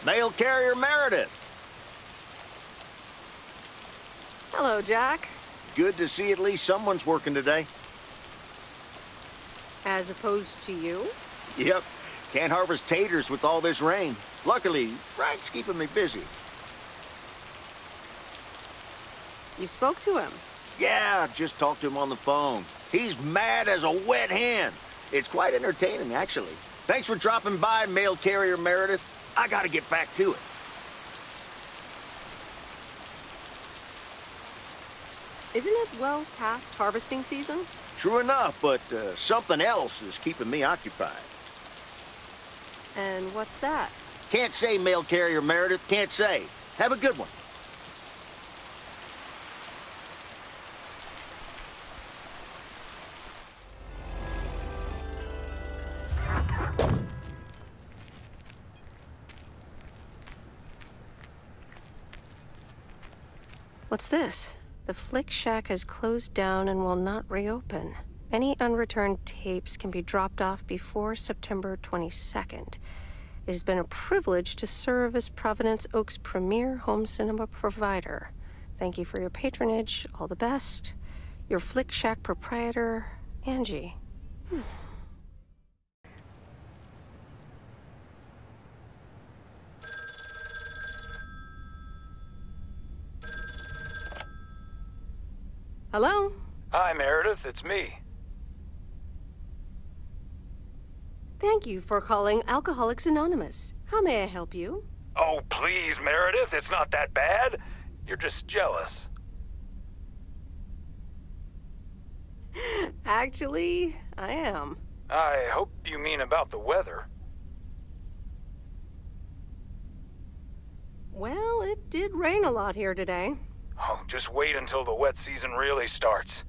Mail carrier Meredith. Hello, Jack. Good to see at least someone's working today. As opposed to you? Yep. Can't harvest taters with all this rain. Luckily, Frank's keeping me busy. You spoke to him? Yeah, just talked to him on the phone. He's mad as a wet hen. It's quite entertaining, actually. Thanks for dropping by, mail carrier Meredith. I gotta get back to it. Isn't it well past harvesting season? True enough, but something else is keeping me occupied. And what's that? Can't say, mail carrier Meredith, can't say. Have a good one. What's this? The Flick Shack has closed down and will not reopen. Any unreturned tapes can be dropped off before September 22nd. It has been a privilege to serve as Providence Oaks' premier home cinema provider. Thank you for your patronage. All the best. Your Flick Shack proprietor, Angie. Hello? Hi, Meredith. It's me. Thank you for calling Alcoholics Anonymous. How may I help you? Oh, please, Meredith. It's not that bad. You're just jealous. Actually, I am. I hope you mean about the weather. Well, it did rain a lot here today. Oh, just wait until the wet season really starts.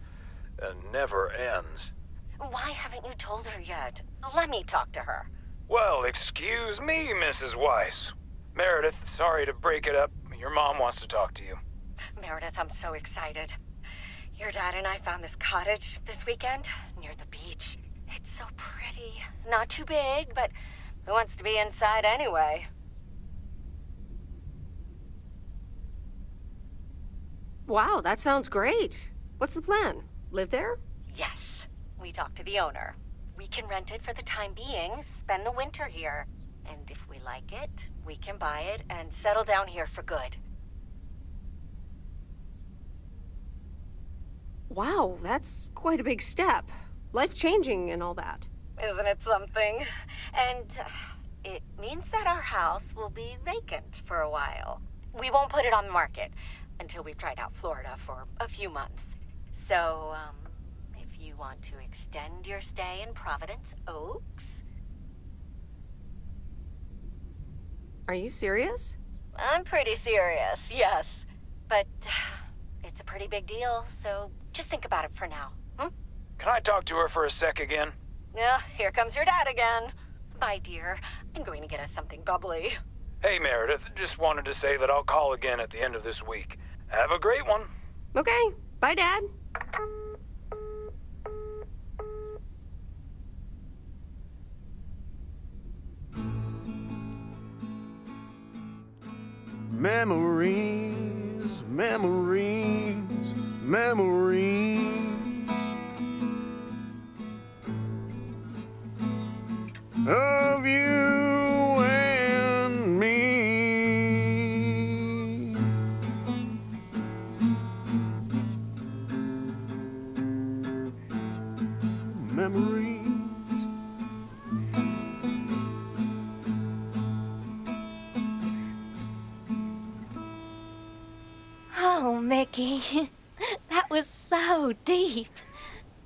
And never ends. Why haven't you told her yet? Let me talk to her. Well, excuse me, Mrs. Weiss. Meredith, sorry to break it up. Your mom wants to talk to you. Meredith, I'm so excited. Your dad and I found this cottage this weekend near the beach. It's so pretty. Not too big, but Who wants to be inside anyway? Wow, that sounds great. What's the plan? Live there? Yes. We talked to the owner. We can rent it for the time being, spend the winter here. And if we like it, we can buy it and settle down here for good. Wow, that's quite a big step. Life-changing and all that. Isn't it something? And it means that our house will be vacant for a while. We won't put it on the market until we've tried out Florida for a few months. So, if you want to extend your stay in Providence Oaks... Are you serious? I'm pretty serious, yes. But it's a pretty big deal, so just think about it for now. Can I talk to her for a sec again? Yeah, here comes your dad again. Bye, dear. I'm going to get us something bubbly. Hey, Meredith. Just wanted to say that I'll call again at the end of this week. Have a great one. Okay. Bye, Dad. Memories, memories, memories. Of you and me. Memories. Oh, Mickey. That was so deep.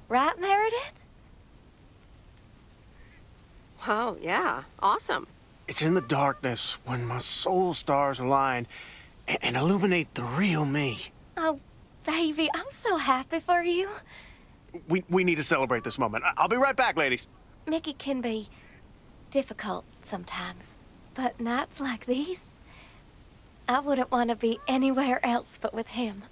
Right, Meredith? Wow, yeah. Awesome. It's in the darkness when my soul stars align and illuminate the real me. Oh, baby, I'm so happy for you. We need to celebrate this moment. I'll be right back, ladies. Mickey can be difficult sometimes, but nights like these, I wouldn't want to be anywhere else but with him.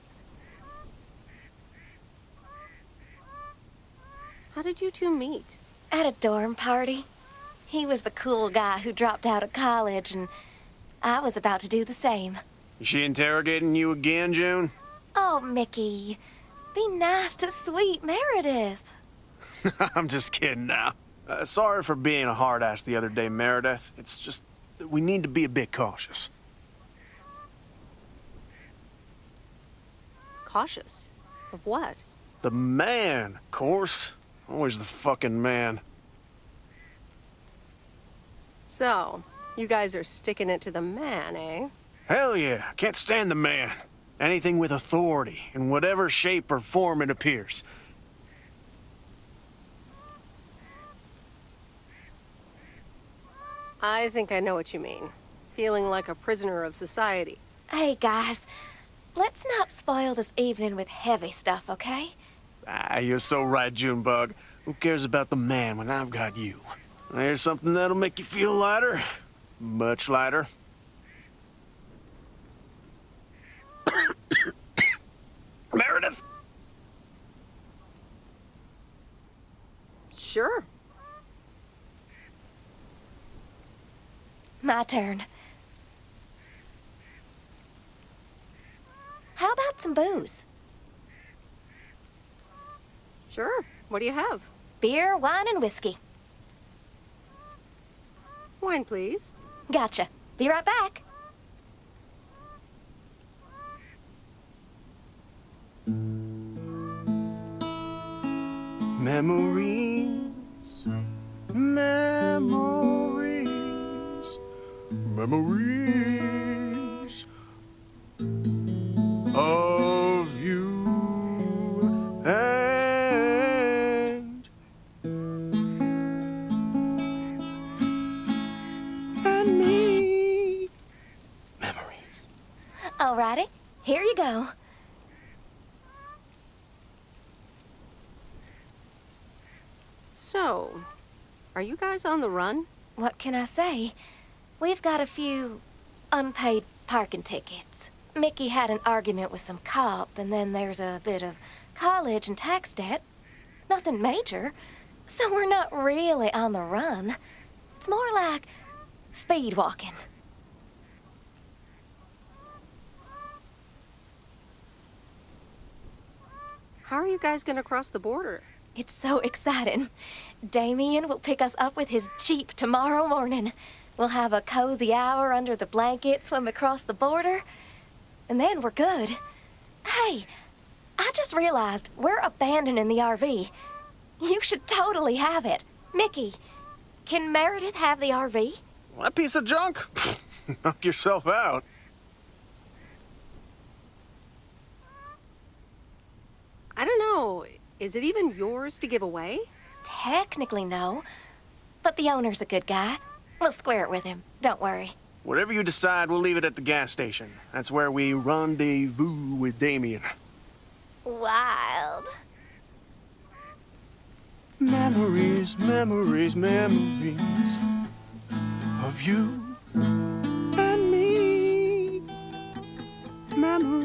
How did you two meet? At a dorm party. He was the cool guy who dropped out of college, and I was about to do the same. Is she interrogating you again, June? Oh, Mickey. Be nice to sweet Meredith. I'm just kidding now. Sorry for being a hard ass the other day, Meredith. It's just that we need to be a bit cautious. Cautious? Of what? The man, of course. Always the fucking man. So, you guys are sticking it to the man, eh? Hell yeah, can't stand the man. Anything with authority, in whatever shape or form it appears. I think I know what you mean. Feeling like a prisoner of society. Hey, guys. Let's not spoil this evening with heavy stuff, okay? Ah, you're so right, Junebug. Who cares about the man when I've got you? There's something that'll make you feel lighter. Much lighter. Meredith? Sure. My turn. How about some booze? Sure. What do you have? Beer, wine, and whiskey. Wine, please. Gotcha. Be right back. Memories, memories, memories of you and me. Memories. Alrighty, here you go. So, are you guys on the run? What can I say? We've got a few unpaid parking tickets. Mickey had an argument with some cop, and then there's a bit of college and tax debt. Nothing major, so we're not really on the run. It's more like speed walking. How are you guys gonna cross the border? It's so exciting. Damien will pick us up with his Jeep tomorrow morning. We'll have a cozy hour under the blanket, swim across the border, and then we're good. Hey, I just realized we're abandoning the RV. You should totally have it. Mickey, can Meredith have the RV? That piece of junk? Knock yourself out. I don't know. Is it even yours to give away? Technically, no. But the owner's a good guy. We'll square it with him. Don't worry. Whatever you decide, we'll leave it at the gas station. That's where we rendezvous with Damien. Wild. Memories, memories, memories of you and me. Memories.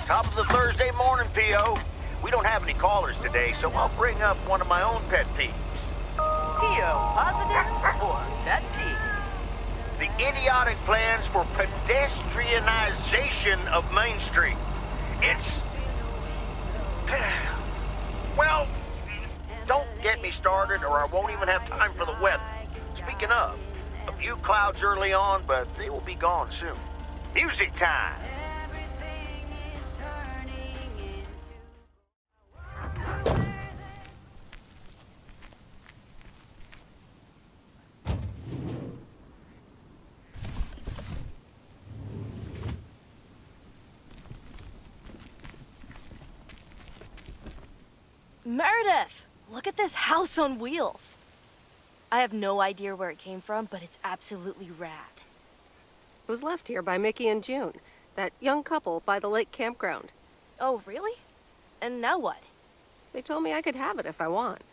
Top of the Thursday morning, P.O. We don't have any callers today, so I'll bring up one of my own pet peeves. P.O. positive or that P? The idiotic plans for pedestrianization of Main Street. It's... Well, don't get me started or I won't even have time for the weather. Speaking of, a few clouds early on, but they will be gone soon. Music time! Meredith, look at this house on wheels. I have no idea where it came from, but it's absolutely rad. It was left here by Mickey and June, that young couple by the lake campground. Oh, really? And now what? They told me I could have it if I want.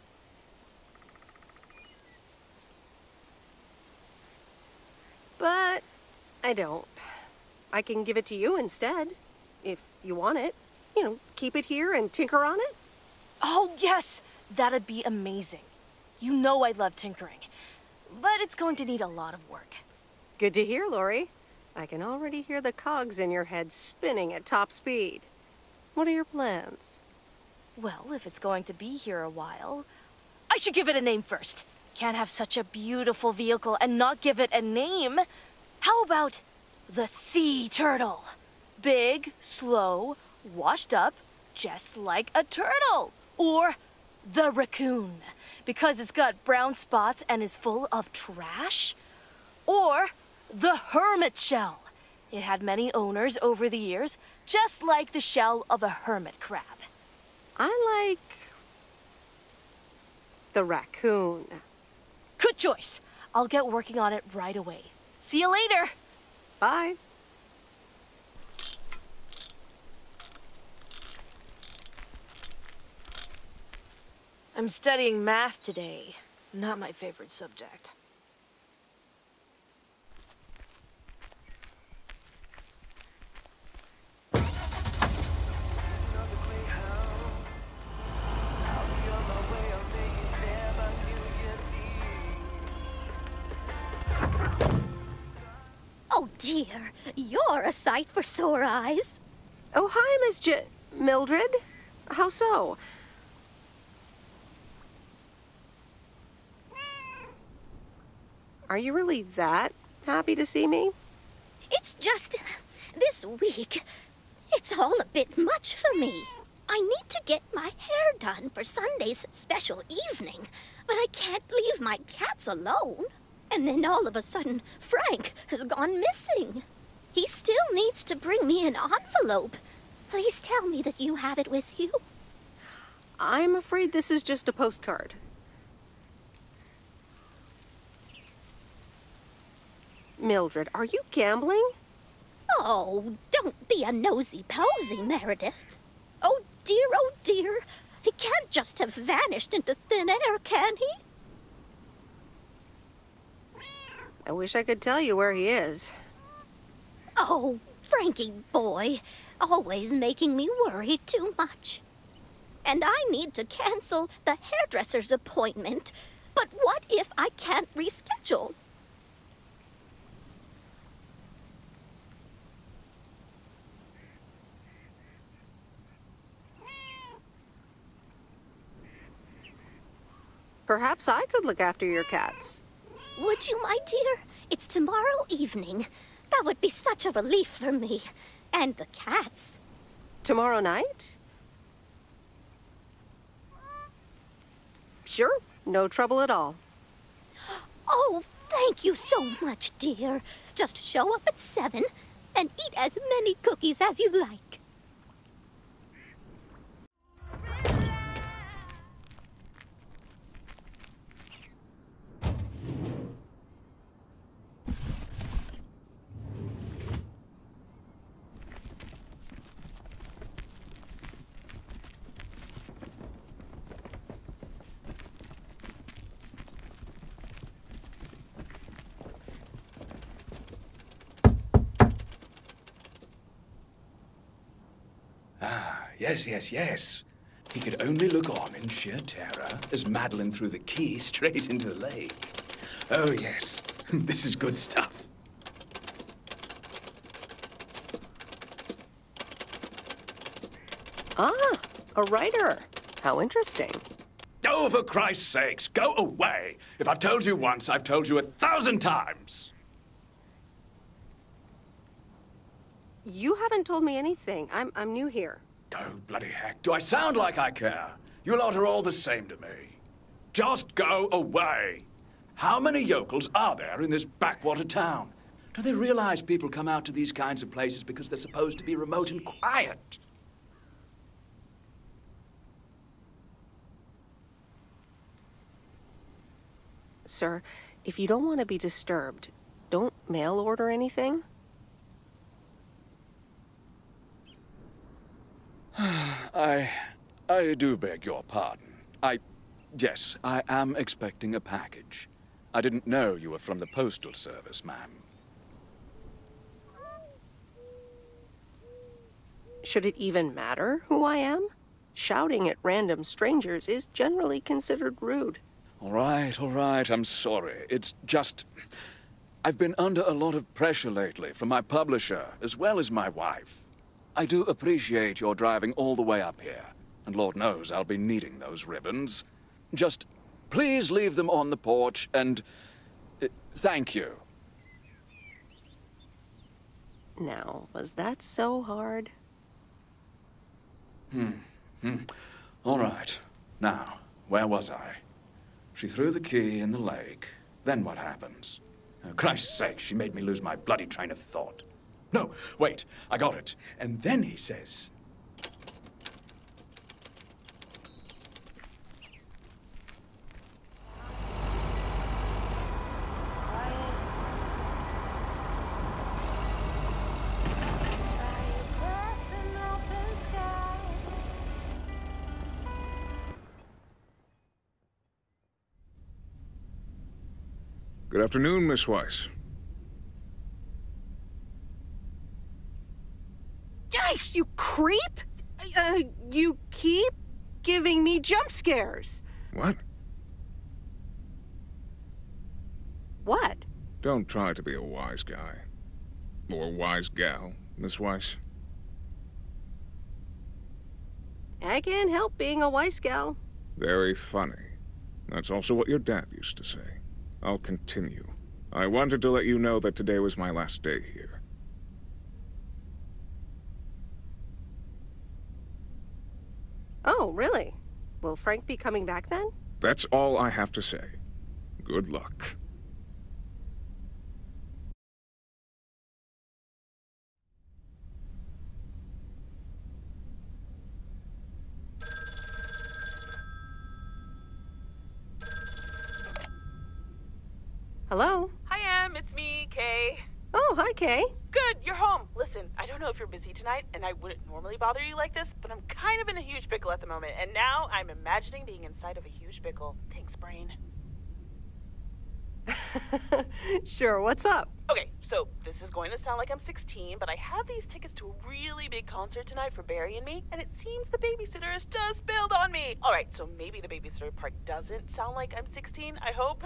But I don't. I can give it to you instead, if you want it. You know, keep it here and tinker on it. Oh, yes! That'd be amazing. You know I love tinkering, but it's going to need a lot of work. Good to hear, Lori. I can already hear the cogs in your head spinning at top speed. What are your plans? Well, if it's going to be here a while, I should give it a name first. Can't have such a beautiful vehicle and not give it a name. How about the sea turtle? Big, slow, washed up, just like a turtle. Or the raccoon, because it's got brown spots and is full of trash. Or the hermit shell. It had many owners over the years, just like the shell of a hermit crab. I like the raccoon. Good choice. I'll get working on it right away. See you later. Bye. I'm studying math today. Not my favorite subject. Oh dear, you're a sight for sore eyes. Oh, hi, Miss Mildred. How so? Are you really that happy to see me? It's just this week. It's all a bit much for me. I need to get my hair done for Sunday's special evening, but I can't leave my cats alone. And then all of a sudden, Frank has gone missing. He still needs to bring me an envelope. Please tell me that you have it with you. I'm afraid this is just a postcard. Mildred, are you gambling? Oh, don't be a nosy-posy, Meredith. Oh dear, can't just have vanished into thin air, can he? I wish I could tell you where he is. Oh, Frankie boy, always making me worry too much. And I need to cancel the hairdresser's appointment. But what if I can't reschedule? Perhaps I could look after your cats. Would you, my dear? It's tomorrow evening. That would be such a relief for me. And the cats. Tomorrow night? Sure, no trouble at all. Oh, thank you so much, dear. Just show up at 7 and eat as many cookies as you like. Yes. He could only look on in sheer terror as Madeline threw the key straight into the lake. Oh, yes. This is good stuff. Ah, a writer. How interesting. Oh, for Christ's sakes, go away. If I've told you once, I've told you 1,000 times. You haven't told me anything. I'm new here. Oh, bloody heck. Do I sound like I care? You lot are all the same to me. Just go away. How many yokels are there in this backwater town? Do they realize people come out to these kinds of places because they're supposed to be remote and quiet? Sir, if you don't want to be disturbed, don't mail order anything. I do beg your pardon. Yes, I am expecting a package. I didn't know you were from the Postal Service, ma'am. Should it even matter who I am? Shouting at random strangers is generally considered rude. All right, I'm sorry. It's just... I've been under a lot of pressure lately from my publisher, as well as my wife. I do appreciate your driving all the way up here, and Lord knows I'll be needing those ribbons. Just please leave them on the porch, and thank you. Now, was that so hard? All right. Now, where was I? She threw the key in the lake. Then what happens? Oh, Christ's sake, she made me lose my bloody train of thought. No, wait, I got it. And then he says... Good afternoon, Miss Weiss. Yikes, you creep! You keep giving me jump scares. What? What? Don't try to be a wise guy. Or wise gal, Miss Weiss. I can't help being a wise gal. Very funny. That's also what your dad used to say. I'll continue. I wanted to let you know that today was my last day here. Oh, really? Will Frank be coming back then? That's all I have to say. Good luck. Hello? Hi, Em. It's me, Kay. Oh, hi, Kay. Good, you're home. Listen, I don't know if you're busy tonight, and I wouldn't normally bother you like this, but I'm kind kind of in a huge pickle at the moment, and now I'm imagining being inside of a huge pickle. Thanks, brain. Sure, what's up? Okay, so this is going to sound like I'm 16, but I have these tickets to a really big concert tonight for Barry and me, and it seems the babysitter has just bailed on me. All right, so maybe the babysitter part doesn't sound like I'm 16, I hope.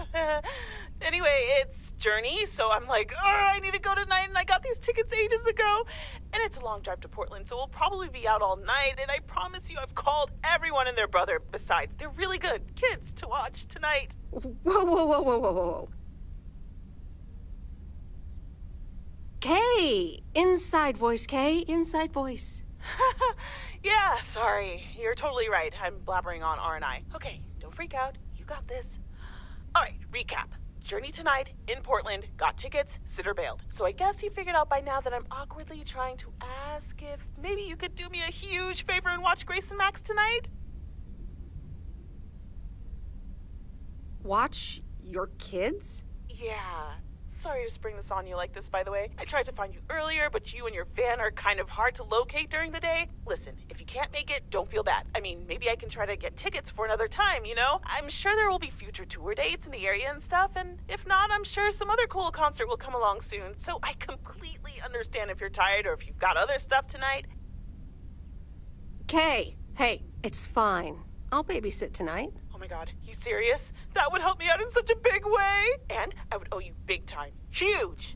Anyway, it's Journey, so I'm like, oh, I need to go tonight, and I got these tickets ages ago. And it's a long drive to Portland, so we'll probably be out all night, and I promise you I've called everyone and their brother. Besides, they're really good kids to watch tonight. Whoa. Kay! Inside voice, Kay. Inside voice. Yeah, sorry. You're totally right. I'm blabbering on R&I. Okay, don't freak out. You got this. All right, recap. Journey tonight, in Portland, got tickets, sitter bailed. So I guess you figured out by now that I'm awkwardly trying to ask if maybe you could do me a huge favor and watch Grace and Max tonight? Watch your kids? Yeah. Sorry to spring this on you like this, by the way. I tried to find you earlier, but you and your van are kind of hard to locate during the day. Listen, if you can't make it, don't feel bad. I mean, maybe I can try to get tickets for another time, you know? I'm sure there will be future tour dates in the area and stuff, and if not, I'm sure some other cool concert will come along soon. So I completely understand if you're tired or if you've got other stuff tonight. Kay, hey, it's fine. I'll babysit tonight. Oh my god, you serious? That would help me out in such a big way! And I would owe you big time. Huge!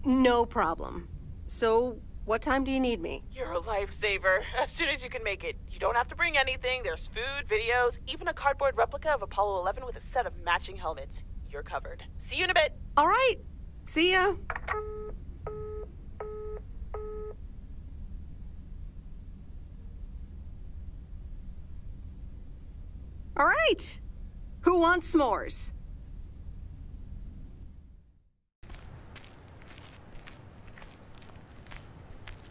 No problem. So, what time do you need me? You're a lifesaver. As soon as you can make it. You don't have to bring anything. There's food, videos, even a cardboard replica of Apollo 11 with a set of matching helmets. You're covered. See you in a bit. All right. See ya. All right. Who wants s'mores?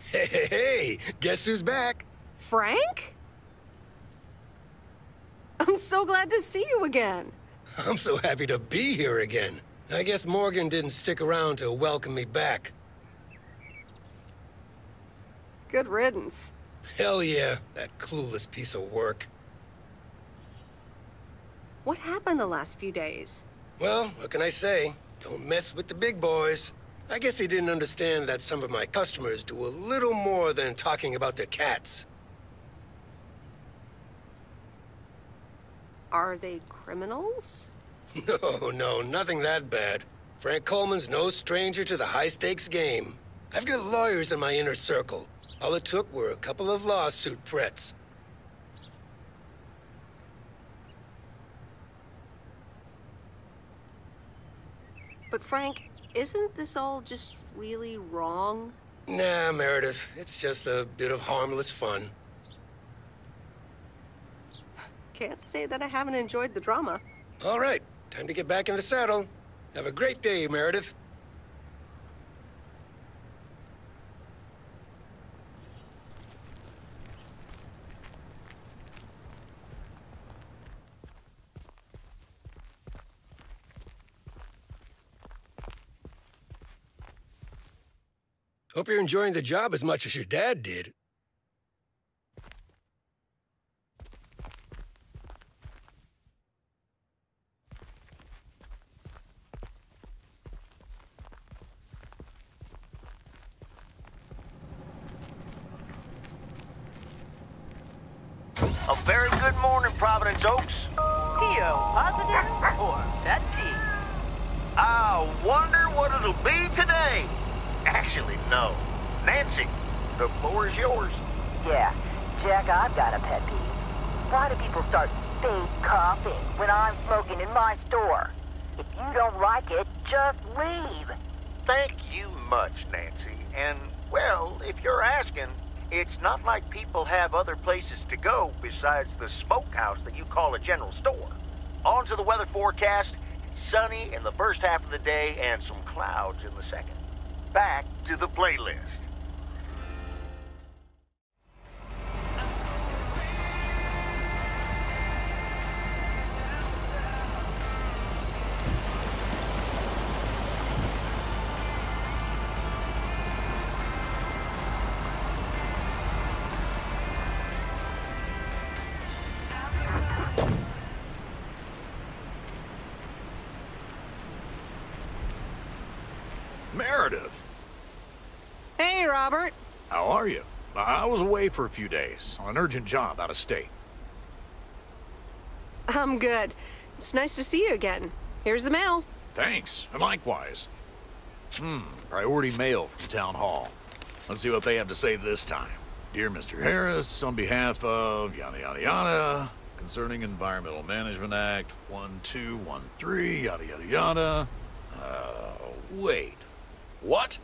Hey, guess who's back? Frank? I'm so glad to see you again. I'm so happy to be here again. I guess Morgan didn't stick around to welcome me back. Good riddance. Hell yeah, that clueless piece of work. What happened the last few days? Well, what can I say? Don't mess with the big boys. I guess they didn't understand that some of my customers do a little more than talking about their cats. Are they criminals? No, nothing that bad. Frank Coleman's no stranger to the high-stakes game. I've got lawyers in my inner circle. All it took were a couple of lawsuit threats. But Frank, isn't this all just really wrong? Nah, Meredith. It's just a bit of harmless fun. Can't say that I haven't enjoyed the drama. All right, time to get back in the saddle. Have a great day, Meredith. Hope you're enjoying the job as much as your dad did. A very good morning, Providence Oaks. P.O. positive or that P? I wonder what it'll be today. Actually, no. Nancy, the floor is yours. Yeah, Jack, I've got a pet peeve. Why do people start fake coughing when I'm smoking in my store? If you don't like it, just leave. Thank you much, Nancy. And, well, if you're asking, it's not like people have other places to go besides the smokehouse that you call a general store. On to the weather forecast. It's sunny in the first half of the day and some clouds in the second. Back to the playlist. Robert. How are you? I was away for a few days on an urgent job out of state. I'm good. It's nice to see you again. Here's the mail. Thanks, and likewise. Priority mail from Town Hall. Let's see what they have to say this time. Dear Mr. Harris, on behalf of yada yada yada, concerning Environmental Management Act 1213, yada yada yada. Wait. What?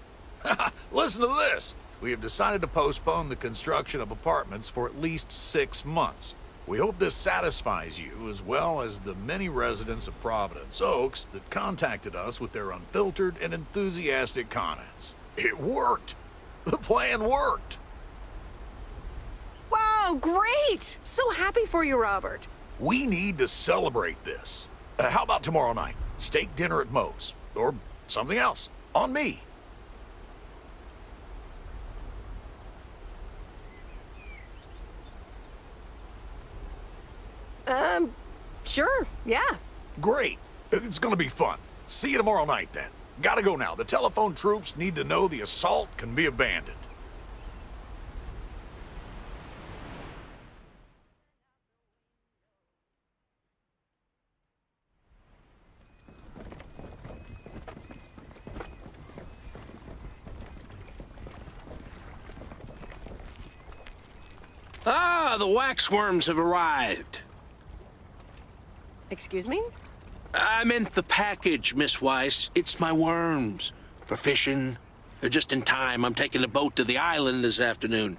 Listen to this. We have decided to postpone the construction of apartments for at least 6 months. We hope this satisfies you, as well as the many residents of Providence Oaks that contacted us with their unfiltered and enthusiastic comments. It worked! The plan worked! Wow, great! So happy for you, Robert. We need to celebrate this. How about tomorrow night? Steak dinner at Moe's. Or something else. On me. Sure, yeah. Great. It's gonna be fun. See you tomorrow night, then. Gotta go now. The telephone troops need to know the assault can be abandoned. Ah, the waxworms have arrived. Excuse me? I meant the package, Miss Weiss. It's my worms. For fishing. They're just in time. I'm taking a boat to the island this afternoon.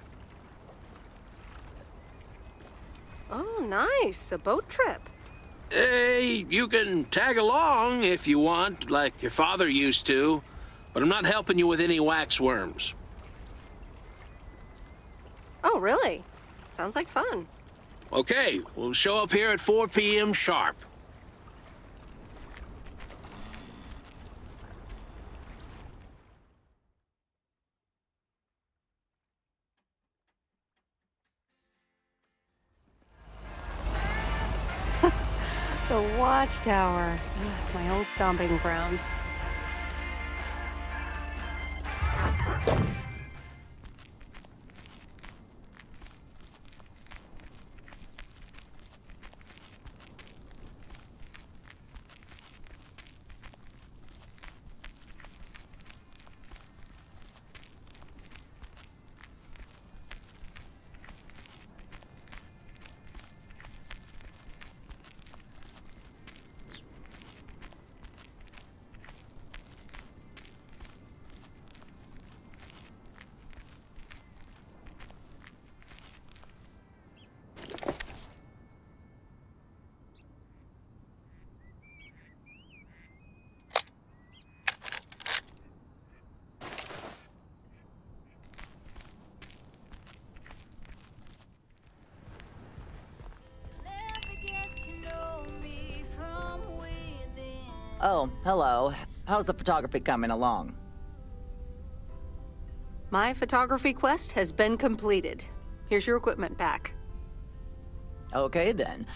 Oh, nice. A boat trip. Hey, you can tag along if you want, like your father used to. But I'm not helping you with any waxworms. Oh, really? Sounds like fun. Okay, we'll show up here at 4 p.m. sharp. The watchtower. My old stomping ground. Oh, hello. How's the photography coming along? My photography quest has been completed. Here's your equipment back. Okay, then.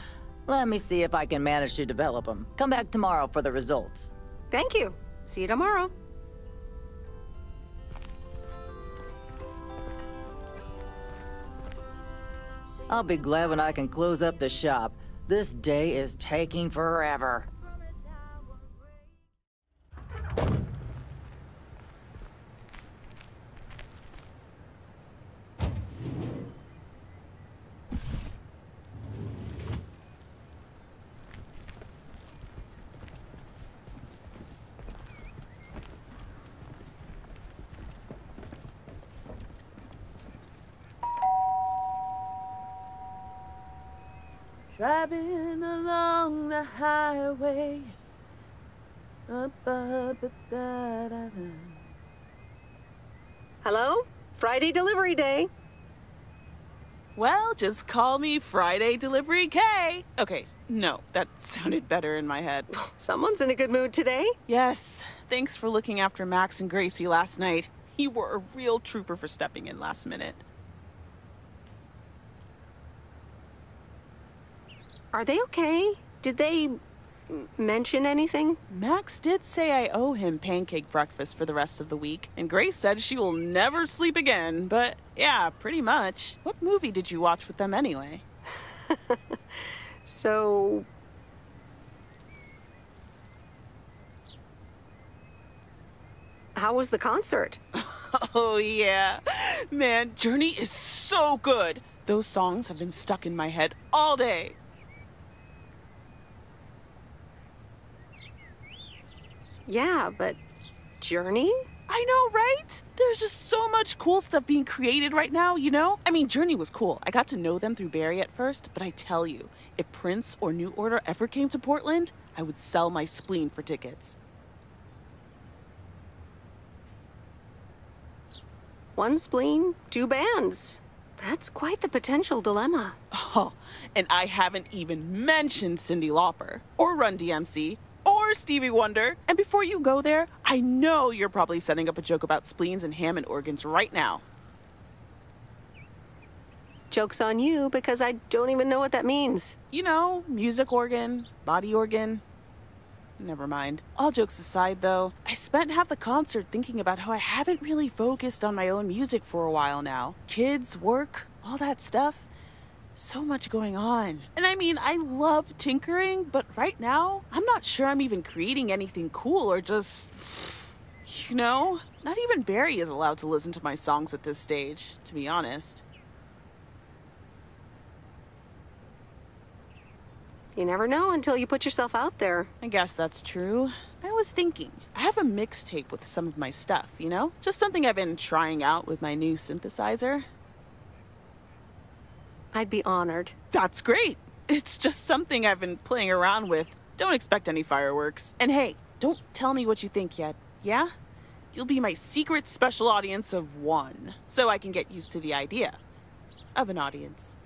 Let me see if I can manage to develop them. Come back tomorrow for the results. Thank you. See you tomorrow. I'll be glad when I can close up the shop. This day is taking forever. Driving along the highway. Hello? Friday delivery day. Well, just call me Friday Delivery K. Okay, no, that sounded better in my head. Someone's in a good mood today. Yes, thanks for looking after Max and Gracie last night. You were a real trooper for stepping in last minute. Are they okay? Did they mention anything? Max did say I owe him pancake breakfast for the rest of the week, and Grace said she will never sleep again, but yeah, pretty much. What movie did you watch with them anyway? So... how was the concert? Oh, yeah. Man, Journey is so good. Those songs have been stuck in my head all day. Yeah, but Journey? I know, right? There's just so much cool stuff being created right now, you know? I mean, Journey was cool. I got to know them through Barry at first, but I tell you, if Prince or New Order ever came to Portland, I would sell my spleen for tickets. One spleen, two bands. That's quite the potential dilemma. Oh, and I haven't even mentioned Cyndi Lauper, or Run DMC, or Stevie Wonder. And before you go there, I know you're probably setting up a joke about spleens and Hammond organs right now. Joke's on you, because I don't even know what that means. You know, music organ, body organ. Never mind. All jokes aside, though, I spent half the concert thinking about how I haven't really focused on my own music for a while now. Kids, work, all that stuff. So much going on. And I mean, I love tinkering, but right now, I'm not sure I'm even creating anything cool or just, you know, not even Barry is allowed to listen to my songs at this stage, to be honest. You never know until you put yourself out there. I guess that's true. I was thinking, I have a mixtape with some of my stuff, you know? Just something I've been trying out with my new synthesizer. I'd be honored. That's great. It's just something I've been playing around with. Don't expect any fireworks. And hey, don't tell me what you think yet, yeah? You'll be my secret special audience of one, so I can get used to the idea of an audience.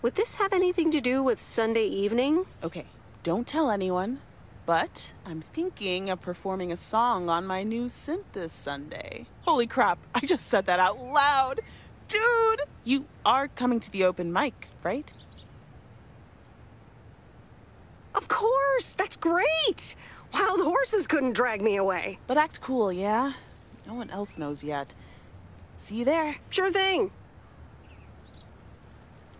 Would this have anything to do with Sunday evening? Okay, don't tell anyone, but I'm thinking of performing a song on my new synth this Sunday. Holy crap, I just said that out loud. Dude, you are coming to the open mic, right? Of course, that's great. Wild horses couldn't drag me away. But act cool, yeah? No one else knows yet. See you there. Sure thing.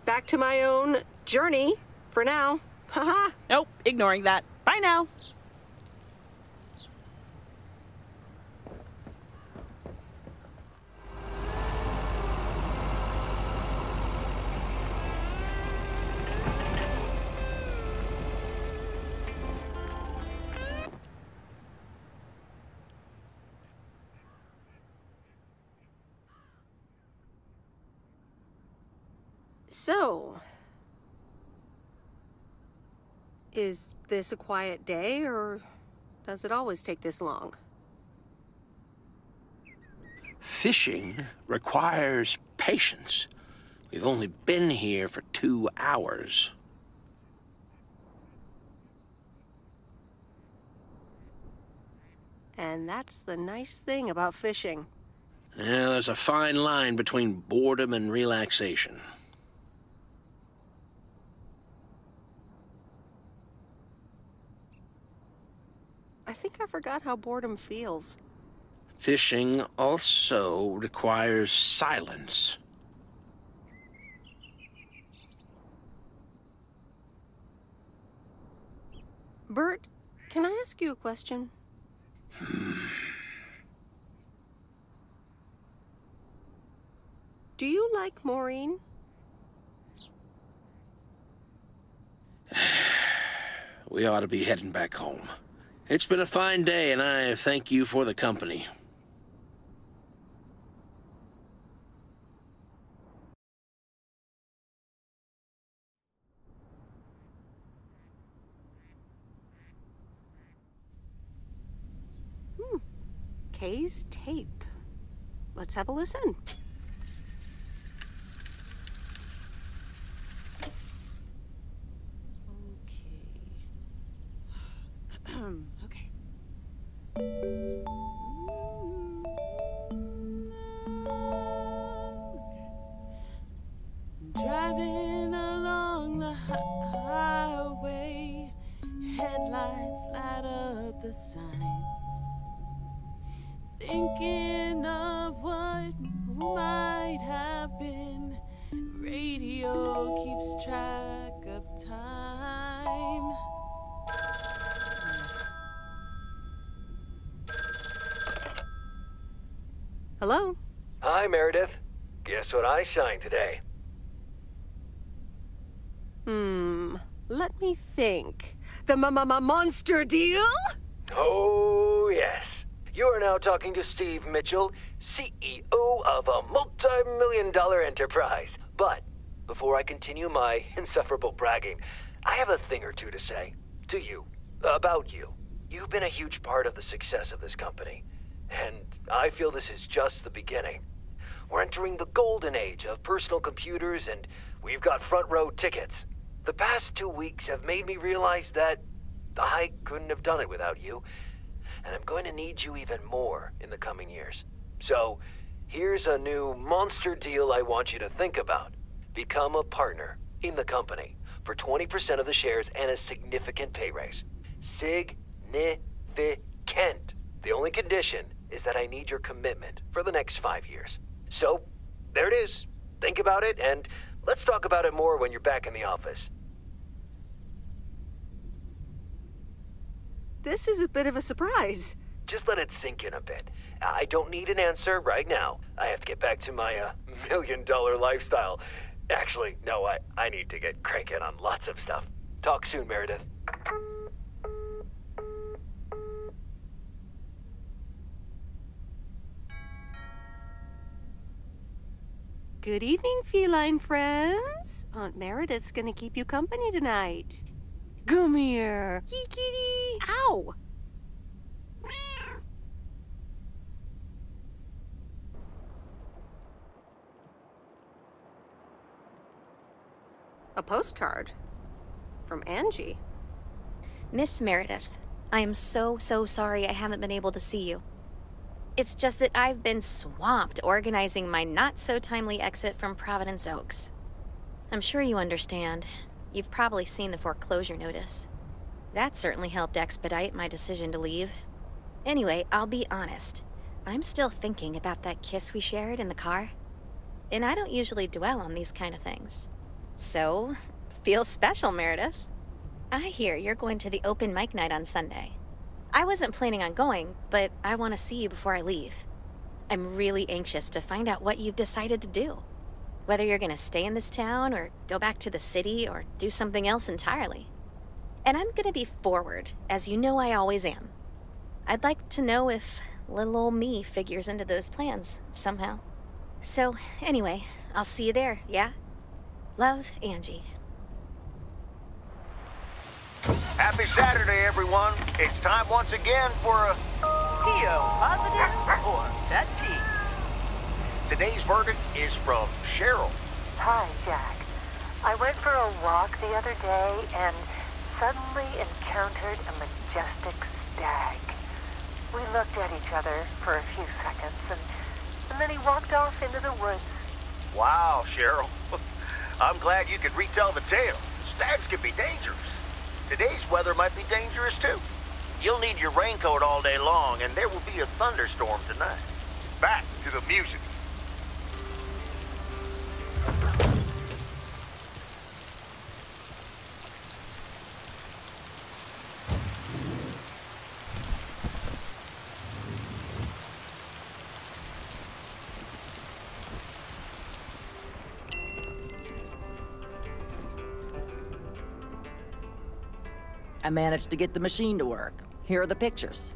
Back to my own journey for now. Haha. Nope, ignoring that. Bye now. So, is this a quiet day, or does it always take this long? Fishing requires patience. We've only been here for 2 hours. And that's the nice thing about fishing. Yeah, there's a fine line between boredom and relaxation. I think I forgot how boredom feels. Fishing also requires silence. Bert, can I ask you a question? Do you like Maureen? We ought to be heading back home. It's been a fine day, and I thank you for the company. Kay's tape. Let's have a listen. Okay. Driving along the Thinking of what might have been. Radio keeps track of time. Hello? Hi, Meredith. Guess what I signed today? Let me think. The monster deal? Oh, yes. You are now talking to Steve Mitchell, CEO of a multi-million-dollar enterprise. But before I continue my insufferable bragging, I have a thing or two to say to you, about you. You've been a huge part of the success of this company, and I feel this is just the beginning. We're entering the golden age of personal computers, and we've got front row tickets. The past 2 weeks have made me realize that I couldn't have done it without you, and I'm going to need you even more in the coming years. So, here's a new monster deal I want you to think about. Become a partner in the company for 20% of the shares and a significant pay raise. Significant. The only condition is that I need your commitment for the next 5 years. So, there it is. Think about it, and let's talk about it more when you're back in the office. This is a bit of a surprise. Just let it sink in a bit. I don't need an answer right now. I have to get back to my million-dollar lifestyle. Actually, no, I need to get cranking on lots of stuff. Talk soon, Meredith. Good evening, feline friends. Aunt Meredith's gonna keep you company tonight. Come here. Kitty. Ow! A postcard from Angie. Miss Meredith, I am so sorry I haven't been able to see you. It's just that I've been swamped organizing my not-so-timely exit from Providence Oaks. I'm sure you understand. You've probably seen the foreclosure notice. That certainly helped expedite my decision to leave. Anyway, I'll be honest. I'm still thinking about that kiss we shared in the car. And I don't usually dwell on these kind of things. So, feels special, Meredith. I hear you're going to the open mic night on Sunday. I wasn't planning on going, but I want to see you before I leave. I'm really anxious to find out what you've decided to do. Whether you're going to stay in this town, or go back to the city, or do something else entirely. And I'm going to be forward, as you know I always am. I'd like to know if little old me figures into those plans, somehow. So, anyway, I'll see you there, yeah? Love, Angie. Happy Saturday, everyone. It's time once again for a... P.O. positive or pet peeve? Today's verdict is from Cheryl. Hi, Jack. I went for a walk the other day and suddenly encountered a majestic stag. We looked at each other for a few seconds, and then he walked off into the woods. Wow, Cheryl. I'm glad you could retell the tale. Stags can be dangerous. Today's weather might be dangerous, too. You'll need your raincoat all day long, and there will be a thunderstorm tonight. Back to the music. I managed to get the machine to work. Here are the pictures.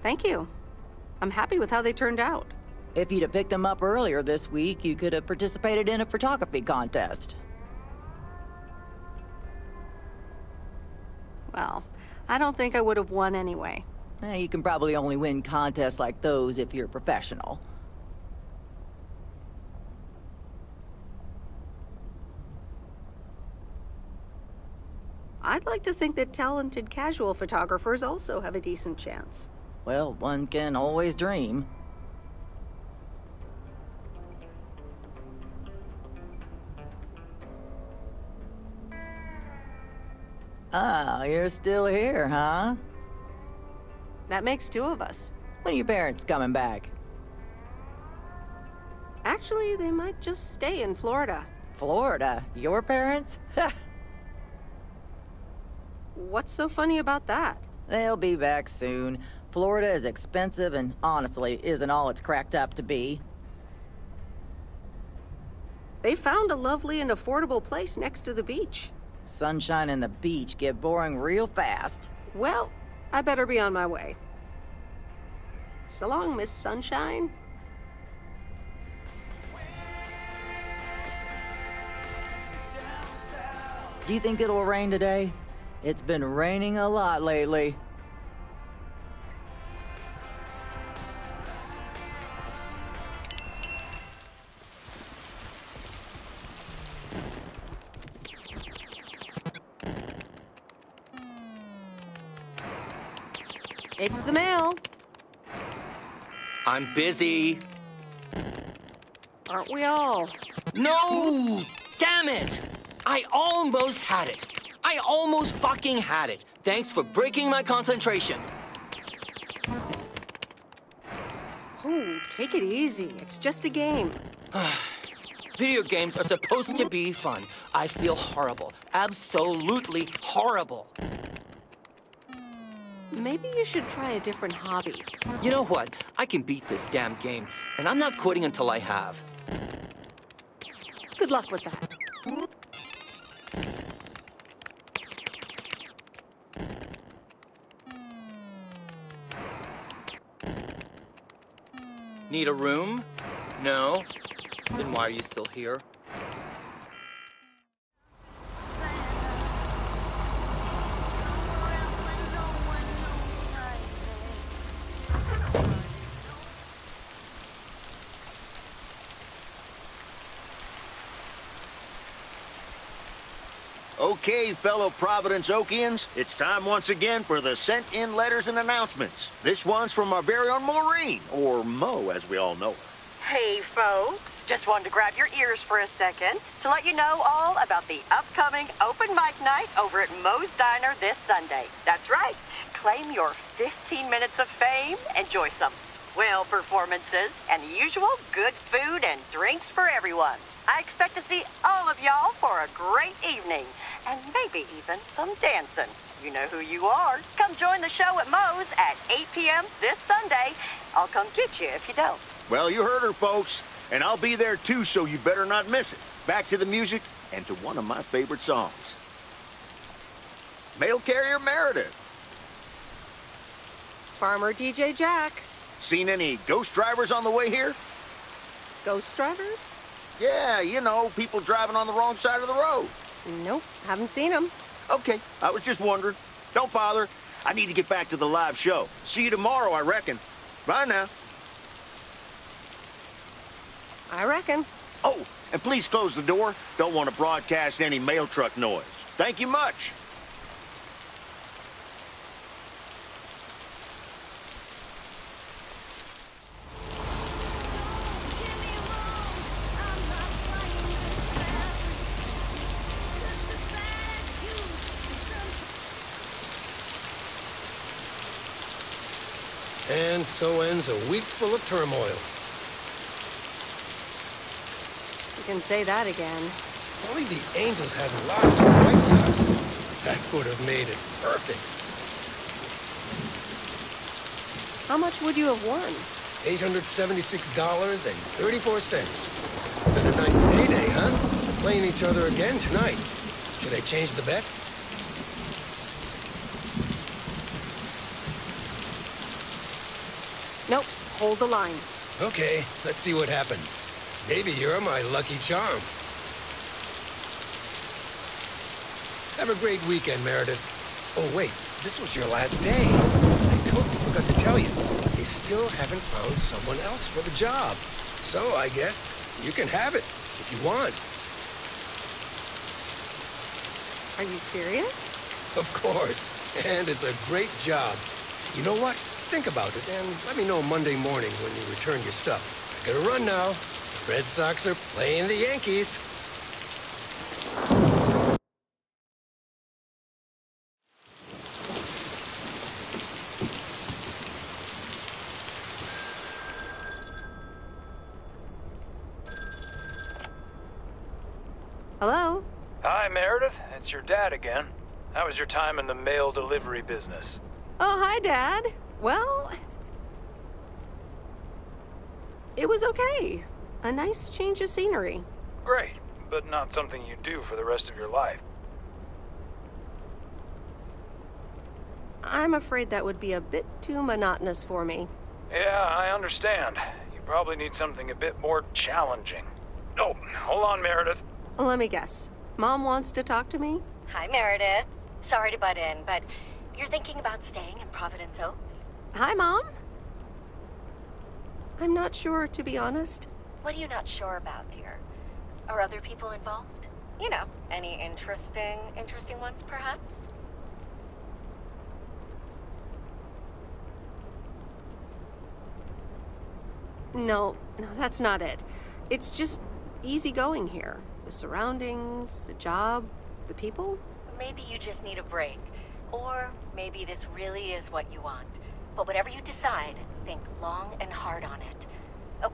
Thank you. I'm happy with how they turned out. If you'd have picked them up earlier this week, you could have participated in a photography contest. Well, I don't think I would have won anyway. You can probably only win contests like those if you're a professional. I'd like to think that talented casual photographers also have a decent chance. Well, one can always dream. Ah, you're still here, huh? That makes two of us. When are your parents coming back? Actually, they might just stay in Florida. Florida? Your parents? What's so funny about that? They'll be back soon. Florida is expensive and honestly isn't all it's cracked up to be. They found a lovely and affordable place next to the beach. Sunshine and the beach get boring real fast. Well, I better be on my way. So long, Miss Sunshine. Do you think it'll rain today? It's been raining a lot lately. It's the mail. I'm busy. Aren't we all? No! Damn it! I almost had it. I almost fucking had it. Thanks for breaking my concentration. Oh, take it easy. It's just a game. Video games are supposed to be fun. I feel horrible. Absolutely horrible. Maybe you should try a different hobby. You know what? I can beat this damn game, and I'm not quitting until I have. Good luck with that. Need a room? No? Then why are you still here? Okay, fellow Providence Oakians, it's time once again for the sent-in letters and announcements. This one's from our very own Maureen, or Mo as we all know her. Hey, folks. Just wanted to grab your ears for a second to let you know all about the upcoming open mic night over at Mo's Diner this Sunday. That's right. Claim your 15 minutes of fame. Enjoy some swell performances and the usual good food and drinks for everyone. I expect to see all of y'all for a great evening, and maybe even some dancing. You know who you are. Come join the show at Mo's at 8 p.m. this Sunday. I'll come get you if you don't. Well, you heard her, folks, and I'll be there too, so you better not miss it. Back to the music and to one of my favorite songs. Mail Carrier Meredith. Farmer DJ Jack. Seen any ghost drivers on the way here? Ghost drivers? Yeah, you know, people driving on the wrong side of the road. Nope, haven't seen them. Okay, I was just wondering. Don't bother. I need to get back to the live show. See you tomorrow, I reckon. Bye now. I reckon. Oh, and please close the door. Don't want to broadcast any mail truck noise. Thank you much. And so ends a week full of turmoil. You can say that again. If only the Angels hadn't lost to the White Sox. That would have made it perfect. How much would you have won? $876.34. Been a nice payday, huh? Playing each other again tonight. Should I change the bet? Nope, hold the line. Okay, let's see what happens. Maybe you're my lucky charm. Have a great weekend, Meredith. Oh, wait, this was your last day. I Oh, I forgot to tell you. They still haven't found someone else for the job. So I guess you can have it if you want. Are you serious? Of course. And it's a great job. You know what? Think about it and let me know Monday morning when you return your stuff. I gotta run now. The Red Sox are playing the Yankees. Hello? Hi, Meredith. It's your dad again. How was your time in the mail delivery business? Oh, hi, Dad. Well, it was okay. A nice change of scenery. Great, but not something you do for the rest of your life. I'm afraid that would be a bit too monotonous for me. Yeah, I understand. You probably need something a bit more challenging. Oh, hold on, Meredith. Let me guess. Mom wants to talk to me? Hi, Meredith. Sorry to butt in, but you're thinking about staying in Providence Oaks? Hi, Mom. I'm not sure, to be honest. What are you not sure about, dear? Are other people involved? You know, any interesting ones, perhaps? No, that's not it. It's just easy going here. The surroundings, the job, the people. Maybe you just need a break. Or maybe this really is what you want. But whatever you decide, think long and hard on it. Oh,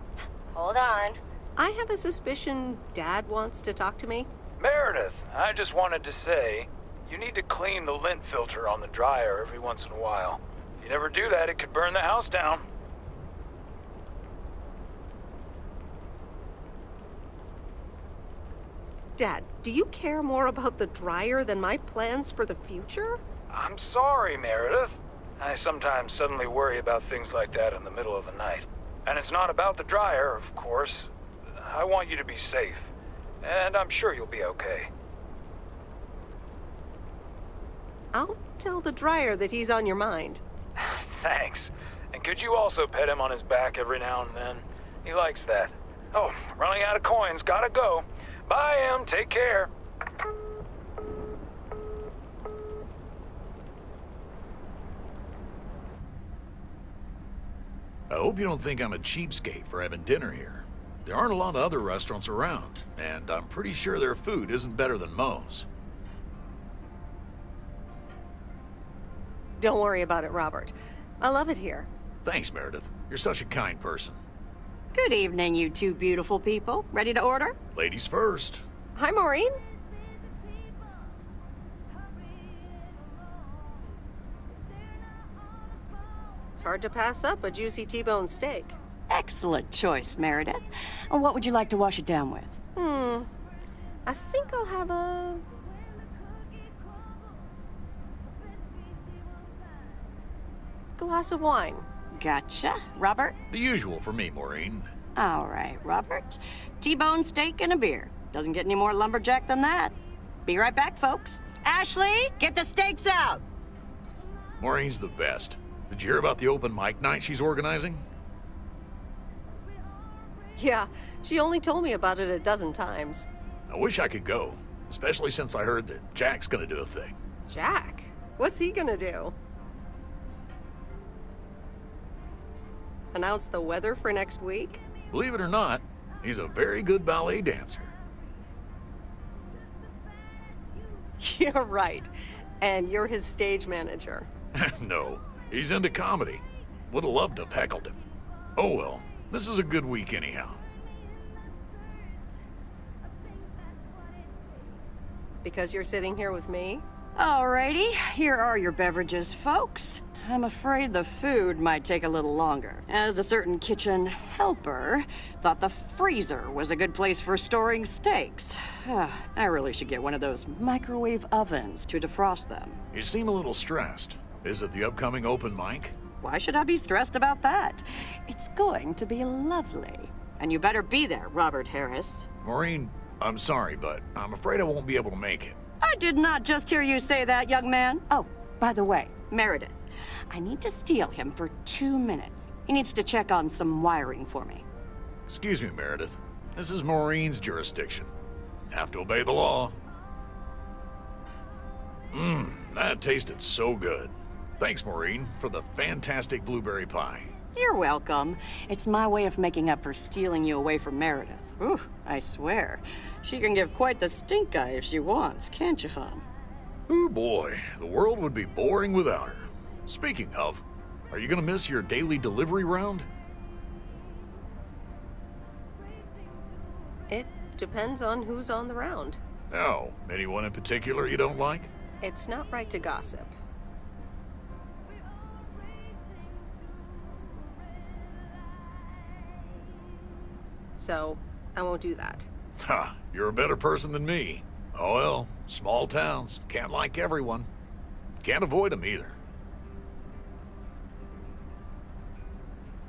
hold on. I have a suspicion Dad wants to talk to me. Meredith, I just wanted to say, you need to clean the lint filter on the dryer every once in a while. If you never do that, it could burn the house down. Dad, do you care more about the dryer than my plans for the future? I'm sorry, Meredith. I sometimes suddenly worry about things like that in the middle of the night. And it's not about the dryer, of course. I want you to be safe. And I'm sure you'll be okay. I'll tell the dryer that he's on your mind. Thanks. And could you also pet him on his back every now and then? He likes that. Oh, running out of coins. Gotta go. Bye, Em. Take care. I hope you don't think I'm a cheapskate for having dinner here. There aren't a lot of other restaurants around, and I'm pretty sure their food isn't better than Moe's. Don't worry about it, Robert. I love it here. Thanks, Meredith. You're such a kind person. Good evening, you two beautiful people. Ready to order? Ladies first. Hi, Maureen. It's hard to pass up a juicy T-bone steak. Excellent choice, Meredith. And what would you like to wash it down with? I think I'll have a... glass of wine. Gotcha. Robert? The usual for me, Maureen. All right, Robert. T-bone steak and a beer. Doesn't get any more lumberjack than that. Be right back, folks. Ashley, get the steaks out! Maureen's the best. Did you hear about the open mic night she's organizing? Yeah, she only told me about it a dozen times. I wish I could go, especially since I heard that Jack's gonna do a thing. Jack? What's he gonna do? Announce the weather for next week? Believe it or not, he's a very good ballet dancer. You're right. And you're his stage manager. No, he's into comedy. Would've loved to have heckled him. Oh well, this is a good week anyhow. Because you're sitting here with me? Alrighty, here are your beverages, folks. I'm afraid the food might take a little longer, as a certain kitchen helper thought the freezer was a good place for storing steaks. I really should get one of those microwave ovens to defrost them. You seem a little stressed. Is it the upcoming open mic? Why should I be stressed about that? It's going to be lovely. And you better be there, Robert Harris. Maureen, I'm sorry, but I'm afraid I won't be able to make it. I did not just hear you say that, young man. Oh, by the way, Meredith, I need to steal him for 2 minutes. He needs to check on some wiring for me. Excuse me, Meredith. This is Maureen's jurisdiction. Have to obey the law. That tasted so good. Thanks, Maureen, for the fantastic blueberry pie. You're welcome. It's my way of making up for stealing you away from Meredith. Ooh, I swear. She can give quite the stink eye if she wants, can't you, hon? Oh boy, the world would be boring without her. Speaking of, are you gonna miss your daily delivery round? It depends on who's on the round. Oh, anyone in particular you don't like? It's not right to gossip. So, I won't do that. Ha, you're a better person than me. Oh well, small towns, can't like everyone. Can't avoid them either.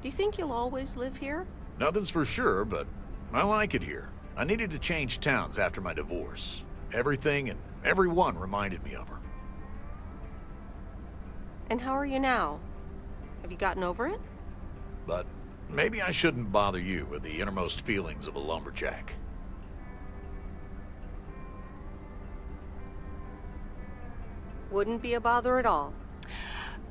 Do you think you'll always live here? Nothing's for sure, but I like it here. I needed to change towns after my divorce. Everything and everyone reminded me of her. And how are you now? Have you gotten over it? But maybe I shouldn't bother you with the innermost feelings of a lumberjack. Wouldn't be a bother at all.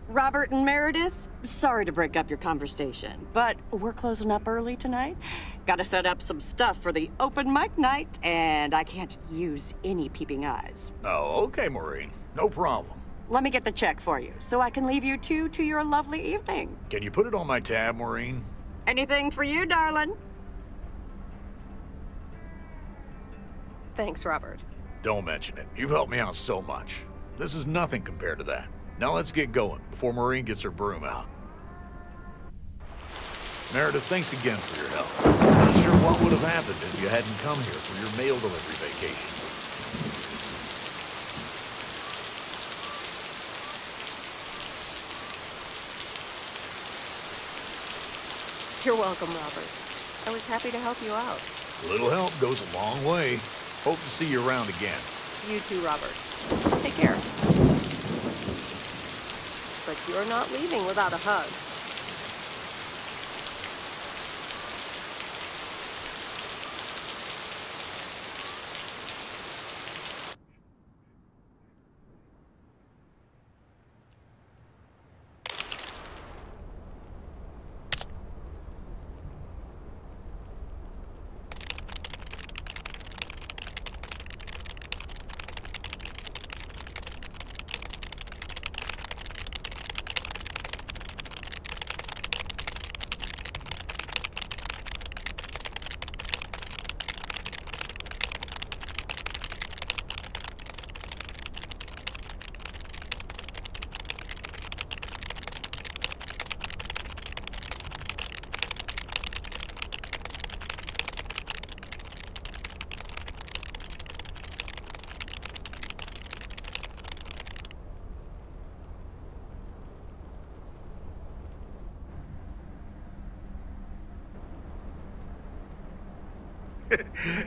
Robert and Meredith, sorry to break up your conversation, but we're closing up early tonight. Gotta set up some stuff for the open mic night, and I can't use any peeping eyes. Oh, okay, Maureen. No problem. Let me get the check for you, so I can leave you two to your lovely evening. Can you put it on my tab, Maureen? Anything for you, darling. Thanks, Robert. Don't mention it. You've helped me out so much. This is nothing compared to that. Now let's get going before Maureen gets her broom out. Meredith, thanks again for your help. I'm not sure what would have happened if you hadn't come here for your mail delivery vacation. You're welcome, Robert. I was happy to help you out. A little help goes a long way. Hope to see you around again. You too, Robert. Take care. But you're not leaving without a hug.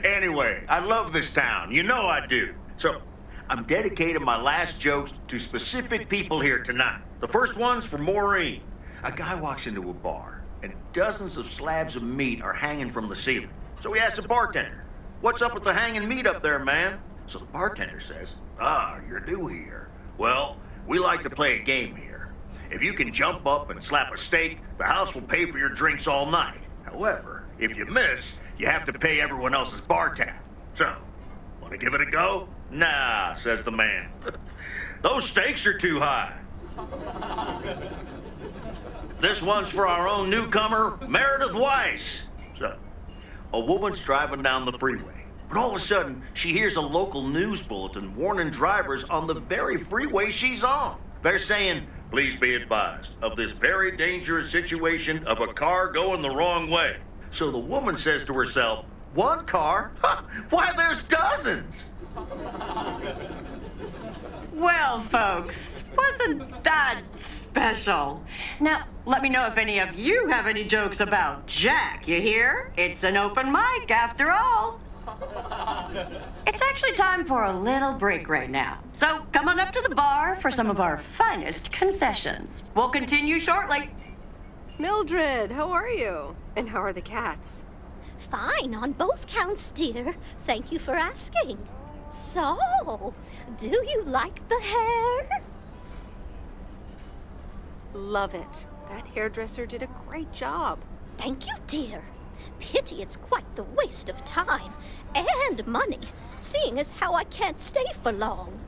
Anyway, I love this town. You know I do. So, I'm dedicating my last jokes to specific people here tonight. The first one's for Maureen. A guy walks into a bar, and dozens of slabs of meat are hanging from the ceiling. So he asks the bartender, "What's up with the hanging meat up there, man?" So the bartender says, "Ah, you're new here. Well, we like to play a game here. If you can jump up and slap a steak, the house will pay for your drinks all night. However, if you miss, you have to pay everyone else's bar tab. So, want to give it a go?" "Nah," says the man. "Those stakes are too high." This one's for our own newcomer, Meredith Weiss. So, a woman's driving down the freeway, but all of a sudden, she hears a local news bulletin warning drivers on the very freeway she's on. They're saying, "Please be advised of this very dangerous situation of a car going the wrong way." So the woman says to herself, "One car? Ha, why, there's dozens!" Well, folks, wasn't that special? Now, let me know if any of you have any jokes about Jack, you hear? It's an open mic after all. It's actually time for a little break right now. So come on up to the bar for some of our finest concessions. We'll continue shortly. Mildred, how are you? And how are the cats? Fine on both counts, dear. Thank you for asking. So, do you like the hair? Love it. That hairdresser did a great job. Thank you, dear. Pity it's quite the waste of time and money, seeing as how I can't stay for long.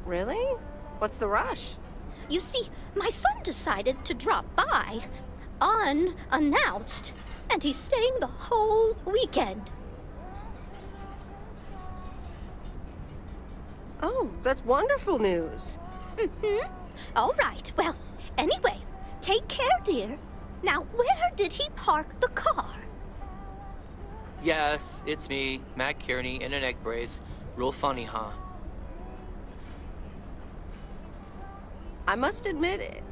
Really? What's the rush? You see, my son decided to drop by, unannounced, and he's staying the whole weekend. Oh, that's wonderful news. Mm-hmm. All right, well, anyway, take care, dear. Now, where did he park the car? Yes, it's me, Matt Kearney, in an egg brace. Real funny, huh? I must admit,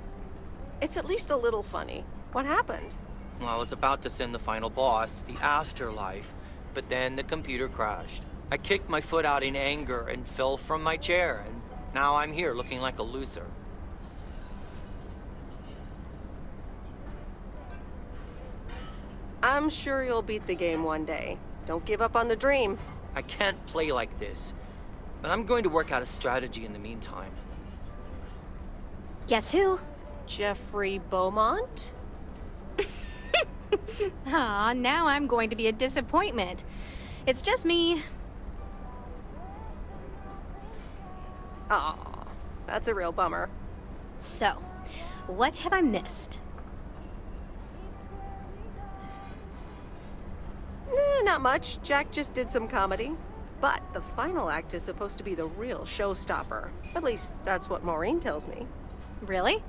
it's at least a little funny. What happened? Well, I was about to send the final boss, the afterlife, but then the computer crashed. I kicked my foot out in anger and fell from my chair, and now I'm here looking like a loser. I'm sure you'll beat the game one day. Don't give up on the dream. I can't play like this, but I'm going to work out a strategy in the meantime. Guess who? Jeffrey Beaumont? Aw, now I'm going to be a disappointment. It's just me. Aw, that's a real bummer. So, what have I missed? Not much. Jack just did some comedy. But the final act is supposed to be the real showstopper. At least, that's what Maureen tells me. Really?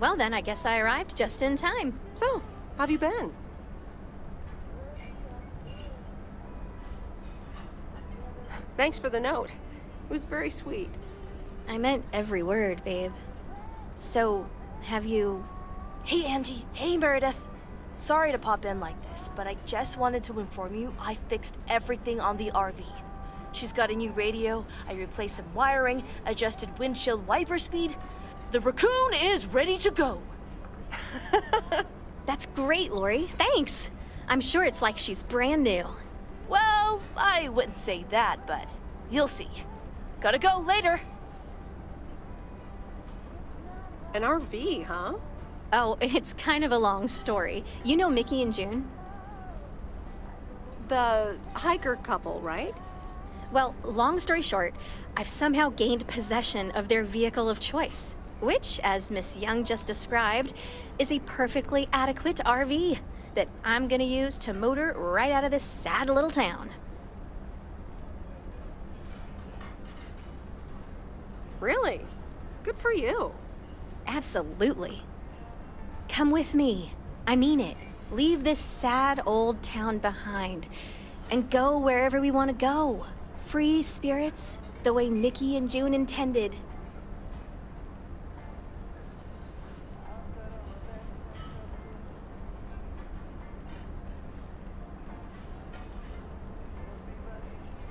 Well then, I guess I arrived just in time. So, how have you been? Thanks for the note. It was very sweet. I meant every word, babe. So, have you... Hey, Angie. Hey, Meredith. Sorry to pop in like this, but I just wanted to inform you I fixed everything on the RV. She's got a new radio, I replaced some wiring, adjusted windshield wiper speed. The raccoon is ready to go. That's great, Lori. Thanks. I'm sure it's like she's brand new. Well, I wouldn't say that, but you'll see. Gotta go later. An RV, huh? Oh, it's kind of a long story. You know Mickey and June? The hiker couple, right? Well, long story short, I've somehow gained possession of their vehicle of choice, which, as Miss Young just described, is a perfectly adequate RV that I'm gonna use to motor right out of this sad little town. Really? Good for you. Absolutely. Come with me. I mean it. Leave this sad old town behind and go wherever we want to go. Free spirits, the way Mickey and June intended.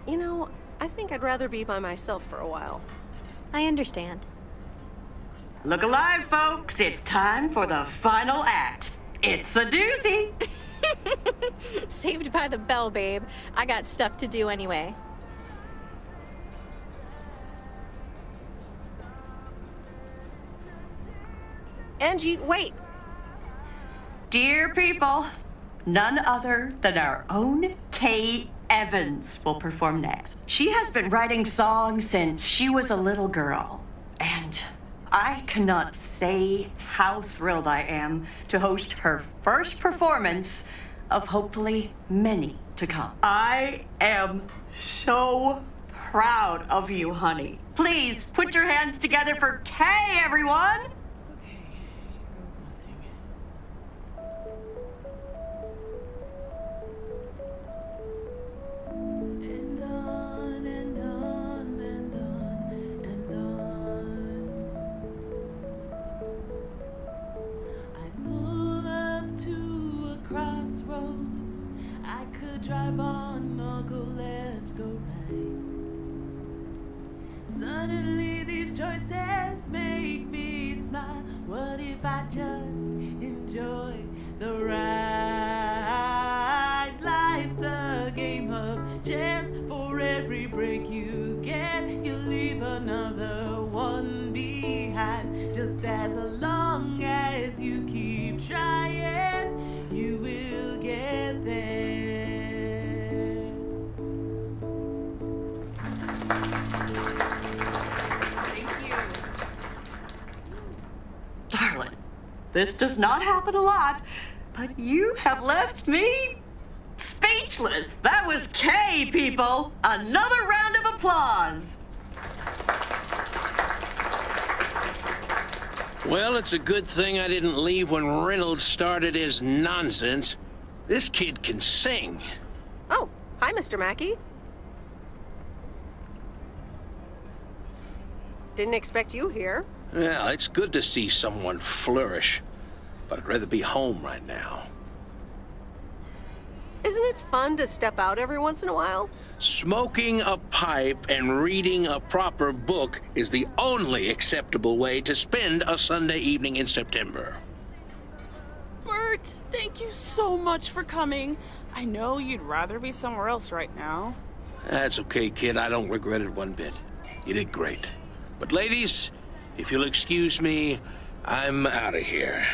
You know, I think I'd rather be by myself for a while. I understand. Look alive, folks. It's time for the final act. It's a doozy. Saved by the bell, babe. I got stuff to do anyway. Angie, wait! Dear people, none other than our own Kay Evans will perform next. She has been writing songs since she was a little girl, and I cannot say how thrilled I am to host her first performance of hopefully many to come. I am so proud of you, honey. Please put your hands together for Kay, everyone. I could drive on or go left, go right. Suddenly these choices make me smile. What if I just enjoy the ride? Life's a game of chance. For every break you get, you leave another one behind. Just as long as you keep trying, you will get there. Thank you. Darling, this does not happen a lot, but you have left me speechless. That was Kay, people. Another round of applause. Well, it's a good thing I didn't leave when Reynolds started his nonsense. This kid can sing. Oh, hi, Mr. Mackey. Didn't expect you here. Yeah, it's good to see someone flourish, but I'd rather be home right now. Isn't it fun to step out every once in a while? Smoking a pipe and reading a proper book is the only acceptable way to spend a Sunday evening in September. Bert, thank you so much for coming. I know you'd rather be somewhere else right now. That's okay, kid. I don't regret it one bit. You did great. But ladies, if you'll excuse me, I'm out of here.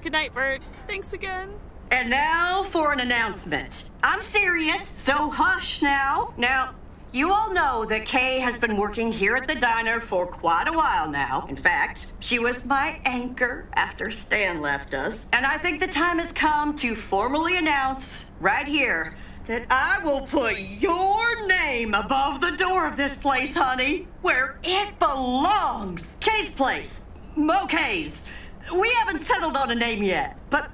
Good night, Bert. Thanks again. And now for an announcement. I'm serious, so hush now. Now, you all know that Kay has been working here at the diner for quite a while now. In fact, she was my anchor after Stan left us. And I think the time has come to formally announce right here that I will put your name above the door of this place, honey, where it belongs. Kay's Place. Mo Kay's. We haven't settled on a name yet, but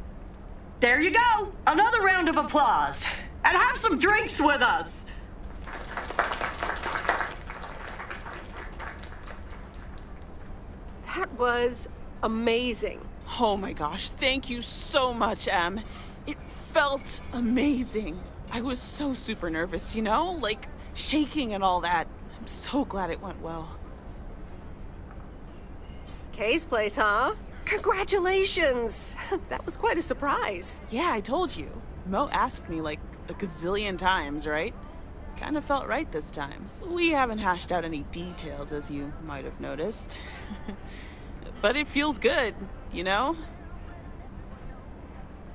there you go. Another round of applause. And have some drinks with us. That was amazing. Oh my gosh, thank you so much, Em. It felt amazing. I was so super nervous, you know? Like, shaking and all that. I'm so glad it went well. Kay's Place, huh? Congratulations! That was quite a surprise. Yeah, I told you. Mo asked me like a gazillion times, right? Kind of felt right this time. We haven't hashed out any details, as you might have noticed. But it feels good, you know?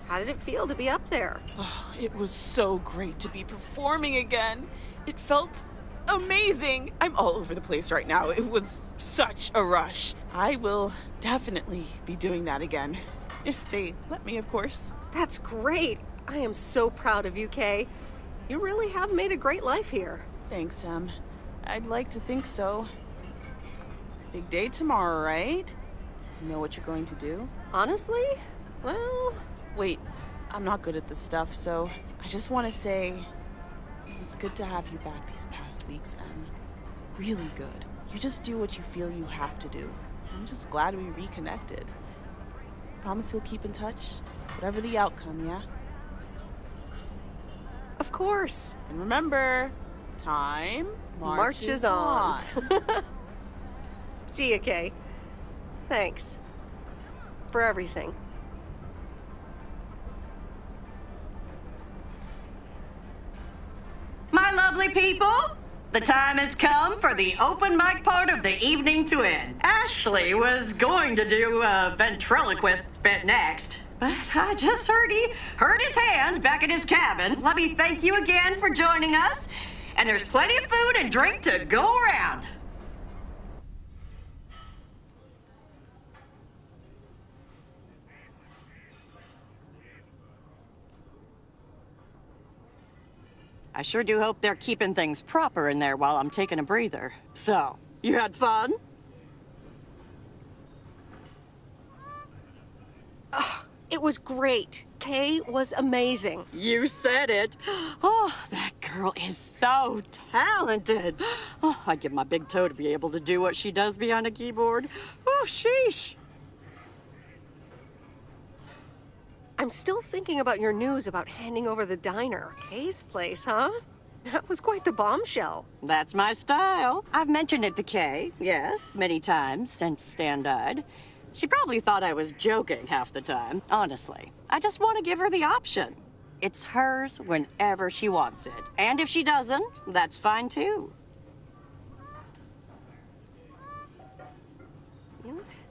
How did it feel to be up there? Oh, it was so great to be performing again. It felt amazing. I'm all over the place right now. It was such a rush. I will definitely be doing that again. If they let me, of course. That's great. I am so proud of you, Kay. You really have made a great life here. Thanks, Em. I'd like to think so. Big day tomorrow, right? You know what you're going to do? Honestly? Well... Wait, I'm not good at this stuff, so I just want to say it was good to have you back these past weeks, Em. Really good. You just do what you feel you have to do. I'm just glad we reconnected. Promise you'll keep in touch, whatever the outcome, yeah? Of course. And remember, time marches on. See ya, Kay. Thanks. For everything. My lovely people, the time has come for the open mic part of the evening to end. Ashley was going to do a ventriloquist bit next, but I just heard his hand back in his cabin. Let me thank you again for joining us, and there's plenty of food and drink to go around. I sure do hope they're keeping things proper in there while I'm taking a breather. So, you had fun? It was great. Kay was amazing. You said it. Oh, that girl is so talented. Oh, I'd give my big toe to be able to do what she does behind a keyboard. Oh, sheesh. I'm still thinking about your news about handing over the diner. Kay's place, huh? That was quite the bombshell. That's my style. I've mentioned it to Kay, yes, many times since Stan died. She probably thought I was joking half the time, honestly. I just want to give her the option. It's hers whenever she wants it. And if she doesn't, that's fine too.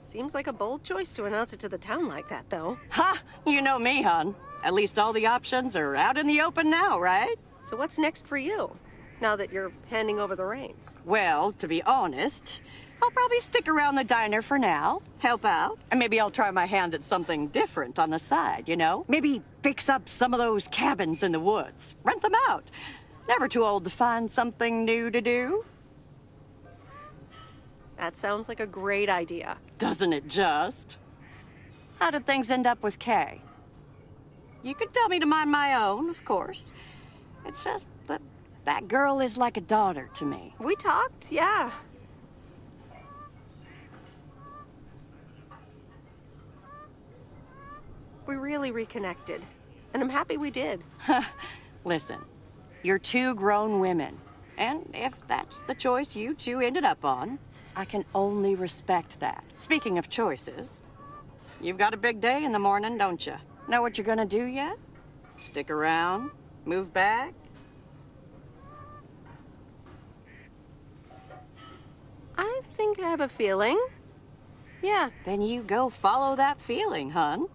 Seems like a bold choice to announce it to the town like that, though. Ha! You know me, hon. At least all the options are out in the open now, right? So what's next for you, now that you're handing over the reins? Well, to be honest, I'll probably stick around the diner for now, help out, and maybe I'll try my hand at something different on the side, you know? Maybe fix up some of those cabins in the woods, rent them out. Never too old to find something new to do. That sounds like a great idea. Doesn't it just? How did things end up with Kay? You could tell me to mind my own, of course. It's just that that girl is like a daughter to me. We talked, yeah. We really reconnected, and I'm happy we did. Listen, you're two grown women, and if that's the choice you two ended up on, I can only respect that. Speaking of choices, you've got a big day in the morning, don't you? Know what you're gonna do yet? Stick around? Move back? I think I have a feeling. Yeah. Then you go follow that feeling, hon.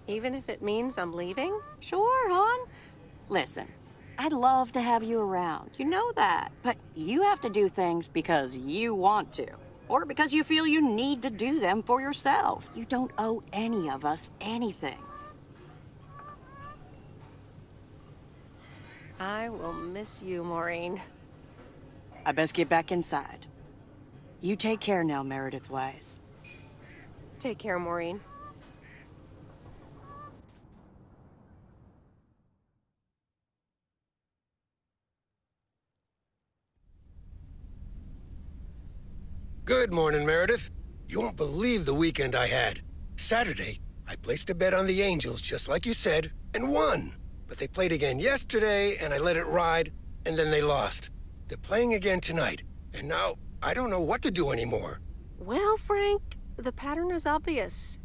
Even if it means I'm leaving? Sure, hon. Listen, I'd love to have you around. You know that. But you have to do things because you want to. Or because you feel you need to do them for yourself. You don't owe any of us anything. I will miss you, Maureen. I best get back inside. You take care now, Meredith Weiss. Take care, Maureen. Good morning, Meredith. You won't believe the weekend I had. Saturday, I placed a bet on the Angels, just like you said, and won. But they played again yesterday, and I let it ride, and then they lost. They're playing again tonight, and now I don't know what to do anymore. Well, Frank, the pattern is obvious.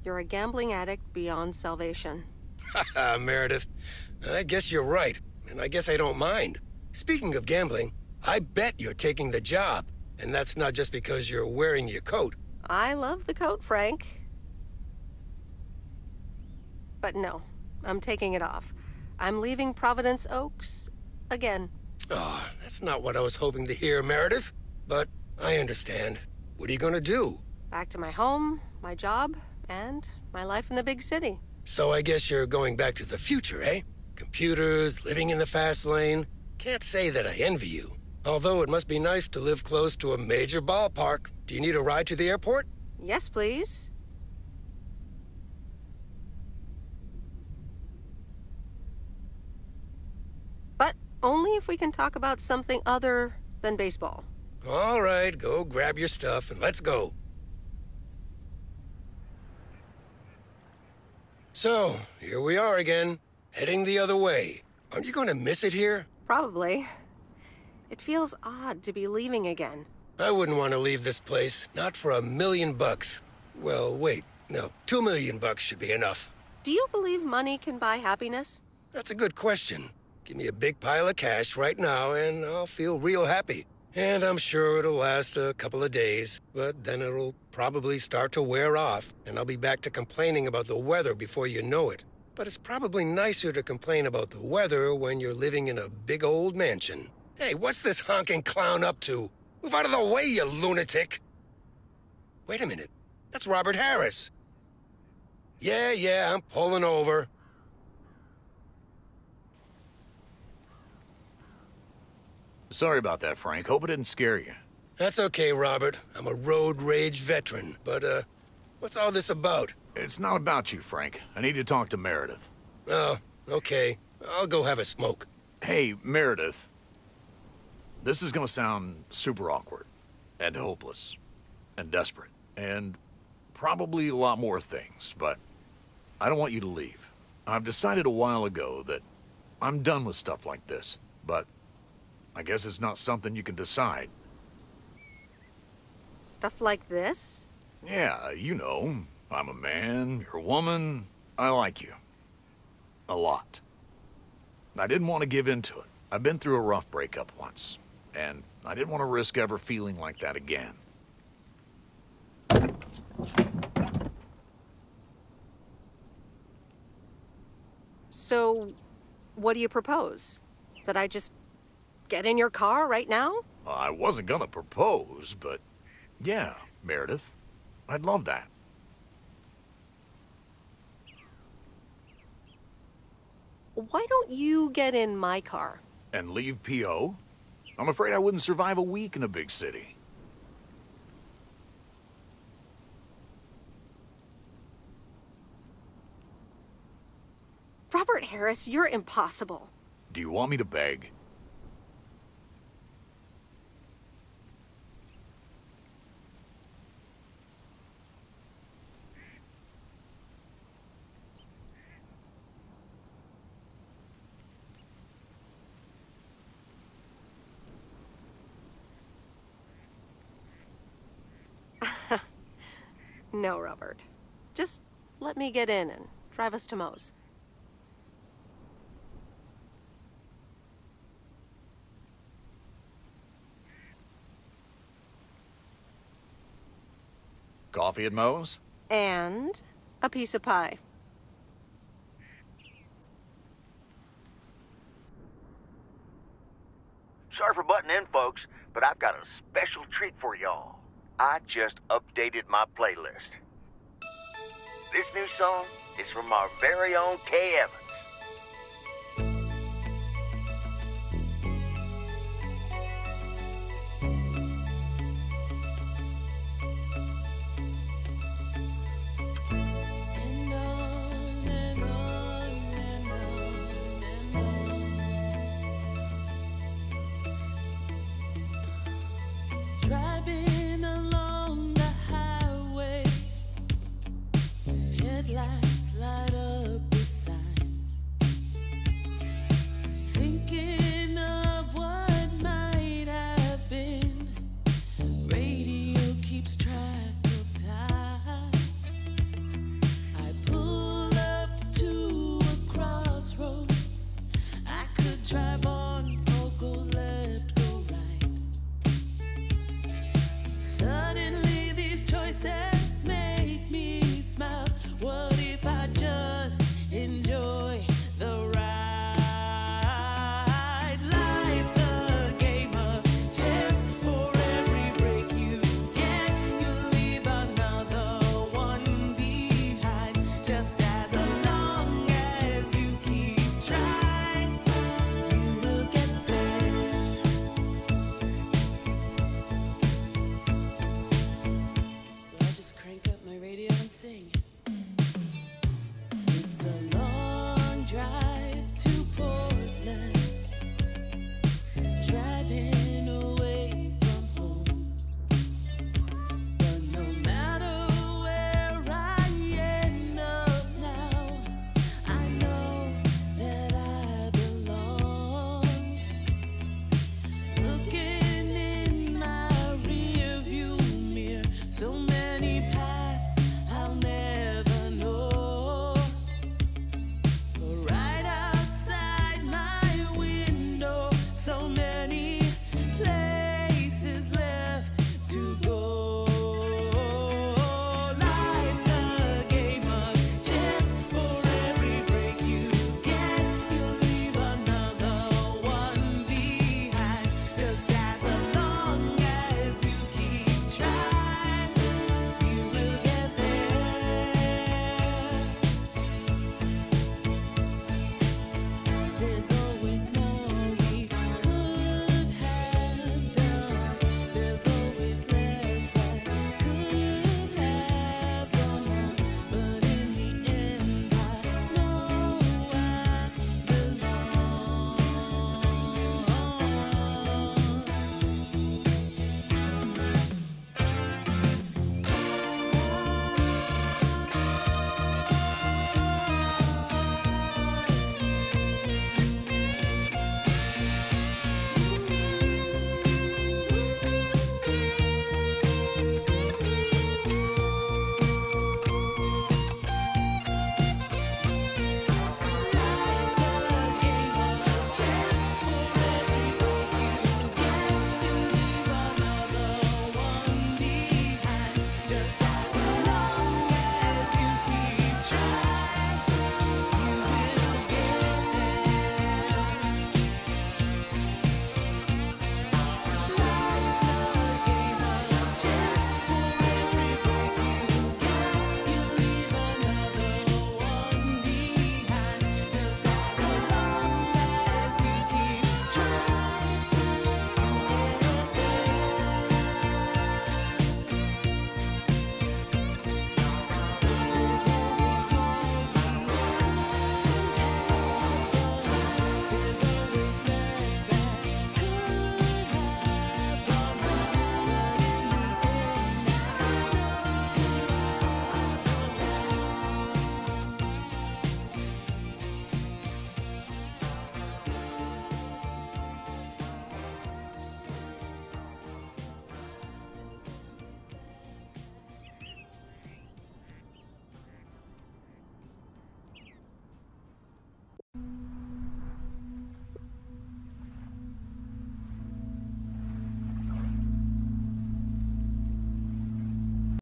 You're a gambling addict beyond salvation. Haha, Meredith. I guess you're right, and I guess I don't mind. Speaking of gambling, I bet you're taking the job, and that's not just because you're wearing your coat. I love the coat, Frank. But no, I'm taking it off. I'm leaving Providence Oaks again. Oh, that's not what I was hoping to hear, Meredith. But I understand. What are you gonna do? Back to my home, my job, and my life in the big city. So I guess you're going back to the future, eh? Computers, living in the fast lane. Can't say that I envy you. Although it must be nice to live close to a major ballpark. Do you need a ride to the airport? Yes, please. But only if we can talk about something other than baseball. All right, go grab your stuff and let's go. So, here we are again, heading the other way. Aren't you going to miss it here? Probably. It feels odd to be leaving again. I wouldn't want to leave this place, not for $1 million. Well, wait, no, $2 million should be enough. Do you believe money can buy happiness? That's a good question. Give me a big pile of cash right now and I'll feel real happy. And I'm sure it'll last a couple of days, but then it'll probably start to wear off, and I'll be back to complaining about the weather before you know it. But it's probably nicer to complain about the weather when you're living in a big old mansion. Hey, what's this honking clown up to? Move out of the way, you lunatic! Wait a minute. That's Robert Harris. Yeah, I'm pulling over. Sorry about that, Frank. Hope it didn't scare you. That's okay, Robert. I'm a road rage veteran. But, what's all this about? It's not about you, Frank. I need to talk to Meredith. Oh, okay. I'll go have a smoke. Hey, Meredith. This is gonna sound super awkward, and hopeless, and desperate, and probably a lot more things, but I don't want you to leave. I've decided a while ago that I'm done with stuff like this, but I guess it's not something you can decide. Stuff like this? Yeah, you know, I'm a man, you're a woman, I like you. A lot. I didn't want to give in to it. I've been through a rough breakup once, and I didn't want to risk ever feeling like that again. So, what do you propose? That I just get in your car right now? I wasn't gonna propose, but yeah, Meredith, I'd love that. Why don't you get in my car? And leave P.O.? I'm afraid I wouldn't survive a week in a big city. Robert Harris, you're impossible. Do you want me to beg? No, Robert. Just let me get in and drive us to Moe's. Coffee at Moe's? And a piece of pie. Sorry for butting in, folks, but I've got a special treat for y'all. I just updated my playlist. This new song is from our very own Kay Evans.